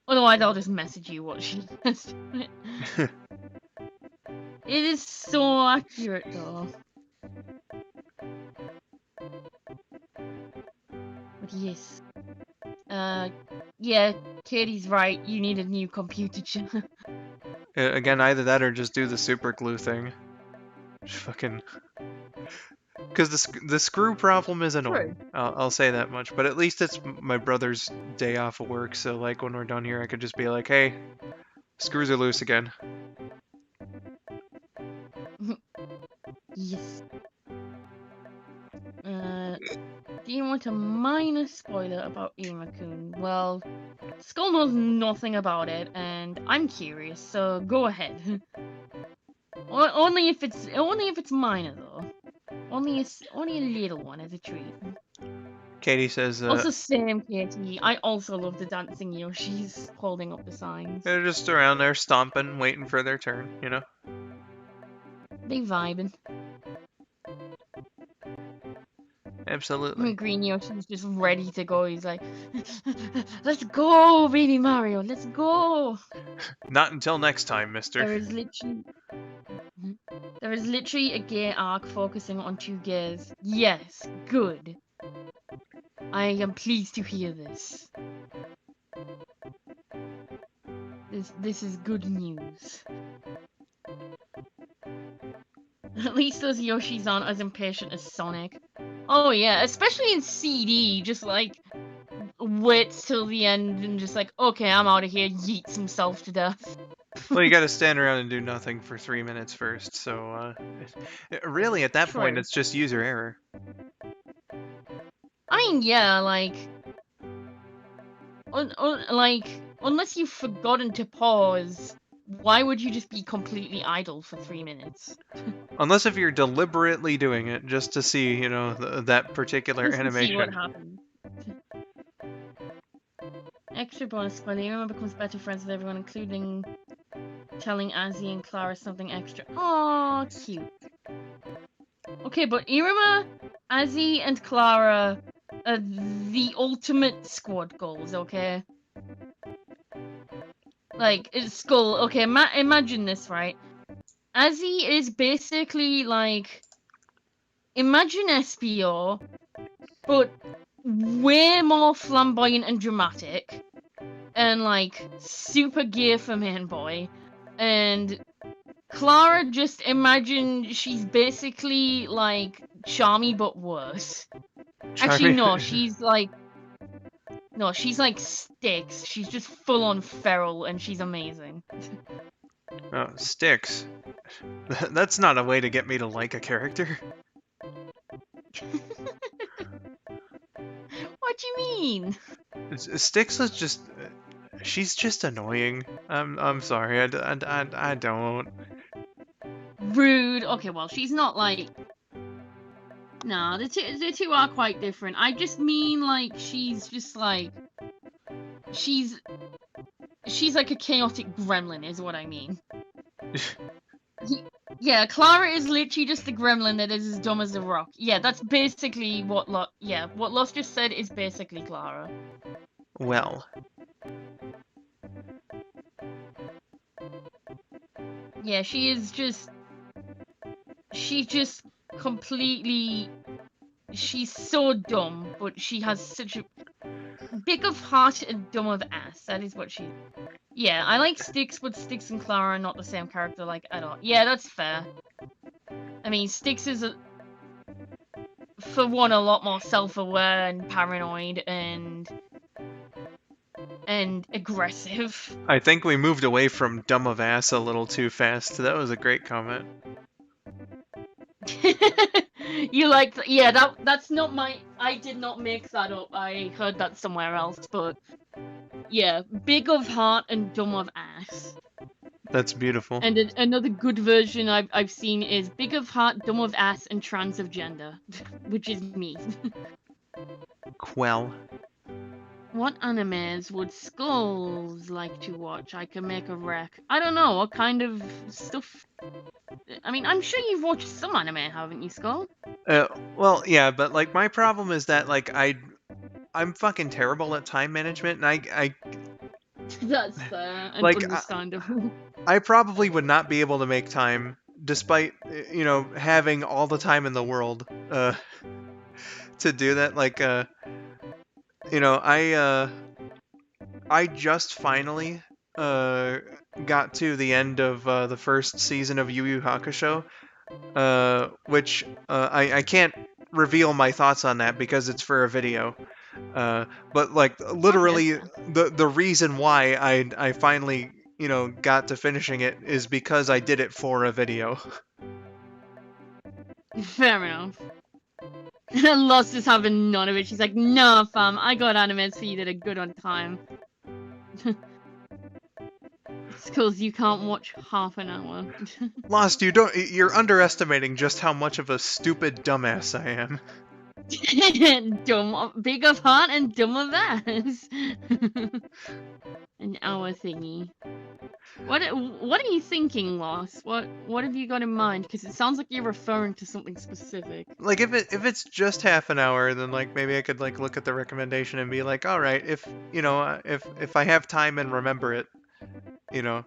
Otherwise, I'll just message you what she says to it. It is so accurate, though. But yes. Yeah, Katie's right. You need a new computer chip. Again, either that or just do the super glue thing. Just fucking. Because the screw problem is annoying. True. I'll say that much. But at least it's my brother's day off of work, so like when we're done here, I could just be like, hey, screws are loose again. Yes. Do you want a minor spoiler about Imakun? Well, Skull knows nothing about it, and I'm curious, so go ahead. Only if it's minor though. Only a little one as a treat. Katie says, Also, same Katie. I also love the dancing Yoshis holding up the signs. they're just around there stomping, waiting for their turn, They vibing. Absolutely. Green Yoshi's just ready to go. He's like, let's go, baby Mario, let's go. Not until next time, mister. There is literally a gear arc focusing on 2 gears. Yes, good. I am pleased to hear this. This is good news. At least those Yoshis aren't as impatient as Sonic. Oh yeah, especially in CD, just like waits till the end and just like, okay, I'm out of here, yeets himself to death. Well, you gotta stand around and do nothing for 3 minutes first, so, really, at that point, True. it's just user error. I mean, yeah, like, unless you've forgotten to pause, why would you just be completely idle for 3 minutes? Unless if you're deliberately doing it just to see, that particular Just to see what animation. happens. Extra bonus spoiler, Iruma becomes better friends with everyone, including telling Azzy and Clara something extra. Aww, cute. Okay, but Iruma, Azzy, and Clara are the ultimate squad goals, okay? Like, it's Skull. Okay, imagine this, right? Azzy is basically like, imagine SPO, but way more flamboyant and dramatic, and like super gear for main boy, and Clara, just imagine she's basically like Charmy but worse. Actually, no, she's like Styx. She's just full on feral and she's amazing. Oh, Styx. That's not a way to get me to like a character. What do you mean? Styx is just, she's just annoying. I'm sorry, I don't. Rude. Okay, well, she's not like. No, the two are quite different. I just mean like she's just like she's like a chaotic gremlin, is what I mean. Yeah, Clara is literally just a gremlin that is as dumb as a rock. Yeah, that's basically what what Lost just said is basically Clara. Well, Yeah, she's just completely. She's so dumb, but she has such a big of heart and dumb of ass. That is what she. Yeah, I like Styx, but Styx and Clara are not the same character, like, at all. Yeah, that's fair. I mean, Styx is, for one, a lot more self-aware and paranoid and aggressive. I think we moved away from dumb of ass a little too fast. That was a great comment. You like, yeah, that's not my. I did not make that up. I heard that somewhere else, but yeah, big of heart and dumb of ass. That's beautiful. And another good version I've seen is big of heart, dumb of ass, and trans of gender, which is me. Quell. What animes would Skulls like to watch? I can make a rec. I don't know, what kind of stuff? I mean, I'm sure you've watched some anime, haven't you, Skull? Well, yeah, but like my problem is that like I'm fucking terrible at time management, and I That's fair and like understandable. I probably would not be able to make time, despite having all the time in the world, to do that. Like I just finally got to the end of the first season of Yu Yu Hakusho, which I can't reveal my thoughts on that because it's for a video. But like literally, Okay. the reason why I finally got to finishing it is because I did it for a video. Fair enough. Lost is having none of it. She's like, nah, fam, I got animes for you that are good on time. It's because you can't watch half an hour. Lost, you're underestimating just how much of a stupid dumbass I am. Dumb, big of heart and dumb of ass. An hour thingy. What are you thinking, Lost? What have you got in mind? Because it sounds like you're referring to something specific. Like if it's just half an hour, then like maybe I could like look at the recommendation and be like, all right, if if I have time and remember it, you know.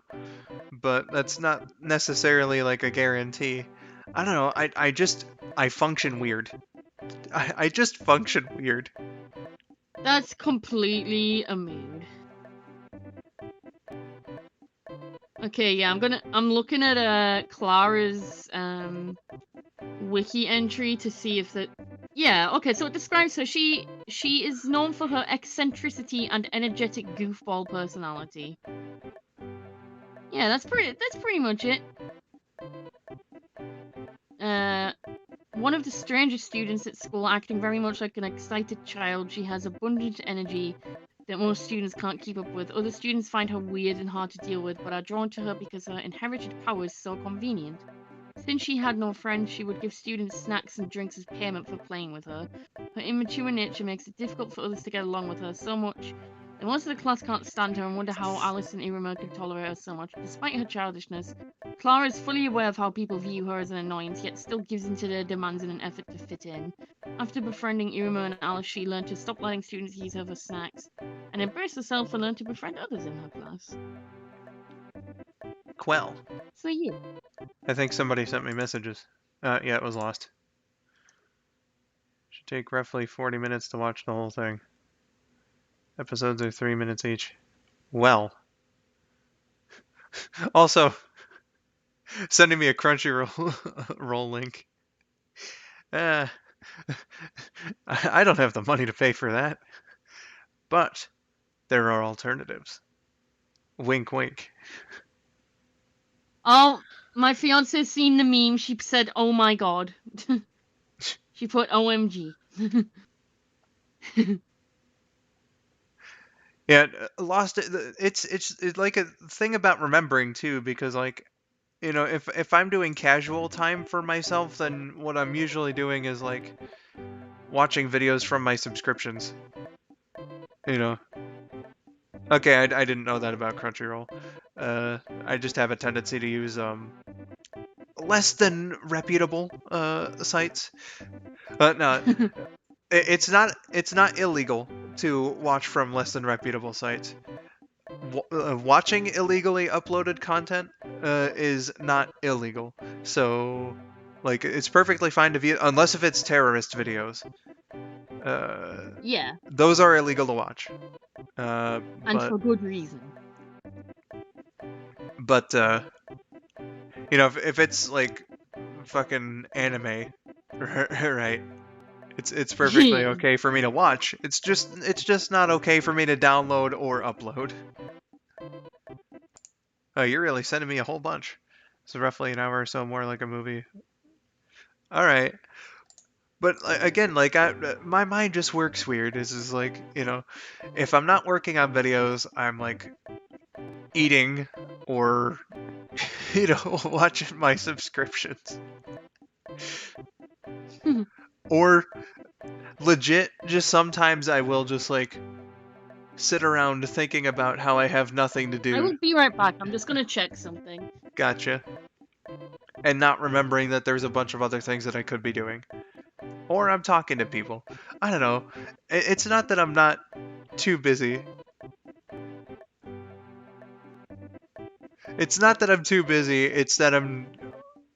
But that's not necessarily like a guarantee. I don't know. I function weird. I just function weird. That's completely a mood. Okay, yeah, I'm looking at Clara's wiki entry to see if that. Yeah, okay, so it describes her. She is known for her eccentricity and energetic goofball personality. Yeah, that's pretty much it. One of the strangest students at school, acting very much like an excited child. She has abundant energy that most students can't keep up with. Other students find her weird and hard to deal with, but are drawn to her because her inherited power is so convenient. Since she had no friends, she would give students snacks and drinks as payment for playing with her. Her immature nature makes it difficult for others to get along with her so much that most of the class can't stand her and wonder how Alice and Iruma could tolerate her so much. Despite her childishness, Clara is fully aware of how people view her as an annoyance, yet still gives in to their demands in an effort to fit in. After befriending Iruma and Alice, she learned to stop letting students use her for snacks and embrace herself and learn to befriend others in her class. Quell. So yeah. I think somebody sent me messages. Yeah, it was Lost. Should take roughly 40 minutes to watch the whole thing. Episodes are 3 minutes each. Well. Also, sending me a Crunchyroll roll link. I don't have the money to pay for that. But there are alternatives. Wink, wink. Oh, my fiance's seen the meme. She said, "Oh my god." She put OMG. Yeah, Lost. It's like a thing about remembering too, because like if I'm doing casual time for myself, then what I'm usually doing is like watching videos from my subscriptions. You know. Okay, I didn't know that about Crunchyroll. I just have a tendency to use less than reputable sites. But no, it's not illegal to watch from less than reputable sites. Watching illegally uploaded content is not illegal. So, like, it's perfectly fine to view, unless if it's terrorist videos. Yeah, Those are illegal to watch. and But for good reason. but if it's like fucking anime, right? It's perfectly Yeah. okay for me to watch. It's just not okay for me to download or upload. Oh, you're really sending me a whole bunch. So roughly an hour or so more like a movie. All right. But again, like my mind just works weird. Is like if I'm not working on videos, I'm like eating or watching my subscriptions or legit. Just sometimes I will just like sit around thinking about how I have nothing to I do. will be right back. I'm just gonna check something. Gotcha. And not remembering that there's a bunch of other things that I could be doing. Or I'm talking to people. I don't know. It's not that I'm not too busy. It's not that I'm too busy. It's that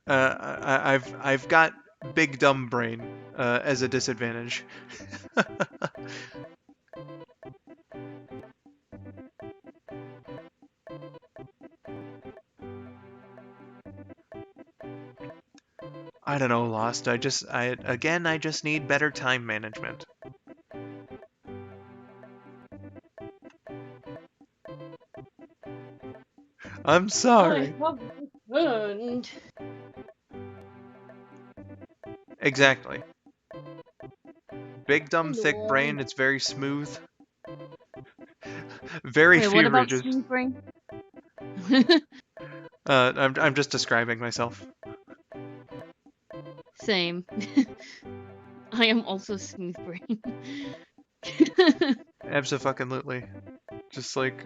I've got big dumb brain as a disadvantage. I don't know, Lost. I just need better time management. I'm I sorry. have returned. Exactly. Big dumb thick Hello. brain. It's very smooth. Very Wait, what few about ridges. smooth brain? I'm just describing myself. Same. I am also smooth brain. Abso-fucking-lutely. Just like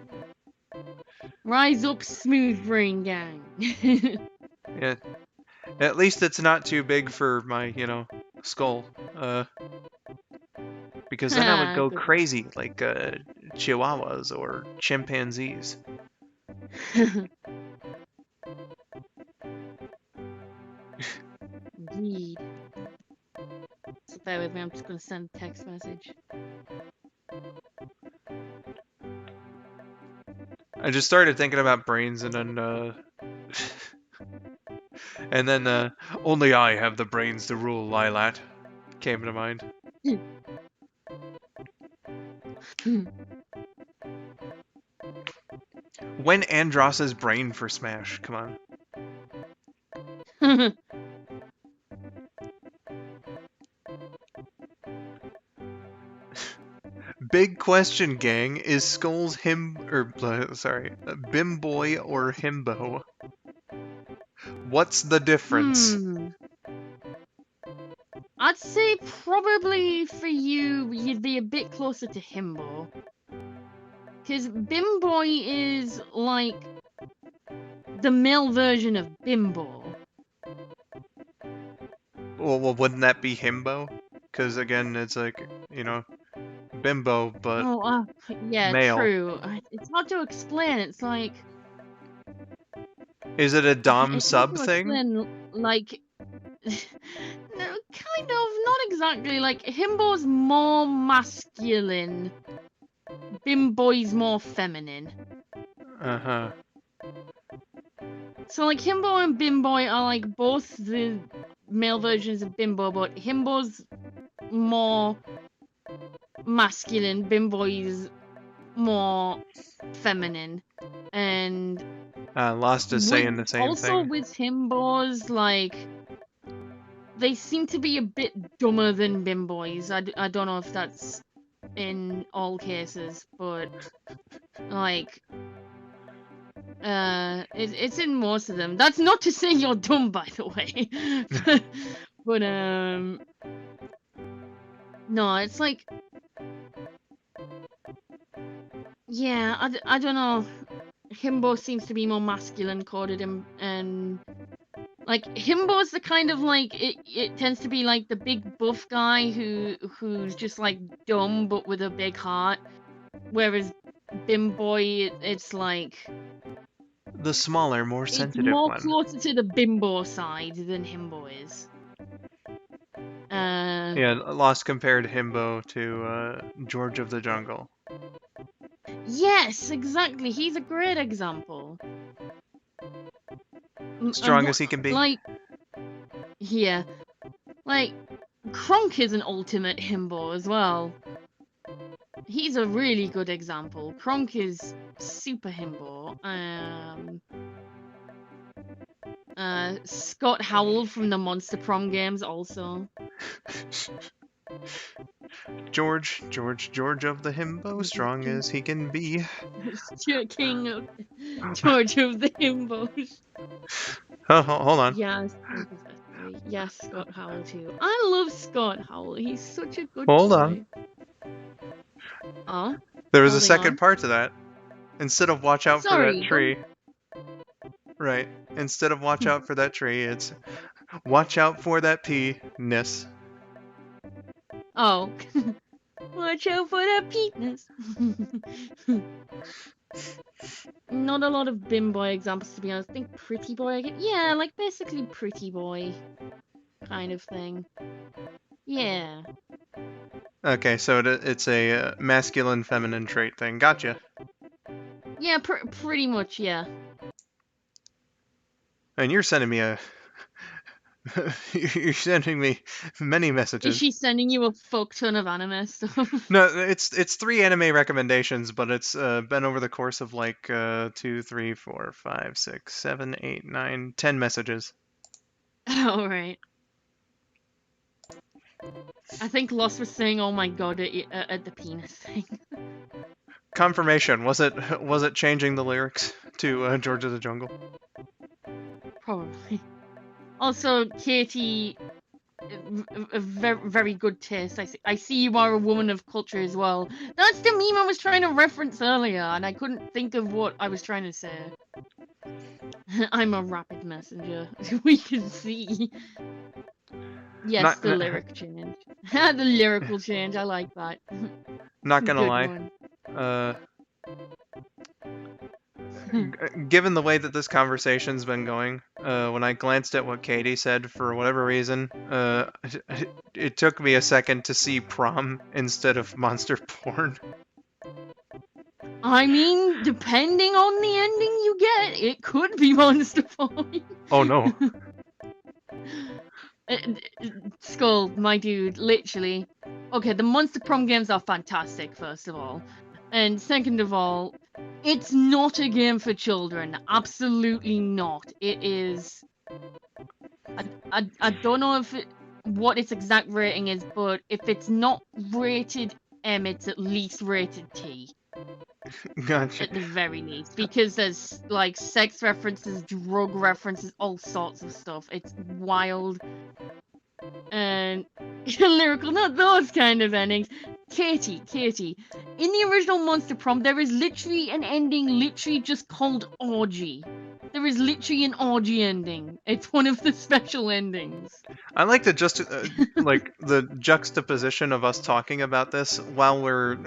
Rise up, smooth brain gang. yeah. At least it's not too big for my skull. Because then I would go Good. crazy like chihuahuas or chimpanzees. Indeed. So bear with me, I'm just gonna send a text message. I just started thinking about brains and then only I have the brains to rule Lilat came to mind. When Andross's brain for Smash? Come on. Big question, gang. Is Skull's Bimboy or Himbo? What's the difference? I'd say probably for you, you'd be a bit closer to Himbo. Because Bimboy is like the male version of Bimbo. Well, wouldn't that be Himbo? Because again, it's like, Bimbo, but Oh, yeah, male. true. It's hard to explain. It's like Is it a Dom it's hard sub to thing? explain. Like, no, kind of, not exactly. Like Himbo's more masculine. Bimboy's more feminine. Uh-huh. So like Himbo and Bimboy are like both the male versions of Bimbo, but Himbo's more masculine, Bimboy's more feminine. And Lost is saying the same also thing. with Himbo's like they seem to be a bit dumber than bimboys. I don't know if that's in all cases, but like it's in most of them. That's not to say you're dumb, by the way. but no, it's like, yeah, I don't know. Himbo seems to be more masculine coded, and like Himbo's the kind of like it tends to be like the big buff guy who's just like dumb but with a big heart, whereas Bimboy it's like The smaller, more it's sensitive more one. closer to the bimbo side than Himbo is. Yeah, lost compared Himbo to George of the Jungle. Yes, exactly. He's a great example. Strong as he can be. Like, yeah, like Kronk is an ultimate himbo as well. He's a really good example. Kronk is super himbo. Scott Howell from the Monster Prom games also. George of the Himbo, strong as he can be. King of George of the Himbos. Oh, hold on. Yes, yes, Scott Howell too. I love Scott Howell. He's such a good Hold boy. on. Oh, there was a second part to that. Instead of watch out for that tree. Right. Instead of watch out for that tree, it's watch out for that penis. Oh. Watch out for that penis. Not a lot of bimboy examples, to be honest. I think pretty boy. Yeah, like basically pretty boy kind of thing. Yeah. Okay, so it's a masculine feminine trait thing. Gotcha. Yeah, pretty much, yeah. And you're sending me you're sending me many messages. Is she sending you a fuck ton of anime stuff? No, it's 3 anime recommendations, but it's been over the course of like 2, 3, 4, 5, 6, 7, 8, 9, 10 messages. Alright. I think Lost was saying, "Oh my god," at the penis thing. Confirmation. Was it changing the lyrics to George of the Jungle? Probably. Also, Katie, a very good taste. I see you are a woman of culture as well. That's the meme I was trying to reference earlier, and I couldn't think of what I was trying to say. I'm a rapid messenger. We can see. Yes, the lyric change. The lyrical change. I like that. Not gonna lie. Given the way that this conversation's been going, when I glanced at what Katie said, for whatever reason, it took me a second to see prom instead of monster porn. I mean, depending on the ending you get, it could be monster porn. Oh no. Skull, my dude, literally. Okay, the Monster Prom games are fantastic, first of all. And second of all, it's not a game for children. Absolutely not. It is... I don't know what its exact rating is, but if it's not rated M, it's at least rated T. Gotcha. At the very least, because there's like sex references, drug references, all sorts of stuff. It's wild. And lyrical, not those kind of endings. Katie, in the original Monster Prom, there is literally an ending literally just called Orgy. There is literally an orgy ending. It's one of the special endings. I like the like the juxtaposition of us talking about this while we're,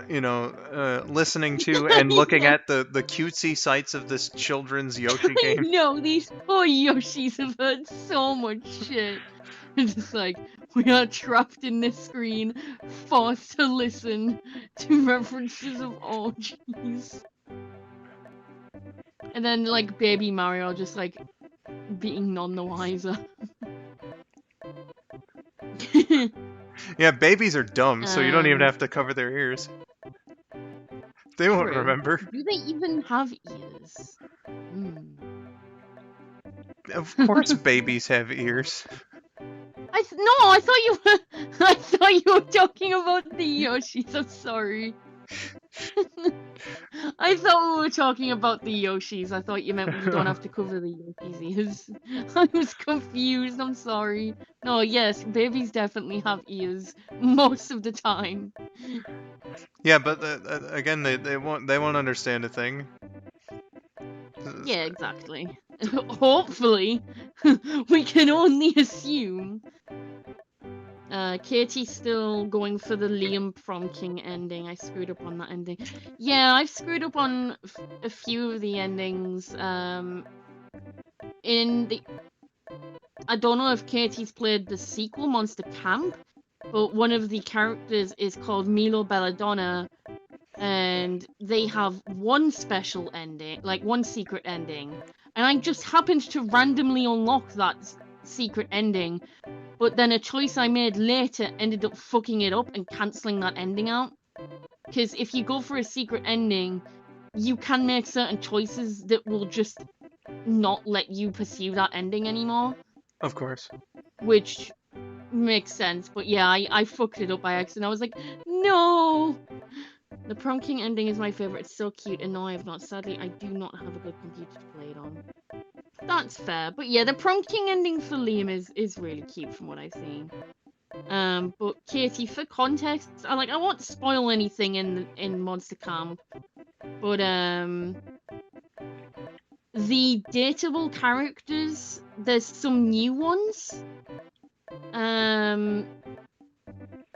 listening to and looking at the cutesy sights of this children's Yoshi game. No, these poor Yoshis have heard so much shit. It's just like, we are trapped in this screen, forced to listen to references of orgies. And then, like, baby Mario just, like, being none the wiser. Yeah, babies are dumb, so you don't even have to cover their ears. They won't remember. Do they even have ears? Of course babies have ears. I thought you were. I thought you were talking about the Yoshis. I'm sorry. I thought we were talking about the Yoshis. I thought you meant we don't have to cover the Yoshis' ears. I was confused. I'm sorry. No, yes, babies definitely have ears most of the time. Yeah, but again, they won't understand a thing. Yeah, exactly. Hopefully, we can only assume. Katie's still going for the Liam Prom King ending. I screwed up on that ending. Yeah, I've screwed up on a few of the endings. In the I don't know if Katie's played the sequel, Monster Camp, but one of the characters is called Milo Belladonna, and they have one special ending, like one secret ending, and I just happened to randomly unlock that secret ending, but then a choice I made later ended up fucking it up and cancelling that ending out. Because if you go for a secret ending, you can make certain choices that will just not let you pursue that ending anymore. Of course. Which makes sense, but yeah, I fucked it up by accident. I was like, no! The Prom King ending is my favorite. It's so cute, and no, I have not. Sadly, I do not have a good computer to play it on. That's fair, but yeah, the Prom King ending for Liam is really cute from what I've seen. But Katie, for context, I won't spoil anything in Monster Camp, but the dateable characters, there's some new ones.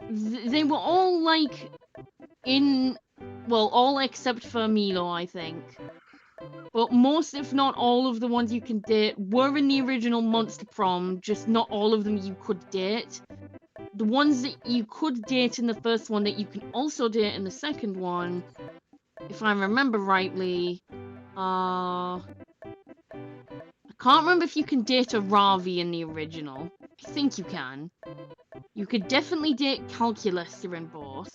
They were all like all except for Milo, I think. But most, if not all, of the ones you can date were in the original Monster Prom, just not all of them you could date. The ones that you could date in the first one that you can also date in the second one, if I remember rightly, I can't remember if you can date a Ravi in the original. I think you can. You could definitely date Calculester in both.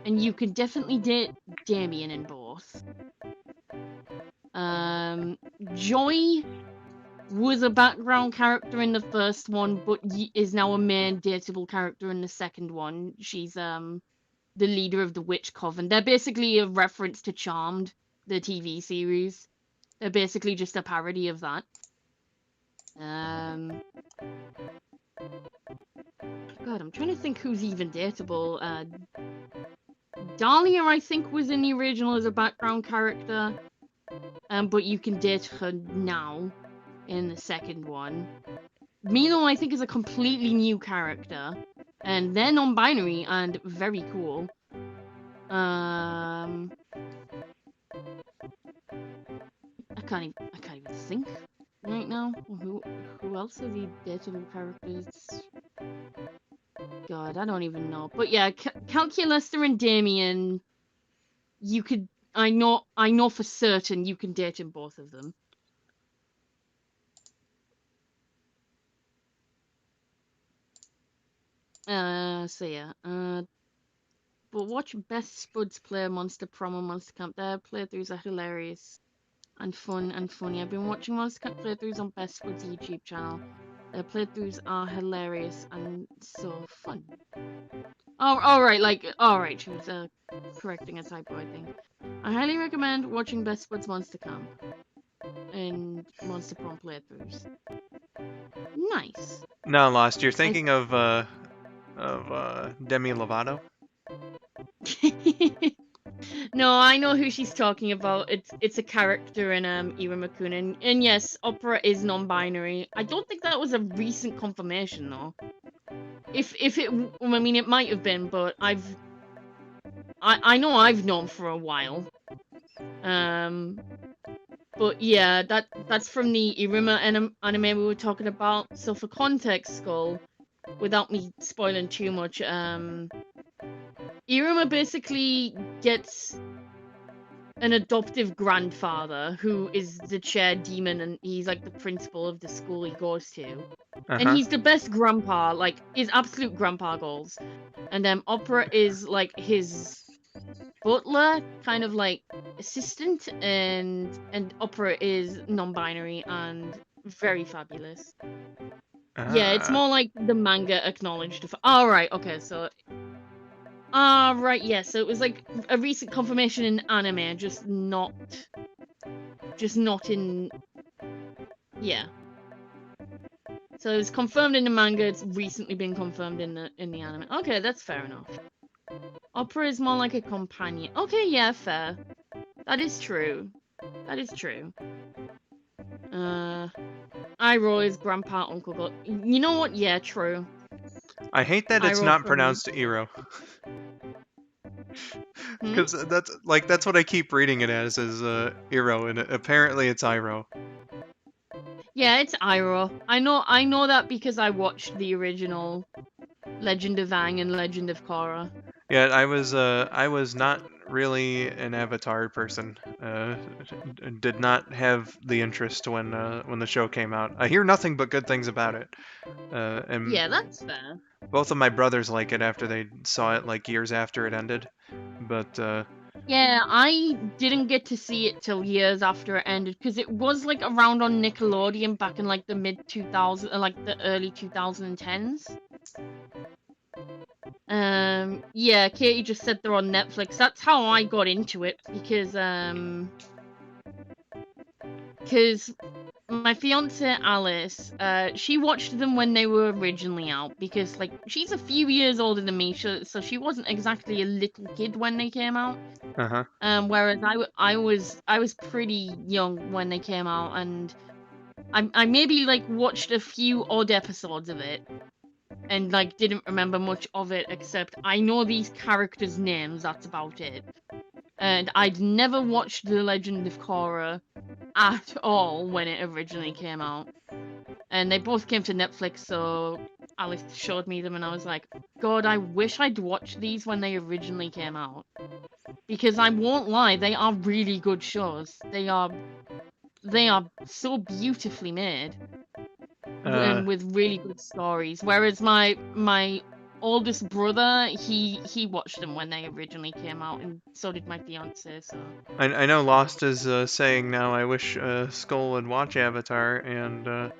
And you could definitely date Damien in both. Joy was a background character in the first one, but is now a main dateable character in the second one. She's the leader of the Witch Coven. They're basically a reference to Charmed, the TV series. They're basically just a parody of that. God, I'm trying to think who's even dateable. Dahlia, I think, was in the original as a background character. But you can date her now in the second one. Milo, I think, is a completely new character. And they're non-binary and very cool. I can't even think right now. Who else are the dateable characters? God, I don't even know. But yeah, Calculester and Damien, you could. I know for certain you can date in both of them. So yeah. But watch Best Spuds play Monster Prom and Monster Camp. Their playthroughs are hilarious and fun and funny. I've been watching Monster Camp playthroughs on Best Spuds YouTube channel. Their playthroughs are hilarious and so fun. Oh, alright, she was correcting a typo, I think. I highly recommend watching Best Spuds Monster Camp and Monster Prom playthroughs. Nice. No, Lost. You're thinking of Demi Lovato? No, I know who she's talking about. It's a character in Ira and yes, Opera is non-binary. I don't think that was a recent confirmation though. If it, I mean, it might have been, but I know I've known for a while. But yeah, that's from the Iruma anime we were talking about. So for context, Skull, without me spoiling too much, Iruma basically gets an adoptive grandfather who is the chair demon, and he's like the principal of the school he goes to. And he's the best grandpa, like his absolute grandpa goals. And Opera is like his butler, kind of like assistant, and Opera is non-binary and very fabulous. Yeah, it's Ah. more like the manga acknowledged. Oh, right, okay, so. Ah, right, yeah, so it was like a recent confirmation in anime, just not. Just not in. Yeah. So it was confirmed in the manga, it's recently been confirmed in the anime. Okay, that's fair enough. Opera is more like a companion. Okay, yeah, fair. That is true. That is true. Iroh is grandpa, uncle. You know what? Yeah, true. I hate that it's Iroh not from. pronounced Iro. Hmm? Because that's what I keep reading it as is Iro, and apparently it's Iro. Yeah, it's Iroh. I know that because I watched the original Legend of Aang and Legend of Korra. Yeah, I was not really an Avatar person. Did not have the interest when the show came out. I hear nothing but good things about it. And Yeah, that's fair. both of my brothers like it after they saw it like years after it ended. But Yeah, I didn't get to see it till years after it ended because it was like around on Nickelodeon back in like the mid 2000s, like the early 2010s. Yeah, Katie just said they're on Netflix. That's how I got into it because my fiance Alice, she watched them when they were originally out because like she's a few years older than me, so she wasn't exactly a little kid when they came out. uh-huh. Whereas I was pretty young when they came out, and I maybe like watched a few odd episodes of it, and like didn't remember much of it except I know these characters' names. That's about it. And I'd never watched The Legend of Korra at all when it originally came out. And they both came to Netflix, so Alice showed me them, and I was like, God, I wish I'd watched these when they originally came out. Because I won't lie, they are really good shows. They are so beautifully made Uh, and with really good stories. Whereas my oldest brother, he watched them when they originally came out, and so did my fiance. So I know Lost is saying now. I wish Skull would watch Avatar, and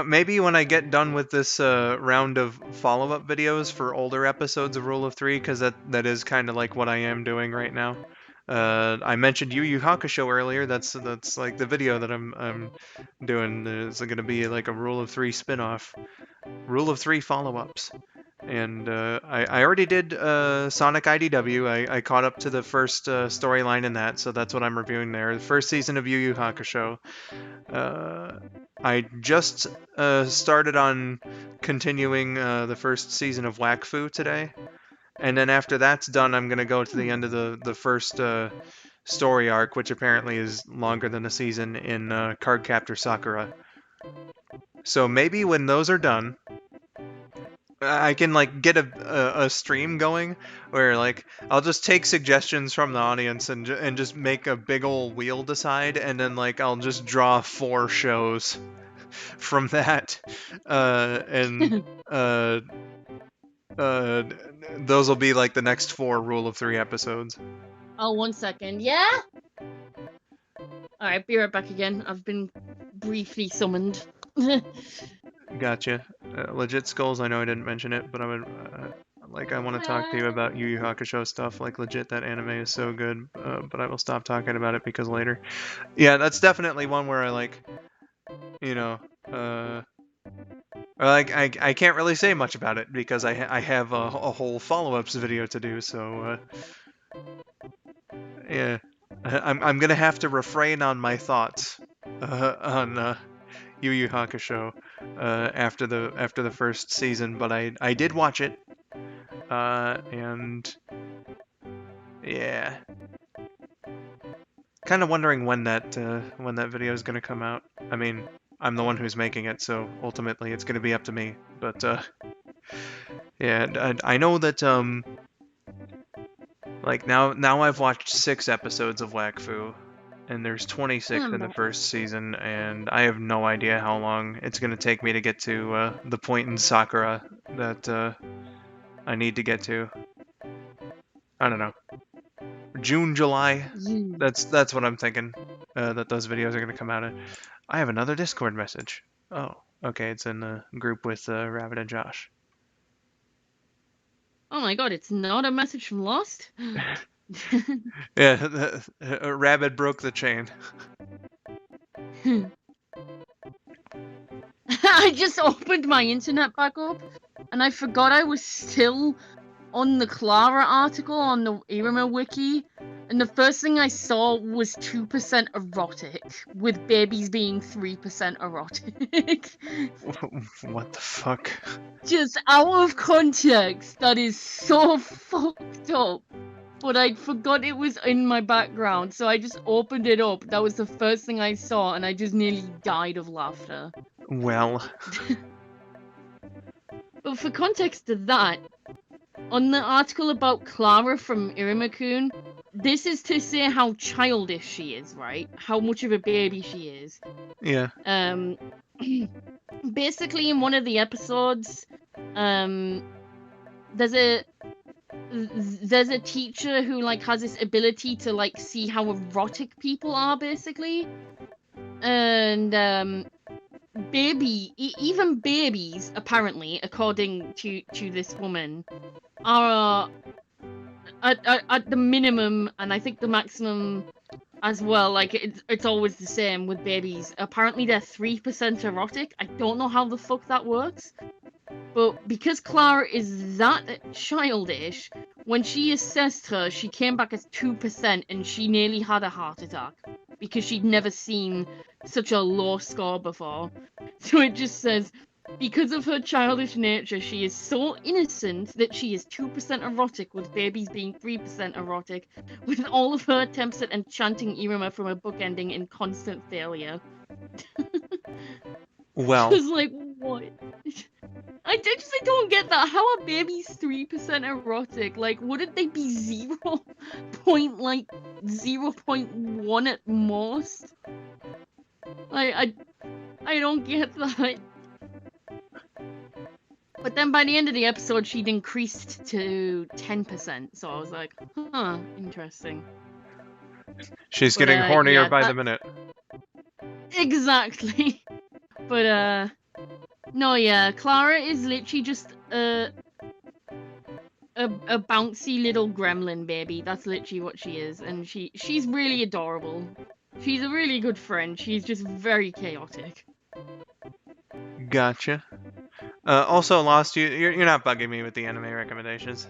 maybe when I get done with this round of follow-up videos for older episodes of Rule of Three, because that is kind of like what I am doing right now. I mentioned Yu Yu Hakusho earlier. That's like the video that I'm doing. Is going to be like a Rule of Three spin-off, Rule of Three follow-ups. And I already did Sonic IDW. I caught up to the first storyline in that, so that's what I'm reviewing there. The first season of Yu Yu Hakusho. Uh, I just started on continuing the first season of Wakfu today, and then after that's done, I'm gonna go to the hmm. end of the first story arc, which apparently is longer than a season in Cardcaptor Sakura. So maybe when those are done, I can like get a stream going where like I'll just take suggestions from the audience and just make a big old wheel decide, and then like I'll just draw 4 shows from that, and uh, uh, those will be like the next 4 Rule of 3 episodes. Oh, 1 second. Yeah. All right, be right back again. I've been briefly summoned. Gotcha. Legit skulls. I know I didn't mention it, but I want to talk to you about Yu Yu Hakusho stuff. Like legit, that anime is so good. But I will stop talking about it because later. Yeah, that's definitely one where I like, you know, uh, I can't really say much about it because I have a whole follow-ups video to do. So yeah, I'm gonna have to refrain on my thoughts on Yu Yu Hakusho after the first season. But I did watch it, and yeah, kind of wondering when that video is gonna come out. I mean, I'm the one who's making it, so ultimately it's gonna be up to me. But yeah, I know that like now I've watched 6 episodes of Wakfu, and there's 26 I'm in the back. first season, and I have no idea how long it's gonna take me to get to the point in Sakura that I need to get to. I don't know, June, July. You. That's what I'm thinking. That those videos are gonna come out in. I have another Discord message. Oh. Okay, it's in the group with Rabbit and Josh. Oh my god, it's not a message from Lost? Yeah, Rabbit broke the chain. I just opened my internet back up and I forgot I was still on the Clara article on the Irma wiki, and the first thing I saw was 2% erotic, with babies being 3% erotic. What the fuck? Just out of context, that is so fucked up. But I forgot it was in my background, so I just opened it up. That was the first thing I saw, and I just nearly died of laughter. Well. But for context to that, on the article about Clara from Irma-kun, this is to say how childish she is, right? How much of a baby she is. Yeah. Basically, in one of the episodes, there's a teacher who like has this ability to like see how erotic people are, basically, and even babies, apparently, according to this woman, are at the minimum, and I think the maximum as well. Like it's always the same with babies. Apparently, they're 3% erotic. I don't know how the fuck that works, but because Clara is that childish, when she assessed her, she came back as 2%, and she nearly had a heart attack because she'd never seen such a low score before. So it just says, because of her childish nature, she is so innocent that she is 2% erotic, with babies being 3% erotic, with all of her attempts at enchanting Iruma from a book ending in constant failure. Well. Just like, what? I don't get that. How are babies 3% erotic? Like, wouldn't they be 0.1 at most? Like, I don't get that. But then by the end of the episode, she'd increased to 10%. So I was like, huh, interesting. She's getting hornier yeah, by the minute. Exactly. But no, yeah, Clara is literally just a bouncy little gremlin baby. That's literally what she is, and she's really adorable. She's a really good friend. She's just very chaotic. Gotcha. Also, Lost, you're not bugging me with the anime recommendations.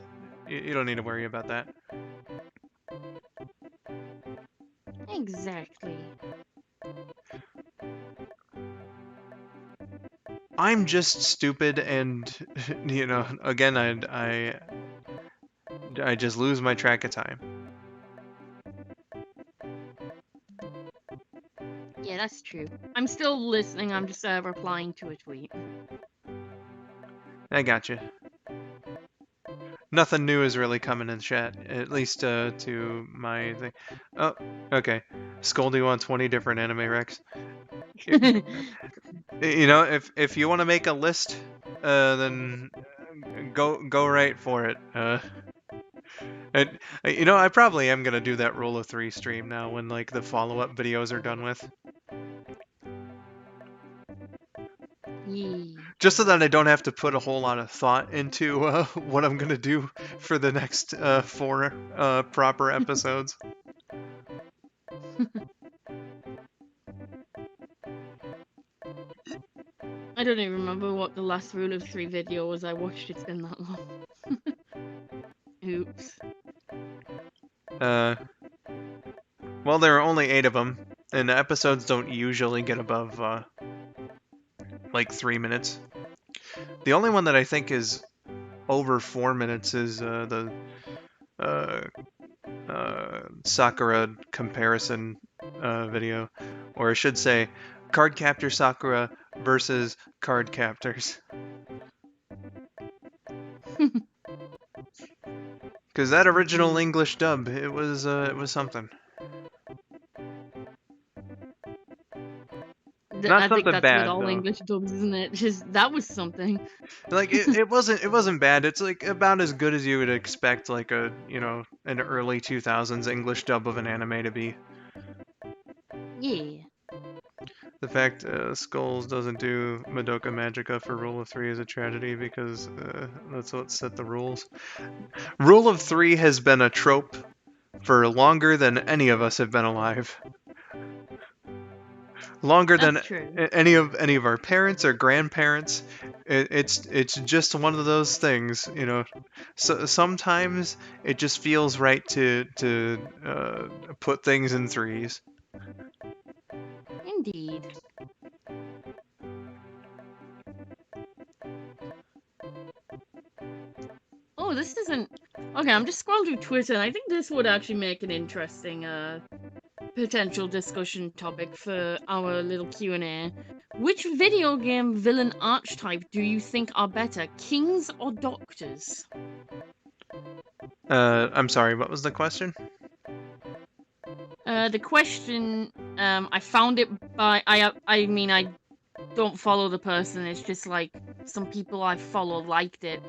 You don't need to worry about that. Exactly. I'm just stupid, and you know, again, I just lose my track of time. Yeah, that's true. I'm still listening. I'm just replying to a tweet. I gotcha. Nothing new is really coming in chat, at least to my thing. Oh, okay. Scold you on 20 different anime recs. You know, if you want to make a list, then go right for it. And you know, I probably am gonna do that Rule of 3 stream now when like the follow-up videos are done with. Yeah. Just so that I don't have to put a whole lot of thought into what I'm gonna do for the next 4 proper episodes. I don't even remember what the last Rule of 3 video was I watched. It's been that long. Oops. Well, there are only 8 of them, and the episodes don't usually get above like 3 minutes. The only one that I think is over 4 minutes is the Sakura comparison video, or I should say, Card Captor Sakura versus Card Captors. Because that original English dub, it was something. I think that's bad, with all though. English dubs, isn't it? Just that was something. Like it wasn't bad. It's like about as good as you would expect like a, you know, an early 2000s English dub of an anime to be. Yeah. The fact Skulls doesn't do Madoka Magica for Rule of 3 is a tragedy because that's what set the rules. Rule of 3 has been a trope for longer than any of us have been alive. Longer than That's true. any of our parents or grandparents. It's just one of those things, you know. So sometimes it just feels right to put things in threes. Indeed. Oh, this isn't... Okay, I'm just scrolling through Twitter, and I think this would actually make an interesting potential discussion topic for our little Q&A. Which video game villain archetype do you think are better, kings or doctors? I'm sorry, what was the question? The question, I found it by... I mean, I don't follow the person, it's just like some people I follow liked it.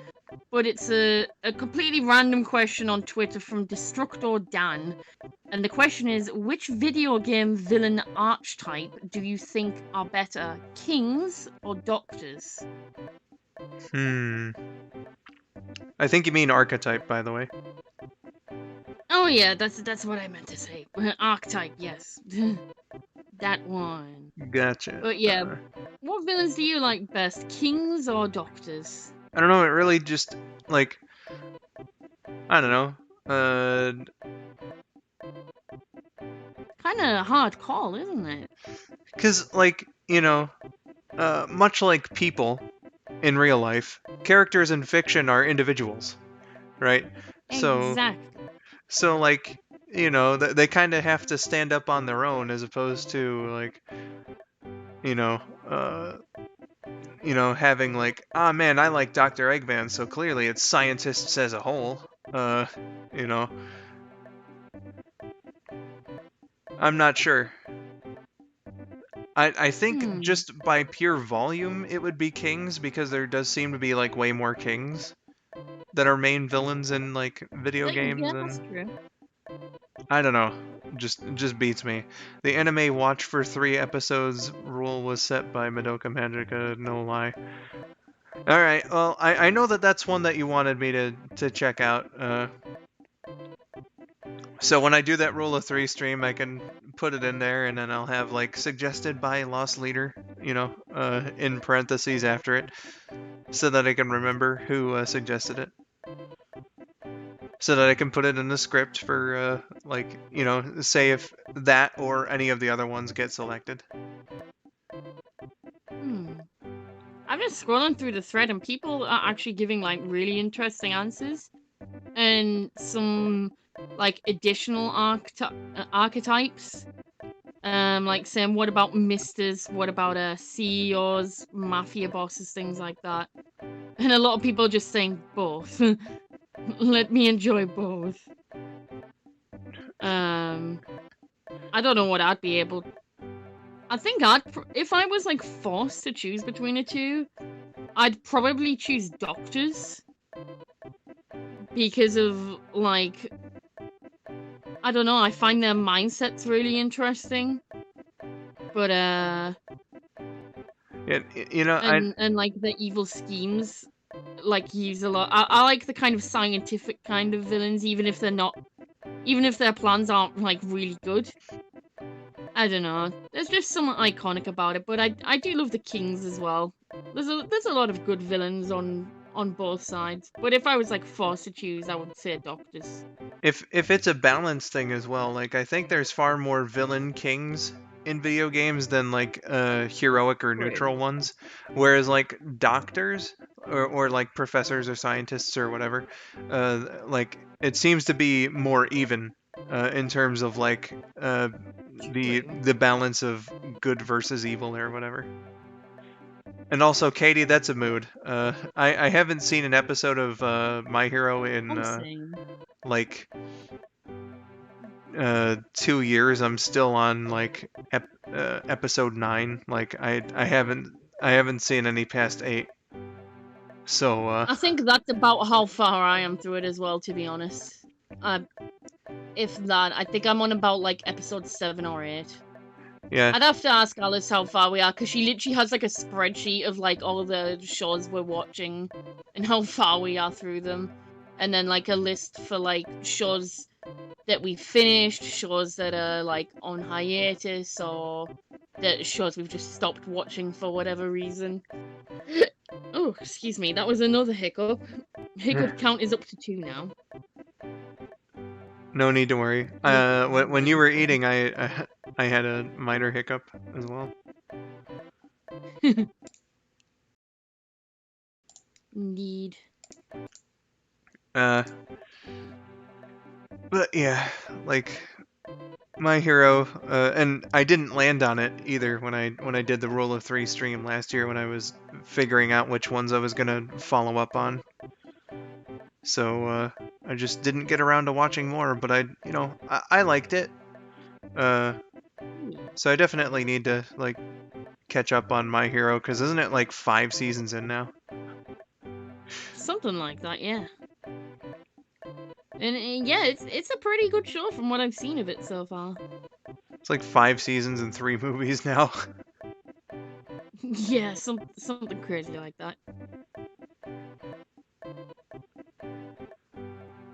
But it's a completely random question on Twitter from Destructor Dan. And the question is, which video game villain archetype do you think are better, kings or doctors? I think you mean archetype, by the way. Oh yeah, that's what I meant to say. Archetype, yes. That one. Gotcha. But yeah, what villains do you like best, kings or doctors? I don't know, it really just, like, I don't know. Kinda hard call, isn't it? Because, like, you know, much like people in real life, characters in fiction are individuals, right? Exactly. So like, you know, they kind of have to stand up on their own as opposed to like, you know, having like, ah man, I like Dr. Eggman, so clearly it's scientists as a whole. You know, I'm not sure. I think just by pure volume it would be kings because there does seem to be like way more kings that are main villains in like video games, Yeah, that's and true. I don't know, just beats me. The anime watch for 3 episodes rule was set by Madoka Magica, no lie. All right, well I know that that's one that you wanted me to check out. So when I do that rule of 3 stream, I can put it in there, and then I'll have like suggested by Lost Leader, you know, in parentheses after it, so that I can remember who suggested it. So that I can put it in the script for, like, you know, say if that or any of the other ones get selected. I'm just scrolling through the thread, and people are actually giving like really interesting answers, and some like additional archetypes. Like saying, what about misters? What about CEOs, mafia bosses, things like that. And a lot of people just saying both. Let me enjoy both. I don't know what I'd be able. I think if I was like forced to choose between the two, I'd probably choose doctors because of like, I don't know, I find their mindsets really interesting. But yeah, you know, and like the evil schemes like use a lot. I like the kind of scientific kind of villains, even if their plans aren't like really good. I don't know. There's just something iconic about it, but I do love the kings as well. There's a lot of good villains on both sides, but if I was like forced to choose, I would say doctors. If it's a balance thing as well, like I think there's far more villain kings in video games than like heroic or neutral ones, whereas like doctors or like professors or scientists or whatever, like it seems to be more even in terms of like the balance of good versus evil or whatever. And also, Katie, that's a mood. I haven't seen an episode of My Hero in like 2 years. I'm still on like episode 9. Like I haven't seen any past 8. So I think that's about how far I am through it as well, to be honest. If that, I think I'm on about like episode 7 or 8. Yeah. I'd have to ask Alice how far we are, because she literally has like a spreadsheet of like all the shows we're watching and how far we are through them. And then like a list for like shows that we finished, shows that are like on hiatus, or that shows we've just stopped watching for whatever reason. Oh, excuse me, that was another hiccup. Hiccup count is up to 2 now. No need to worry. When you were eating, I had a minor hiccup as well. Indeed. But yeah, like My Hero, and I didn't land on it either when I did the Rule of 3 stream last year when I was figuring out which ones I was gonna follow up on. So I just didn't get around to watching more, but I liked it. So I definitely need to like catch up on My Hero, because isn't it like 5 seasons in now? Something like that, yeah. And yeah, it's a pretty good show from what I've seen of it so far. It's like 5 seasons and 3 movies now. Yeah, something crazy like that.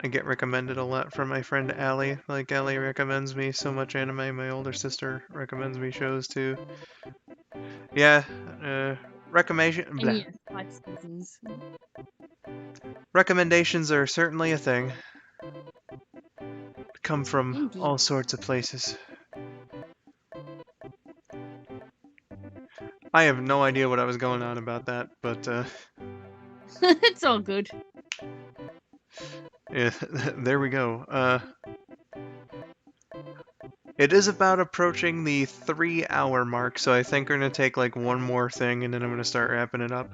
I get recommended a lot from my friend Allie. Like, Allie recommends me so much anime. My older sister recommends me shows too. Yeah, recommendation. And yeah, 5 seasons. Recommendations are certainly a thing. Come from Indeed. all sorts of places. I have no idea what I was going on about that, but It's all good. yeah, there we go. It is about approaching the 3-hour mark, so I think we're gonna take like one more thing, and then I'm gonna start wrapping it up.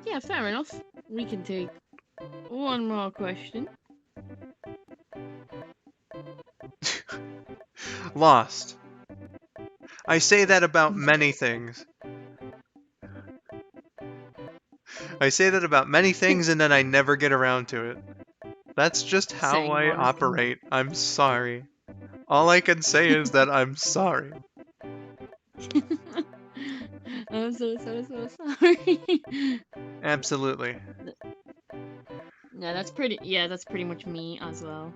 Yeah, fair enough. We can take one more question. Lost. I say that about many things. I say that about many things, and then I never get around to it. That's just how Saying a I lot of things. operate. I'm sorry. All I can say is that I'm sorry. I'm so sorry. Absolutely. Yeah, that's pretty much me as well.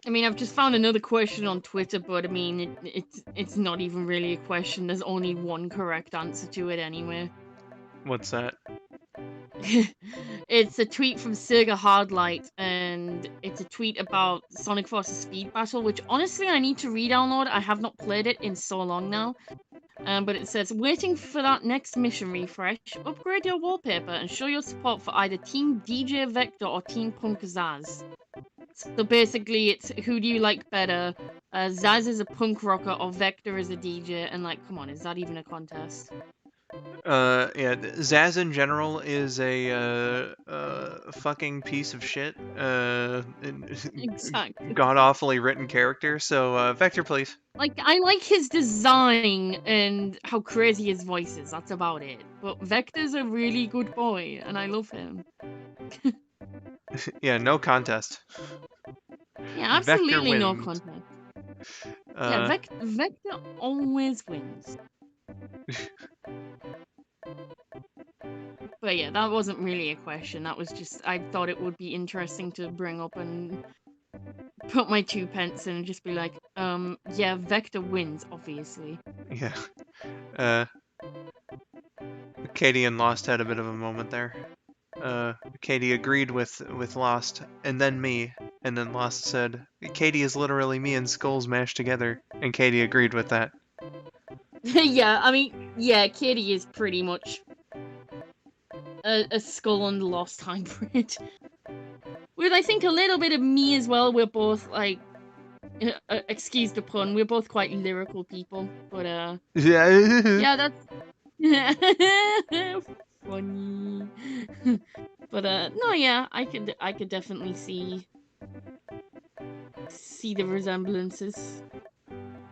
I mean, I've just found another question on Twitter, but I mean, it's not even really a question. There's only one correct answer to it anyway. What's that? It's a tweet from Sega Hardlight, and it's a tweet about Sonic Forces Speed Battle, which honestly I need to re-download. I have not played it in so long now. But it says, waiting for that next mission refresh, upgrade your wallpaper and show your support for either Team DJ Vector or Team Punk Zaz. So basically, it's who do you like better? Zaz is a punk rocker or Vector is a DJ, and like, come on, is that even a contest? Yeah, Zaz in general is a fucking piece of shit. Exactly. God-awfully written character, so, Vector, please. Like, I like his design and how crazy his voice is, that's about it. But Vector's a really good boy, and I love him. Yeah, no contest. Yeah, Vector absolutely no wins. contest. Yeah, Vector always wins. But yeah, that wasn't really a question. That was just, I thought it would be interesting to bring up and put my 2 pence in and just be like, yeah, Vector wins, obviously. Yeah. Katie and Lost had a bit of a moment there. Katie agreed with Lost, and then me, and then Lost said, Katie is literally me and Skulls mashed together, and Katie agreed with that. Yeah, I mean, yeah, Katie is pretty much a Skull and Lost hybrid. With, I think, a little bit of me as well. We're both, like, excuse the pun, we're both quite lyrical people, but, yeah, that's funny. But, no, yeah, I could definitely see the resemblances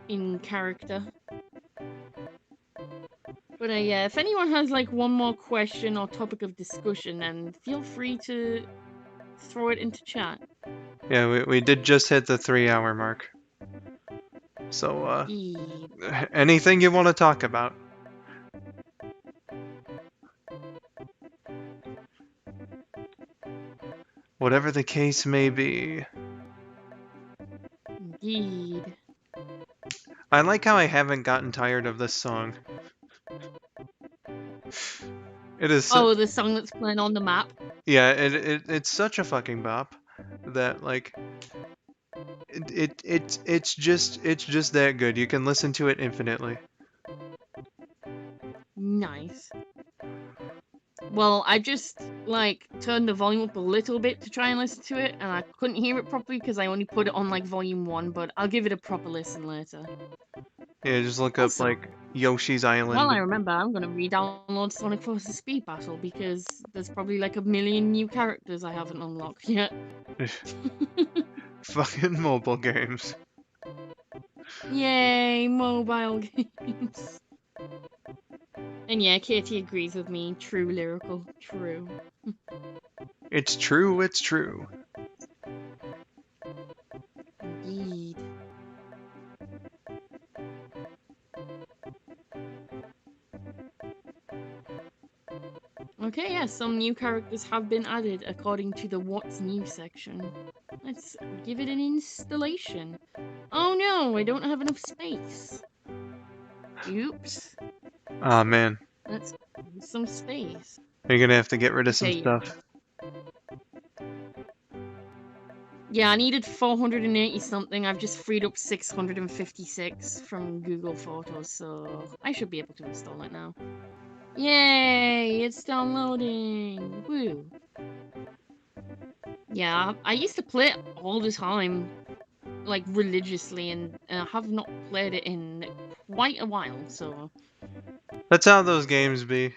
in character. But yeah, if anyone has like one more question or topic of discussion, then feel free to throw it into chat. Yeah, we did just hit the 3-hour mark. So, Indeed. anything you want to talk about? Whatever the case may be. Indeed. I like how I haven't gotten tired of this song. It is. Oh, the song that's playing on the map. Yeah, it's such a fucking bop that like it's just that good. You can listen to it infinitely. Nice. Well, I just like turned the volume up a little bit to try and listen to it, and I couldn't hear it properly because I only put it on like volume 1. But I'll give it a proper listen later. Yeah, just look up Also, like Yoshi's while Island. I remember, I'm gonna re-download Sonic Forces Speed Battle because there's probably like a million new characters I haven't unlocked yet. Fucking mobile games. Yay, mobile games. And yeah, Katie agrees with me. True lyrical. True. It's true, it's true. Indeed. Okay, yeah, some new characters have been added according to the What's New section. Let's give it an installation. Oh no, I don't have enough space. Oops. Aw, man. Let's use some space. You're gonna have to get rid of some Okay, stuff. yeah, I needed 480 something. I've just freed up 656 from Google Photos, so I should be able to install it now. Yay, it's downloading. Woo. Yeah, I used to play it all the time, like religiously, and I have not played it in quite a while, so. That's how those games be.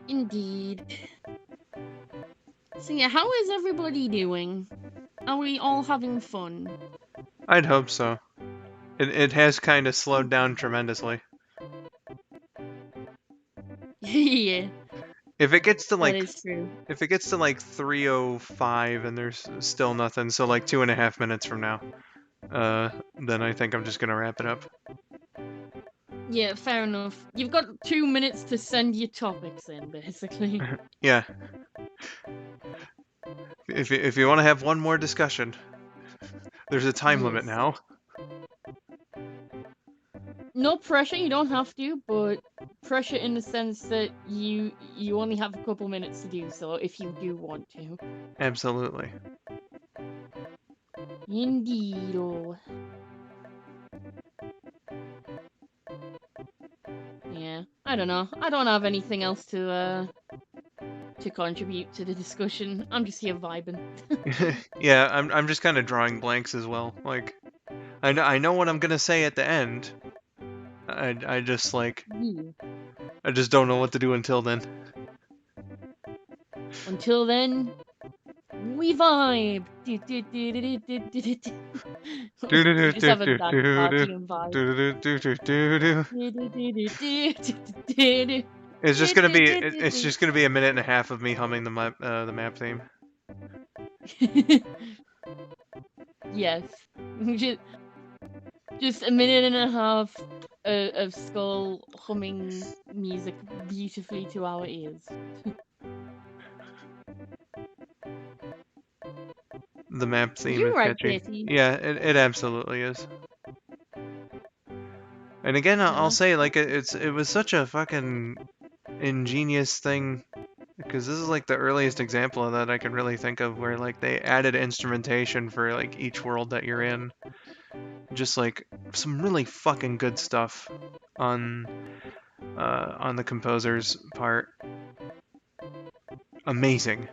Indeed. So yeah, how is everybody doing? Are we all having fun? I'd hope so. It has kind of slowed down tremendously. Yeah, If it gets to that like is true. if it gets to like 3:05 and there's still nothing, so like 2.5 minutes from now, then I think I'm just gonna wrap it up. Yeah, fair enough. You've got 2 minutes to send your topics in, basically. Yeah. If you want to have one more discussion, there's a time limit Yes. now. No pressure, you don't have to, but pressure in the sense that you only have a couple minutes to do so if you do want to. Absolutely. Indeed. Oh. Yeah, I don't know. I don't have anything else to contribute to the discussion. I'm just here vibing. Yeah, I'm just kind of drawing blanks as well. Like, I know what I'm gonna say at the end. I just like Yeah. I just don't know what to do until then. Until then, we vibe. We just have a dance party and vibe. It's just gonna be a minute and a half of me humming the map theme. Yes. Just a minute and a half of Skull humming music beautifully to our ears. The map theme You're is right, catchy. Katie. Yeah, it absolutely is. And again, I'll Yeah. say like it was such a fucking ingenious thing because this is like the earliest example of that I can really think of where like they added instrumentation for like each world that you're in. Just like some really fucking good stuff on the composer's part. Amazing.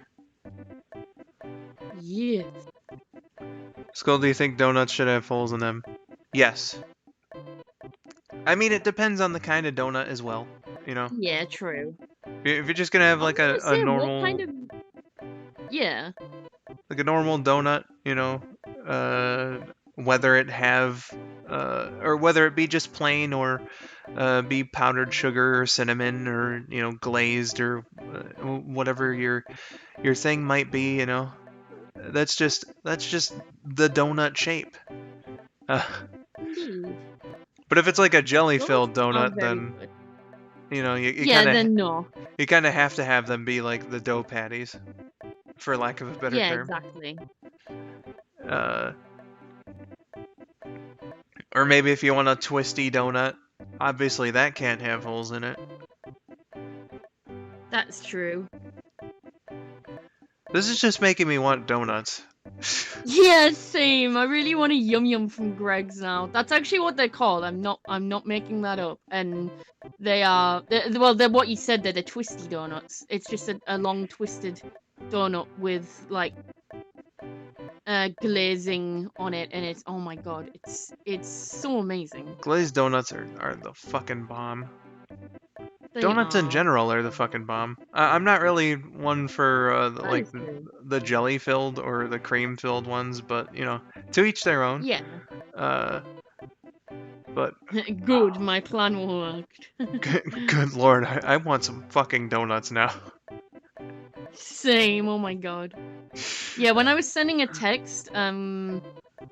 Yes. Skull, do you think donuts should have holes in them? Yes. I mean, it depends on the kind of donut as well, you know? Yeah, true. If you're just gonna have I was like gonna a say, what normal kind of... Yeah. like a normal donut, you know, uh, whether it have or whether it be just plain or be powdered sugar or cinnamon or glazed or whatever your thing might be. That's just the donut shape. Uh, Indeed. but if it's like a jelly Donuts filled are donut, very then good. you Yeah, kind of then no. have to have them be like the dough patties, for lack of a better Yeah, term. exactly. Uh, or maybe if you want a twisty donut, obviously that can't have holes in it. That's true. This is just making me want donuts. Yeah, same. I really want a yum yum from Greg's now. That's actually what they're called. I'm not making that up. And they're what you said. They're the twisty donuts. It's just a long twisted donut with like glazing on it, and it's, oh my god, it's so amazing. Glazed donuts are the fucking bomb. They Donuts in are. general are the fucking bomb. I'm not really one for That is true. the jelly filled or the cream filled ones, but to each their own. Yeah. Uh, but Good, my plan worked. good lord, I want some fucking donuts now. Same, oh my god. Yeah, when I was sending a text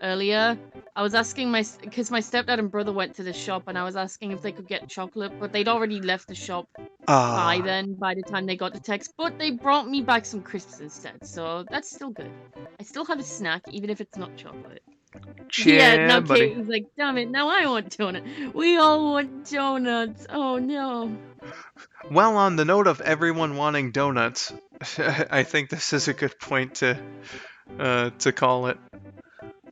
earlier, I was asking because my stepdad and brother went to the shop, and I was asking if they could get chocolate, but they'd already left the shop by Ah, then, by the time they got the text. But they brought me back some crisps instead, so that's still good. I still have a snack, even if it's not chocolate. Yeah, yeah, now buddy. Katie's like, damn it, now I want donut. We all want donuts. Oh no. Well, on the note of everyone wanting donuts, I think this is a good point to call it.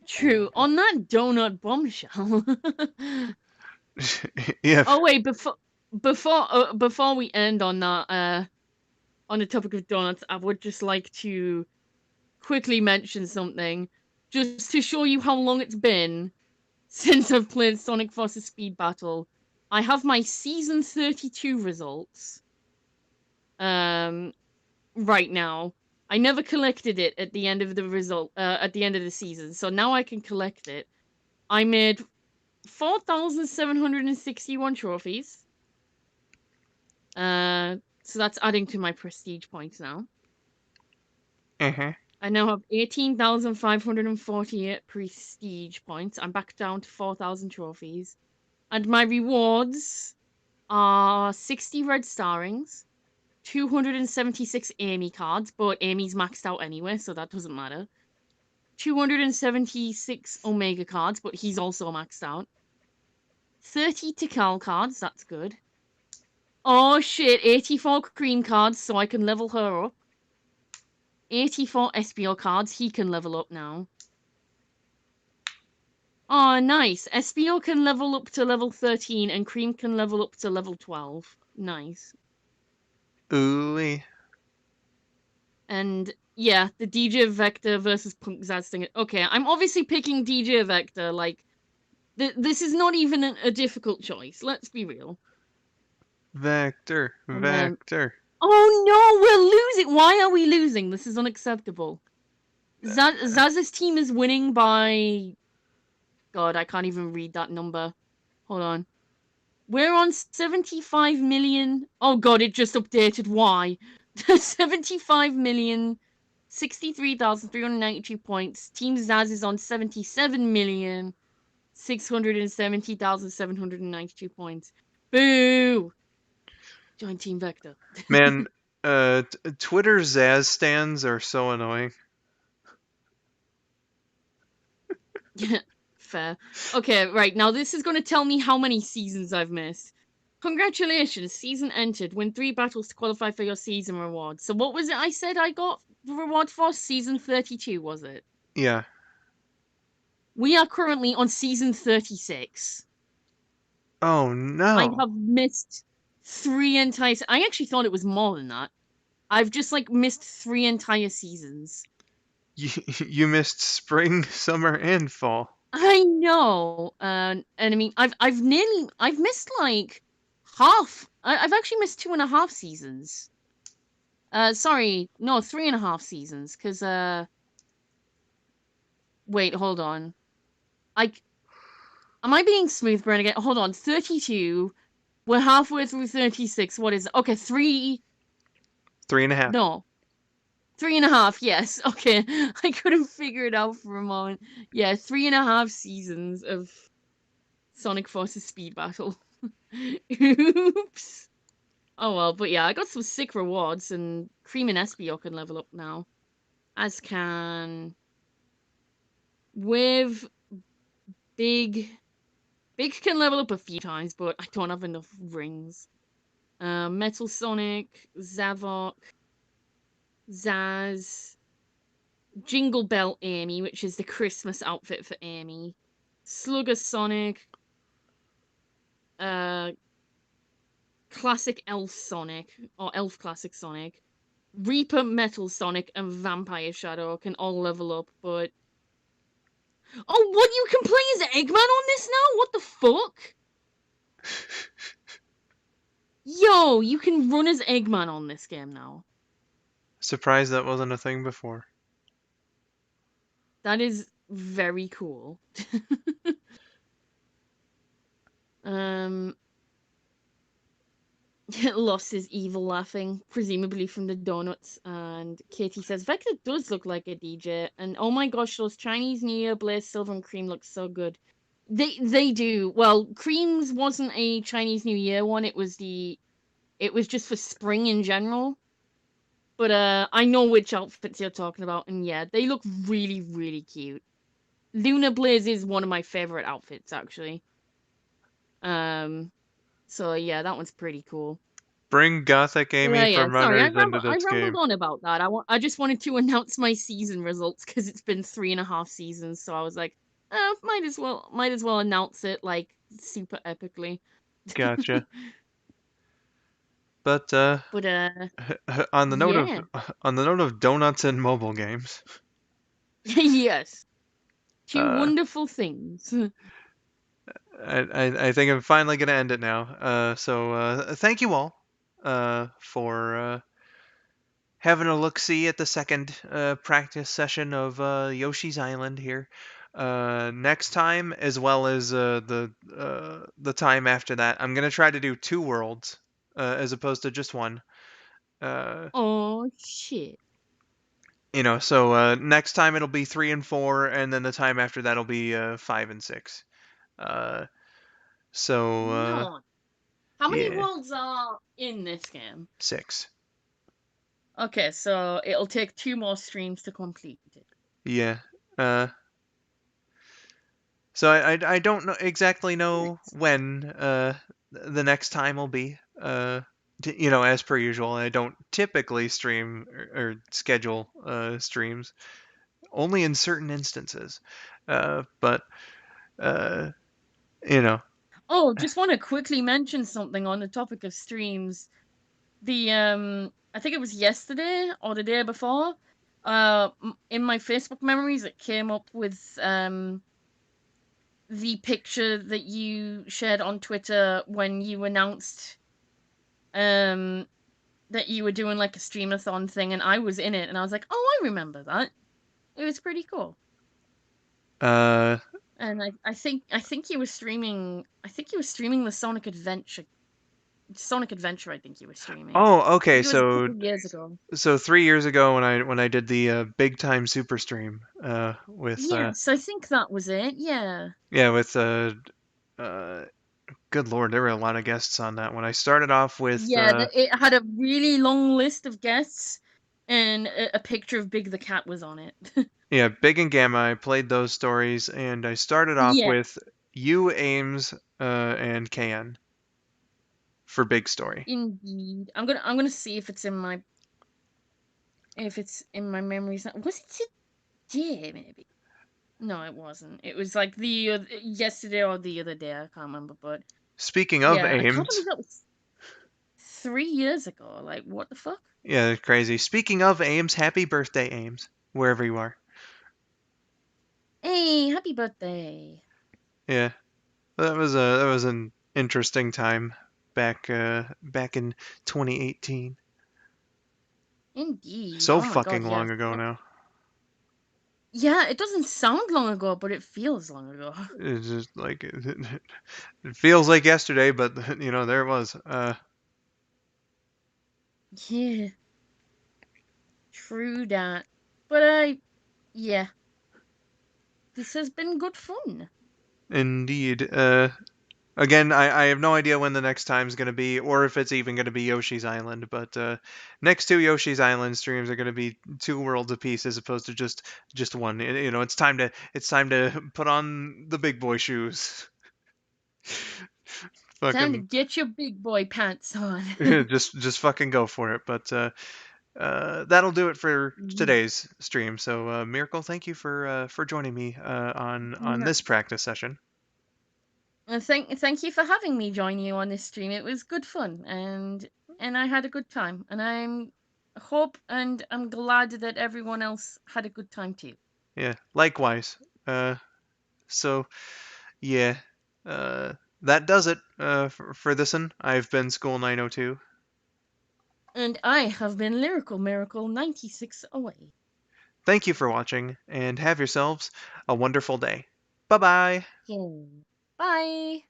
True. On that donut bombshell. Yeah. Oh wait, before we end on that on the topic of donuts, I would just like to quickly mention something just to show you how long it's been since I've played Sonic Forces Speed Battle. I have my season 32 results um right now. I never collected it at the end of the at the end of the season, so now I can collect it. I made 4,761 trophies. So that's adding to my prestige points now. Uh-huh. I now have 18,548 prestige points. I'm back down to 4,000 trophies. And my rewards are 60 red star rings, 276 Amy cards, but Amy's maxed out anyway, so that doesn't matter. 276 Omega cards, but he's also maxed out. 30 Tikal cards, that's good. Oh shit, 84 cream cards, so I can level her up. 84 SBO cards, he can level up now. Oh, nice. SBO can level up to level 13, and Cream can level up to level 12. Nice. Ooh. And yeah, the DJ Vector versus Punk Zaz thing. Okay, I'm obviously picking DJ Vector. Like, this is not even a difficult choice. Let's be real. Vector, And then, Vector. oh no, we're losing. Why are we losing? This is unacceptable. Zaz's team is winning by. God, I can't even read that number. Hold on. We're on 75 million. Oh god, it just updated. Why? 75 million. 63,392 points. Team Zaz is on 77,670,792 points. Boo! Join Team Vector. Man, Twitter Zaz stands are so annoying. Fair. Okay, right. Now this is going to tell me how many seasons I've missed. Congratulations, season entered. Win 3 battles to qualify for your season reward. So what was it I said I got the reward for? Season 32, was it? Yeah. We are currently on season 36. Oh I no. have missed 3 entire... I actually thought it was more than that. I've just, like, missed 3 entire seasons. You missed spring, summer, and fall. I know. And I mean, I've missed, like, half. I've actually missed 2.5 seasons. Sorry, no, 3.5 seasons. Cause wait, hold on. Am I being smooth brain again? Hold on, 32. We're halfway through 36. What is it? Okay, three. 3.5. No, 3.5. Yes. Okay, I couldn't figure it out for a moment. Yeah, 3.5 seasons of Sonic Forces Speed Battle. Oops. Oh well, but yeah, I got some sick rewards, and Cream and Espio can level up now. As can with Big. Big can level up a few times, but I don't have enough rings. Metal Sonic, Zavok, Zaz, Jingle Bell Amy, which is the Christmas outfit for Amy, Slugger Sonic, uh, Classic Elf Sonic, or Elf Classic Sonic, Reaper Metal Sonic, and Vampire Shadow can all level up, but. Oh, what? You can play as Eggman on this now? What the fuck? Yo, you can run as Eggman on this game now. Surprised that wasn't a thing before. That is very cool. um, Lost his evil laughing, presumably from the donuts. And Katie says Vector does look like a DJ. And oh my gosh, those Chinese New Year Blaze Silver and Cream look so good. They do. Well, Cream's wasn't a Chinese New Year one. It was just for spring in general. But I know which outfits you're talking about, and yeah, they look really, really cute. Luna Blaze is one of my favorite outfits, actually. Um, so yeah, that one's pretty cool. Bring Gothic Amy Yeah. from Sorry, Runners into I this rambled game. on about that. I just wanted to announce my season results because it's been 3.5 seasons. So I was like, might as well announce it like super epically. Gotcha. But But on the note of yeah, donuts and mobile games, yes, two uh, wonderful things. I think I'm finally gonna end it now. So thank you all for having a look see at the second practice session of Yoshi's Island here. Next time, as well as the time after that, I'm gonna try to do 2 worlds as opposed to just one. Uh, Oh shit! so next time it'll be 3 and 4, and then the time after that'll be 5 and 6. Uh, so No. How many yeah, worlds are in this game? 6. Okay, so it'll take 2 more streams to complete it. Yeah. Uh, so I don't know exactly know Nice. when the next time will be. As per usual, I don't typically stream or schedule streams, only in certain instances. But uh, you know, Oh, just want to quickly mention something on the topic of streams. I think it was yesterday or the day before. In my Facebook memories, it came up with the picture that you shared on Twitter when you announced um that you were doing like a streamathon thing, and I was in it, and I was like, oh, I remember that. It was pretty cool. uh, And I think you were streaming. I think you were streaming the Sonic Adventure. Sonic Adventure. I think you were streaming. oh, I okay. think it was a So couple of years ago. 3 years ago when I did the big time super stream with Yes, I think that was it. Yeah. yeah with uh good lord, there were a lot of guests on that one. I started off with Yeah, it had a really long list of guests, and a picture of Big the Cat was on it. yeah, Big and Gamma. I played those stories, and I started off Yeah, with you, Ames, and KN for Big Story. indeed. I'm gonna see if it's in my memories. Was it today? Maybe. No, it wasn't. It was like yesterday or the other day. I can't remember, but Speaking of yeah, I can't Ames, believe that was 3 years ago. Like, what the fuck? yeah, crazy. Speaking of Ames, happy birthday, Ames, wherever you are. Hey, happy birthday! Yeah, that was an interesting time back in 2018. Indeed. So Oh my god, fucking yeah. long ago now. Yeah, it doesn't sound long ago, but it feels long ago. It's just like it feels like yesterday, but there it was. Yeah, true that. But yeah, this has been good fun. Indeed. Again, I have no idea when the next time's going to be, or if it's even going to be Yoshi's Island. But next two Yoshi's Island streams are going to be two worlds apiece, as opposed to just one. It's time to put on the big boy shoes. Time to Fucking get your big boy pants on. just fucking go for it. But that'll do it for Mhm. today's stream. So Miracle, thank you for joining me on No. this practice session. Thank you for having me join you on this stream. It was good fun, and I had a good time, and I'm glad that everyone else had a good time too. Yeah, likewise. So yeah, uh, that does it for this one. I've been School902. And I have been Lyrical Miracle 9608. Thank you for watching, and have yourselves a wonderful day. Bye bye. Yeah. Bye.